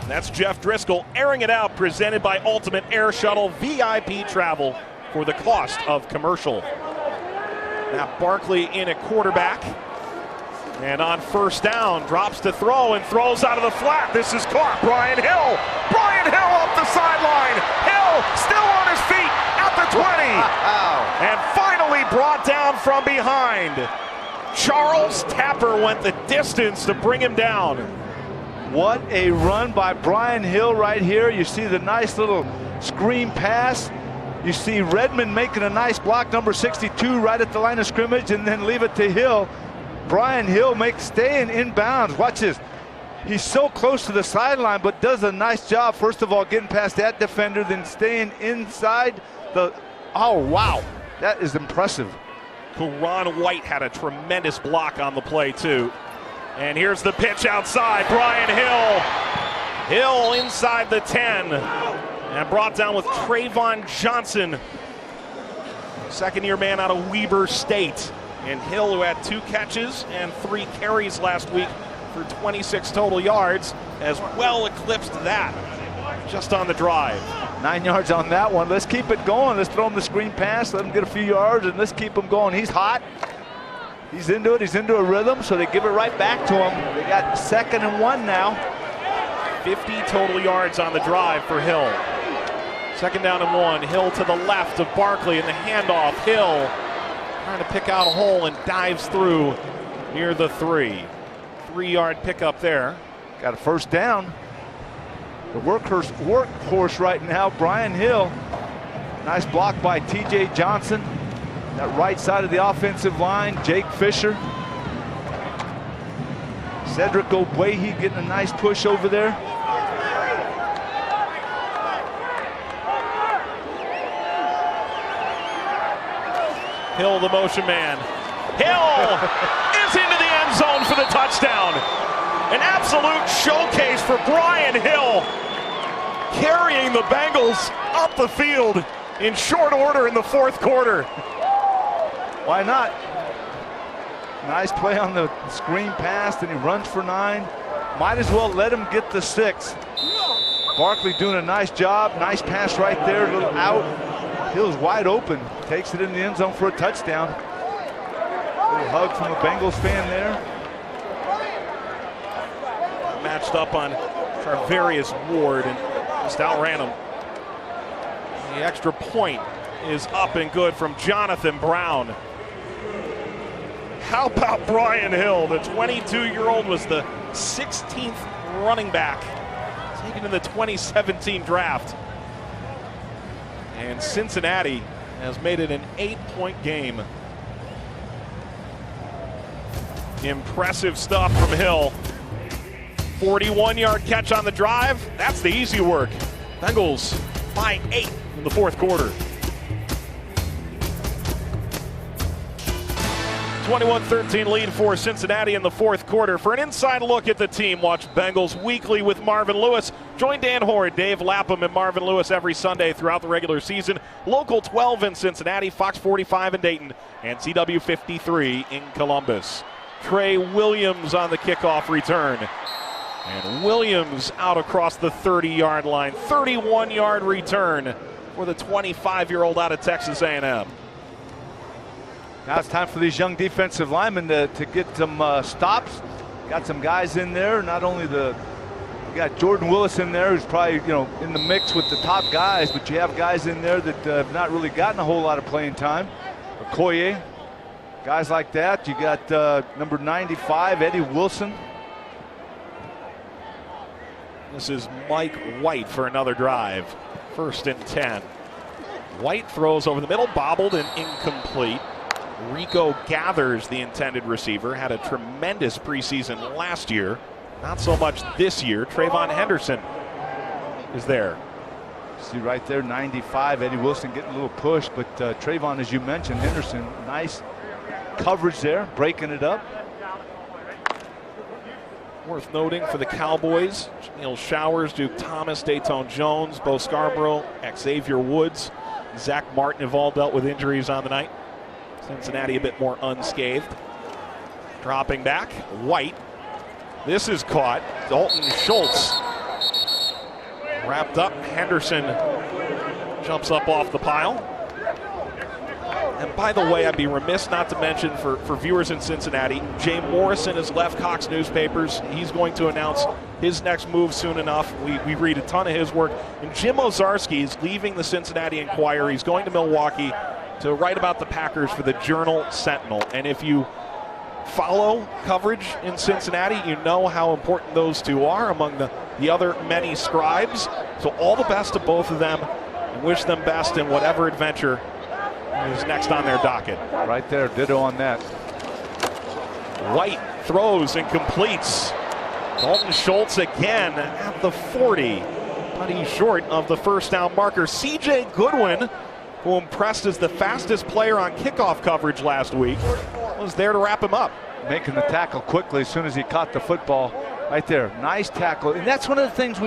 That's Jeff Driscoll airing it out, presented by Ultimate Air Shuttle. VIP travel for the cost of commercial. Now Barkley in at quarterback. And on first down, drops to throw and throws out of the flat. This is caught. Brian Hill. Brian Hill up the sideline. Hill still on his feet at the 20. And finally brought down from behind. Charles Tapper went the distance to bring him down. What a run by Brian Hill right here. You see the nice little screen pass. You see Redmond making a nice block, number 62, right at the line of scrimmage, and then leave it to Hill. Brian Hill staying in bounds. Watch this. He's so close to the sideline, but does a nice job, first of all, getting past that defender, then staying inside the. Oh, wow. That is impressive. Karan White had a tremendous block on the play, too. And here's the pitch outside. Brian Hill. Hill inside the 10. And brought down with Trayvon Johnson. Second-year man out of Weber State. And Hill, who had 2 catches and 3 carries last week for 26 total yards, has well eclipsed that just on the drive. 9 yards on that one. Let's keep it going. Let's throw him the screen pass, let him get a few yards, and let's keep him going. He's hot. He's into it. He's into a rhythm, so they give it right back to him. They got 2nd and 1 now. 50 total yards on the drive for Hill. 2nd down and 1. Hill to the left of Barkley, and the handoff. Hill trying to pick out a hole and dives through near the 3. 3-yard pickup there. Got a 1st down. The workhorse right now, Brian Hill. Nice block by T.J. Johnson. That right side of the offensive line, Jake Fisher. Cedric Ogbuehi getting a nice push over there. Hill, the motion man. Hill is into the end zone for the touchdown. An absolute showcase for Brian Hill, carrying the Bengals up the field in short order in the 4th quarter. Why not? Nice play on the screen pass, and he runs for 9. Might as well let him get the 6. Barkley doing a nice job. Nice pass right there, a little out. Hill's wide open. Takes it in the end zone for a touchdown. Little hug from a Bengals fan there. Matched up on Charvarius Ward and just outran him. The extra point is up and good from Jonathan Brown. How about Brian Hill? The 22-year-old was the 16th running back taken in the 2017 draft. And Cincinnati has made it an 8-point game. Impressive stuff from Hill. 41-yard catch on the drive. That's the easy work. Bengals by 8 in the 4th quarter. 21-13 lead for Cincinnati in the 4th quarter. For an inside look at the team, watch Bengals Weekly with Marvin Lewis. Join Dan Horde, Dave Lapham, and Marvin Lewis every Sunday throughout the regular season. Local 12 in Cincinnati, Fox 45 in Dayton, and CW 53 in Columbus. Trey Williams on the kickoff return. And Williams out across the 30-yard line. 31-yard return for the 25-year-old out of Texas A&M. Now it's time for these young defensive linemen to get some stops. Got some guys in there. Not only you got Jordan Willis in there, who's probably in the mix with the top guys, but you have guys in there that have not really gotten a whole lot of playing time. Okoye, guys like that. You got number 95, Eddie Wilson. This is Mike White for another drive. 1st and 10. White throws over the middle, bobbled and incomplete. Rico Gathers, the intended receiver, had a tremendous preseason last year. Not so much this year. Trayvon Henderson is there. See right there, 95. Eddie Wilson getting a little push, but Trayvon, as you mentioned, Henderson, nice coverage there, breaking it up. Worth noting for the Cowboys, Neil Showers, Duke Thomas, Dayton Jones, Bo Scarborough, Xavier Woods, Zach Martin have all dealt with injuries on the night. Cincinnati a bit more unscathed. Dropping back, White. This is caught. Dalton Schultz wrapped up. Henderson jumps up off the pile. And by the way, I'd be remiss not to mention for viewers in Cincinnati, Jay Morrison has left Cox Newspapers. He's going to announce his next move soon enough. We read a ton of his work. And Jim Ozarski is leaving the Cincinnati Enquirer. He's going to Milwaukee to write about the Packers for the Journal Sentinel. And if you follow coverage in Cincinnati, you know how important those two are among the other many scribes. So all the best to both of them, and wish them best in whatever adventure is next on their docket. Right there, ditto on that. White throws and completes. Dalton Schultz again at the 40, but he's short of the 1st down marker. C.J. Goodwin, who impressed as the fastest player on kickoff coverage last week, was there to wrap him up. Making the tackle quickly as soon as he caught the football. Right there, nice tackle. And that's one of the things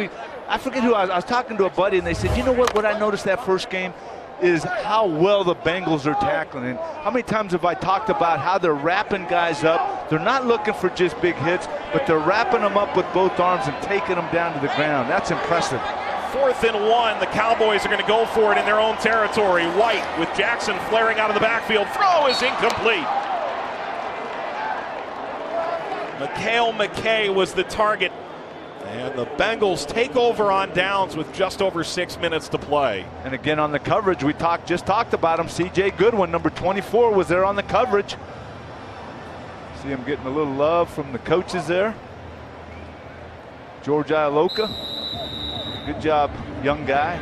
I forget who I was talking to a buddy, and they said, you know what I noticed that first game? is how well the Bengals are tackling. And how many times have I talked about how they're wrapping guys up? They're not looking for just big hits, but they're wrapping them up with both arms and taking them down to the ground. That's impressive. 4th and 1. The Cowboys are going to go for it in their own territory. White with Jackson flaring out of the backfield. Throw is incomplete. Mikhail McKay was the target. And the Bengals take over on downs with just over 6 minutes to play. And again on the coverage, we just talked about him. C.J. Goodwin, number 24, was there on the coverage. See him getting a little love from the coaches there. George Ialoka, good job, young guy.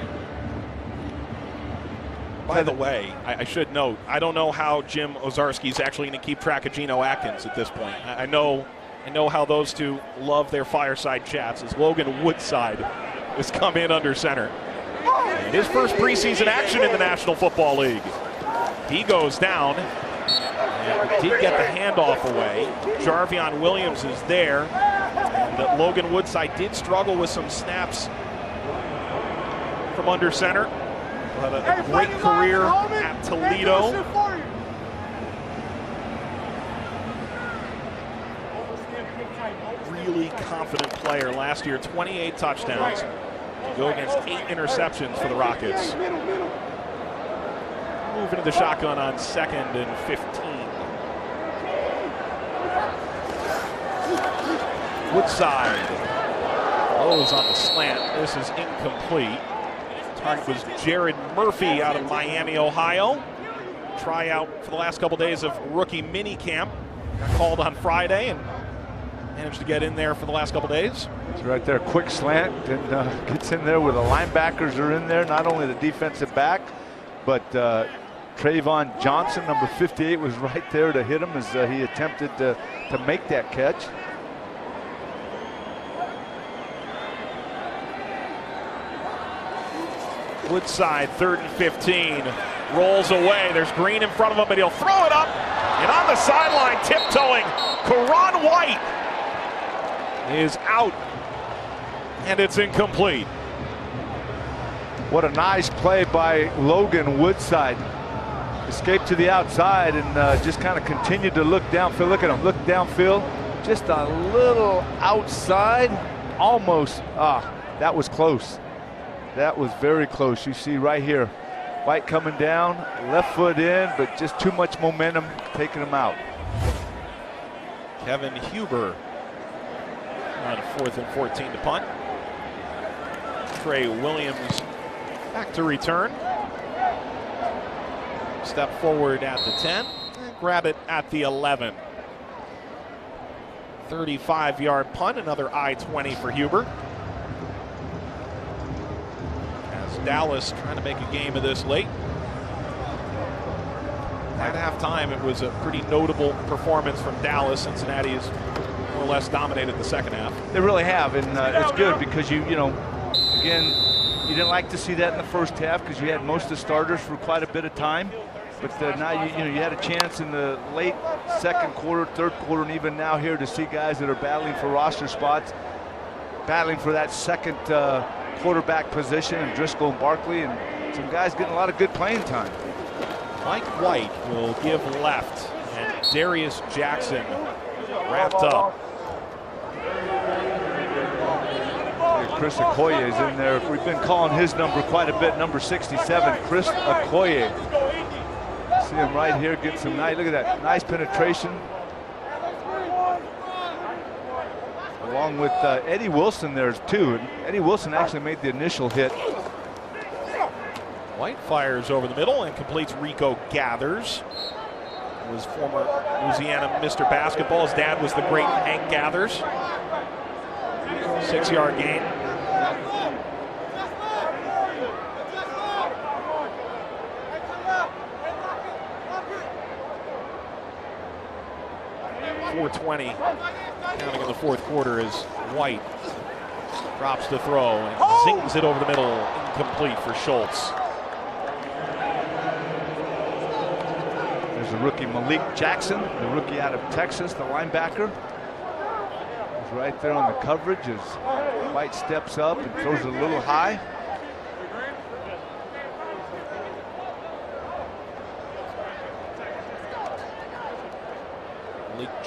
By the way, I should note, I don't know how Jim Ozarski's actually going to keep track of Geno Atkins at this point. I know how those two love their fireside chats as Logan Woodside has come in under center. And his first preseason action in the National Football League. He goes down and did get the handoff away. Jarvion Williams is there. And Logan Woodside did struggle with some snaps from under center. Had a great career at Toledo. Really confident player last year, 28 touchdowns to go against 8 interceptions for the Rockets. Move into the shotgun on 2nd and 15. Woodside throws on the slant. This is incomplete. Target was Jared Murphy out of Miami, Ohio. Tryout for the last couple days of rookie mini camp. Got called on Friday and managed to get in there for the last couple days. It's right there, quick slant, and gets in there where the linebackers are in there. Not only the defensive back, but Trayvon Johnson, number 58, was right there to hit him as he attempted to make that catch. Woodside, 3rd and 15, rolls away. There's Green in front of him, but he'll throw it up. And on the sideline, tiptoeing, Karan White is out, and it's incomplete. What a nice play by Logan Woodside. Escaped to the outside and just kind of continued to look downfield. Look at him, look downfield. Just a little outside, almost. That was close. That was very close. You see right here, White coming down, left foot in, but just too much momentum taking him out. Kevin Huber on 4th and 14 to punt. Trey Williams back to return. Step forward at the 10, and grab it at the 11. 35-yard punt, another I-20 for Huber. Dallas trying to make a game of this late. At halftime, it was a pretty notable performance from Dallas. Cincinnati has more or less dominated the second half. They really have, and it's good because you know, again, you didn't like to see that in the first half because you had most of the starters for quite a bit of time. But now you had a chance in the late second quarter, third quarter, and even now here to see guys that are battling for roster spots, battling for that second quarterback position, and Driscoll and Barkley, and some guys getting a lot of good playing time. Mike White will give left, and Darius Jackson wrapped up. Chris Okoye is in there. We've been calling his number quite a bit, number 67, Chris Okoye. See him right here, getting some nice, look at that, nice penetration. Along with Eddie Wilson there too. And Eddie Wilson actually made the initial hit. White fires over the middle and completes Rico Gathers. He was former Louisiana Mr. Basketball. His dad was the great Hank Gathers. 6-yard gain. .420 counting in the fourth quarter as White drops to throw and zings it over the middle, incomplete for Schultz. There's a rookie, Malik Jackson, the rookie out of Texas, the linebacker. He's right there on the coverage as White steps up and throws it a little high.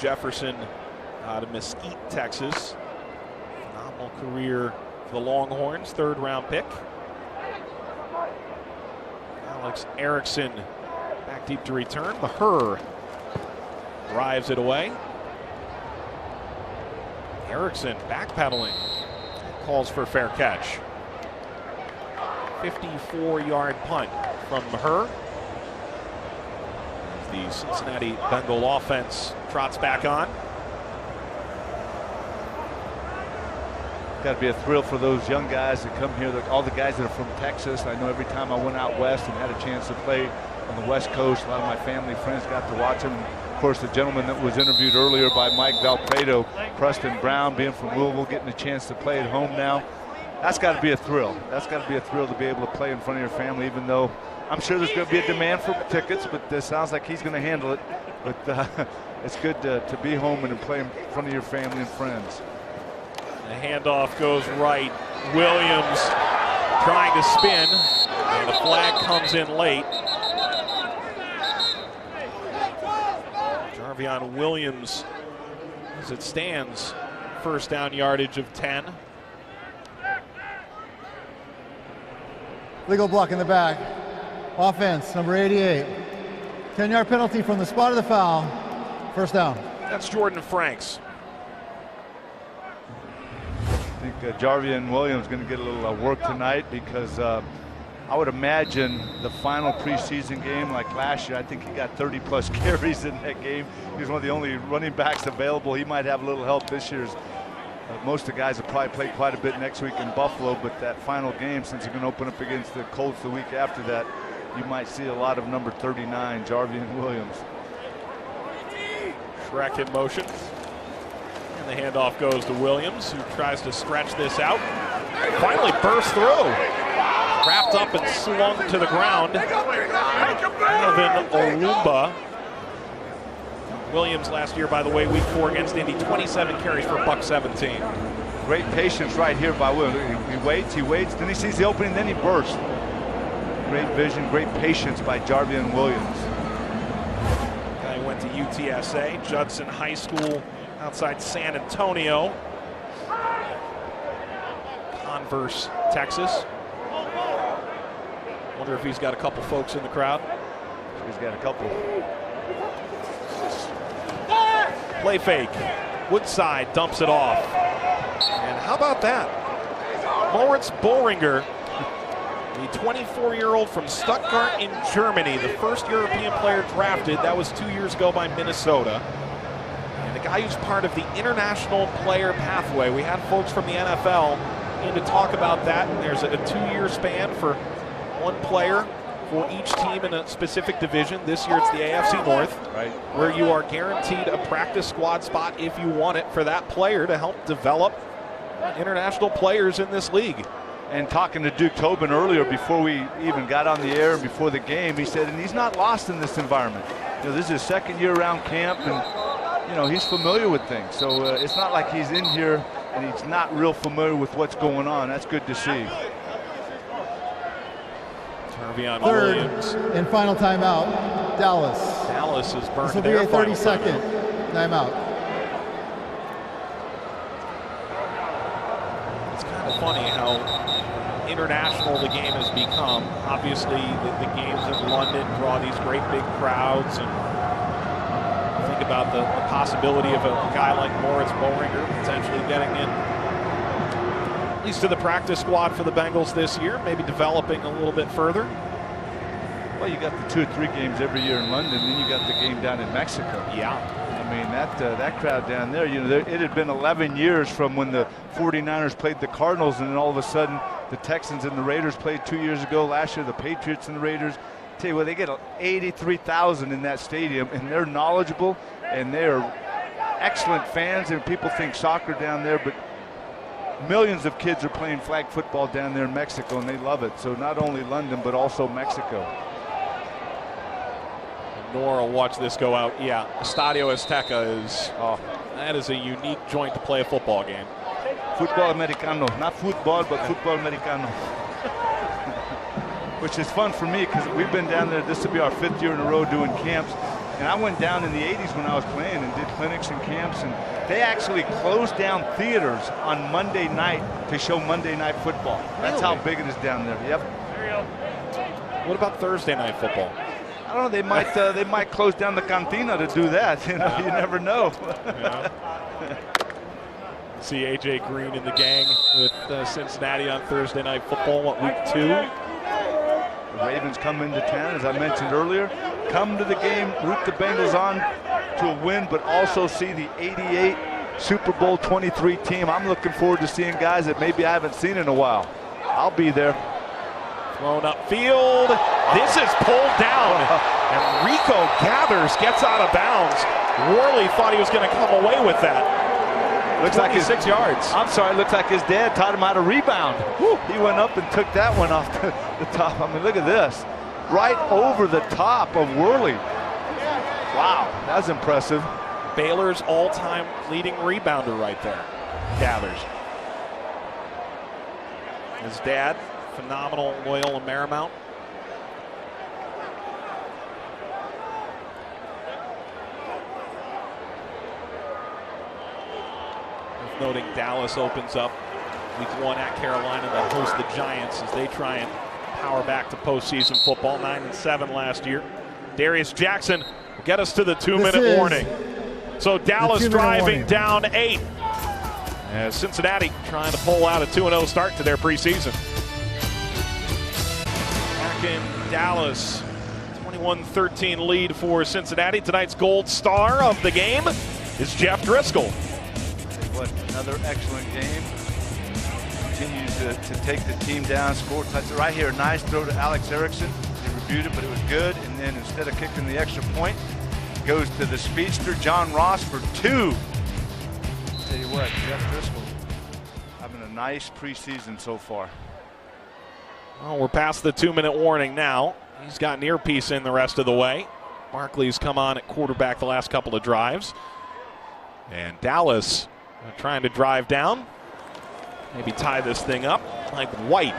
Jefferson out of Mesquite, Texas. Phenomenal career for the Longhorns, 3rd-round pick. Alex Erickson back deep to return. Maher drives it away. Erickson backpedaling. Calls for fair catch. 54-yard punt from Maher. The Cincinnati Bengal offense trots back on. Got to be a thrill for those young guys that come here. All the guys that are from Texas. I know every time I went out west and had a chance to play on the West Coast, a lot of my family friends got to watch them. Of course, the gentleman that was interviewed earlier by Mike Valpredo, Preston Brown, being from Louisville, getting a chance to play at home now. That's got to be a thrill. That's got to be a thrill to be able to play in front of your family, even though I'm sure there's going to be a demand for tickets, but this sounds like he's going to handle it. But it's good to be home and to play in front of your family and friends. The handoff goes right. Williams trying to spin, and the flag comes in late. Jarvion Williams, as it stands, 1st down yardage of 10. Legal block in the back. Offense, number 88. 10-yard penalty from the spot of the foul. 1st down. That's Jordan Franks. I think Jarvion Williams is going to get a little work tonight because I would imagine the final preseason game like last year, I think he got 30-plus carries in that game. He was one of the only running backs available. He might have a little help this year's. Most of the guys will probably play quite a bit next week in Buffalo, but that final game, since you're going to open up against the Colts the week after that, you might see a lot of number 39, Jarvion Williams. Shrek in motion. And the handoff goes to Williams, who tries to stretch this out. Finally burst through. Wrapped up and slung to the ground. Donovan Olumba. Williams last year, by the way, week 4 against Indy, 27 carries for $117. Great patience right here by Williams. He waits, then he sees the opening, then he bursts. Great vision, great patience by Jarvion Williams. Guy went to UTSA, Judson High School outside San Antonio. Converse, Texas. Wonder if he's got a couple folks in the crowd. He's got a couple. Play fake. Woodside dumps it off. And how about that? Moritz Boehringer, the 24-year-old from Stuttgart in Germany, the first European player drafted. That was 2 years ago by Minnesota. And the guy who's part of the international player pathway. We had folks from the NFL in to talk about that. And there's a 2-year span for one player for each team in a specific division. This year it's the AFC North, right, where you are guaranteed a practice squad spot if you want it for that player to help develop international players in this league. And talking to Duke Tobin earlier before we even got on the air and before the game, he said, and he's not lost in this environment. You know, this is his 2nd year around camp, and you know, he's familiar with things. So it's not like he's in here and he's not real familiar with what's going on. That's good to see. Jarvion 3rd Williams. and final timeout, Dallas. Dallas is burned. This will be a 30-second timeout. It's kind of funny how international the game has become. Obviously, the games in London draw these great big crowds, and think about the possibility of a guy like Moritz Boehringer potentially getting in at least to the practice squad for the Bengals this year, maybe developing a little bit further. Well, you got the 2 or 3 games every year in London, then you got the game down in Mexico. Yeah. I mean, that crowd down there, you know, it had been 11 years from when the 49ers played the Cardinals, and then all of a sudden the Texans and the Raiders played 2 years ago. Last year, the Patriots and the Raiders. Tell you what, they get 83,000 in that stadium, and they're knowledgeable, and they're excellent fans, and people think soccer down there, but millions of kids are playing flag football down there in Mexico, and they love it. So not only London, but also Mexico. Nora, watch this go out. Yeah, Estadio Azteca is, that is a unique joint to play a football game. Football Americano, not football, but football Americano. Which is fun for me because we've been down there. This will be our 5th year in a row doing camps. And I went down in the 80s when I was playing and did clinics and camps, and they actually closed down theaters on Monday night to show Monday Night Football. That's how big it is down there. Yep. There you go. What about Thursday Night Football? I don't know. They might close down the cantina to do that. You know, you never know. Yeah. See A.J. Green and the gang with Cincinnati on Thursday Night Football. What, week 2? The Ravens come into town, as I mentioned earlier. Come to the game, root the Bengals on to a win, but also see the '88 Super Bowl 23 team. I'm looking forward to seeing guys that maybe I haven't seen in a while. I'll be there. Thrown upfield. This is pulled down. And Rico Gathers gets out of bounds. Worley thought he was going to come away with that. Looks like his 6 yards. I'm sorry, looks like his dad taught him how to rebound. Woo. He went up and took that one off the top. I mean, look at this. Right over the top of Worley. Wow, that's impressive. Baylor's all-time leading rebounder right there. Gathers. His dad, phenomenal Loyola Marymount. Noting Dallas opens up week 1 at Carolina. They'll host the Giants as they try and power back to postseason football. 9-7 last year. Darius Jackson will get us to the 2-minute warning. So Dallas driving down 8. As Cincinnati trying to pull out a 2-0 start to their preseason. Back in Dallas, 21-13 lead for Cincinnati. Tonight's gold star of the game is Jeff Driscoll. What, another excellent game. Continues to take the team down, score touchdown. Right here, nice throw to Alex Erickson. He reviewed it, but it was good. And then instead of kicking the extra point, goes to the speedster, John Ross, for 2. Tell you what, Jeff Driscoll having a nice preseason so far. Well, we're past the 2-minute warning now. He's got an earpiece in the rest of the way. Barkley's come on at quarterback the last couple of drives. And Dallas trying to drive down, maybe tie this thing up like White.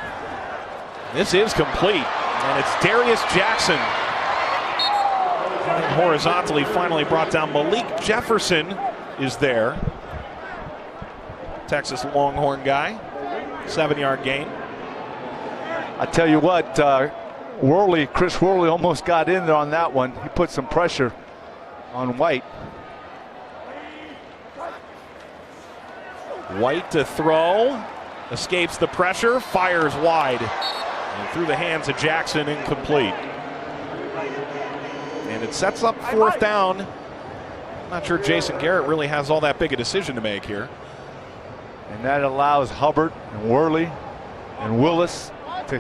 This is complete, and it's Darius Jackson. And horizontally finally brought down. Malik Jefferson is there. Texas Longhorn guy, 7-yard gain. I tell you what, Chris Worley almost got in there on that one. He put some pressure on White. White to throw, escapes the pressure, fires wide, and through the hands of Jackson, incomplete. And it sets up 4th down. I'm not sure Jason Garrett really has all that big a decision to make here. And that allows Hubbard and Worley and Willis to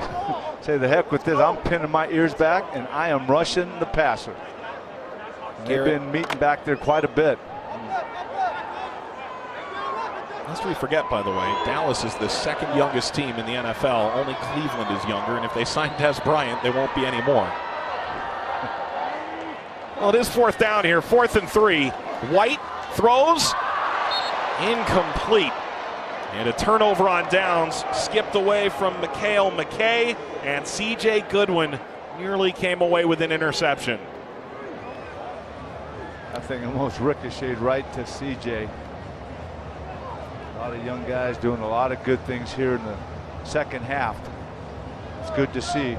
say, the heck with this, I'm pinning my ears back and I am rushing the passer. They've been meeting back there quite a bit. Lest we forget, by the way, Dallas is the 2nd youngest team in the NFL. Only Cleveland is younger, and if they sign Des Bryant, there won't be any more. Well, it is 4th down here, 4th and 3. White throws, incomplete. And a turnover on downs, skipped away from Mikhail McKay, and C.J. Goodwin nearly came away with an interception. I think almost ricocheted right to C.J. A lot of young guys doing a lot of good things here in the second half. It's good to see,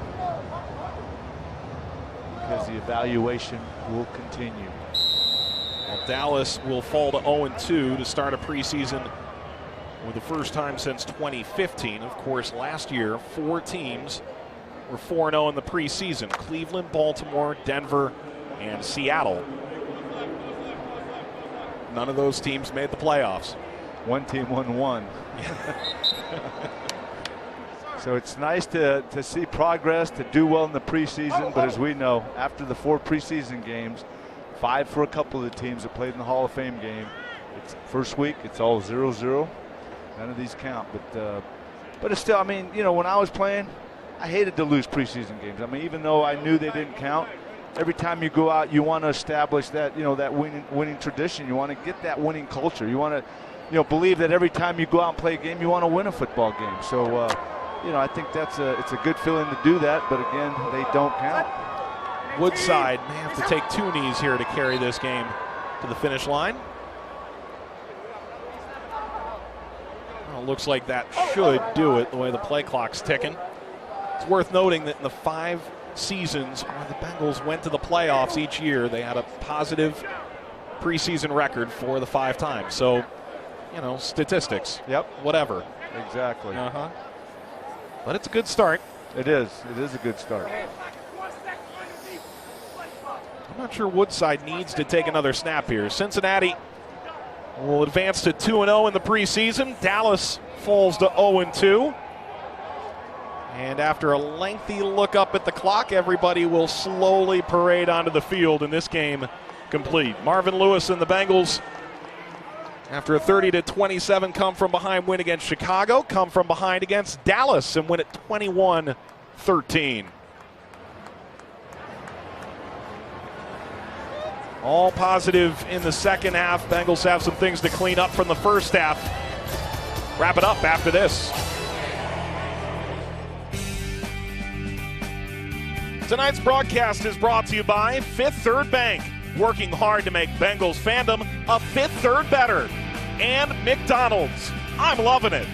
because the evaluation will continue. Well, Dallas will fall to 0-2 to start a preseason for the first time since 2015. Of course, last year, 4 teams were 4-0 in the preseason. Cleveland, Baltimore, Denver, and Seattle. None of those teams made the playoffs. One team won 1. So it's nice to see progress, to do well in the preseason, but as we know, after the 4 preseason games, 5 for a couple of the teams that played in the Hall of Fame game, it's first week, it's all 0-0. None of these count, but it's still, I mean, you know, when I was playing, I hated to lose preseason games. I mean, even though I knew they didn't count, every time you go out, you want to establish that, you know, that winning tradition. You want to get that winning culture. You want to, you know, believe that every time you go out and play a game, you want to win a football game. So, you know, I think it's a good feeling to do that. But again, they don't count. Woodside may have to take 2 knees here to carry this game to the finish line. Well, looks like that should do it the way the play clock's ticking. It's worth noting that in the 5 seasons where the Bengals went to the playoffs each year, they had a positive preseason record for the 5 times. So, you know, statistics. Yep. Whatever. Exactly. But it's a good start. It is. It is a good start. I'm not sure Woodside needs to take another snap here. Cincinnati will advance to 2-0 in the preseason. Dallas falls to 0-2. And after a lengthy look up at the clock, everybody will slowly parade onto the field in this game complete. Marvin Lewis and the Bengals, after a 30-27 come from behind win against Chicago, come from behind against Dallas and win at 21-13. All positive in the second half. Bengals have some things to clean up from the first half. Wrap it up after this. Tonight's broadcast is brought to you by Fifth Third Bank, working hard to make Bengals fandom a Fifth Third better. And McDonald's. I'm loving it.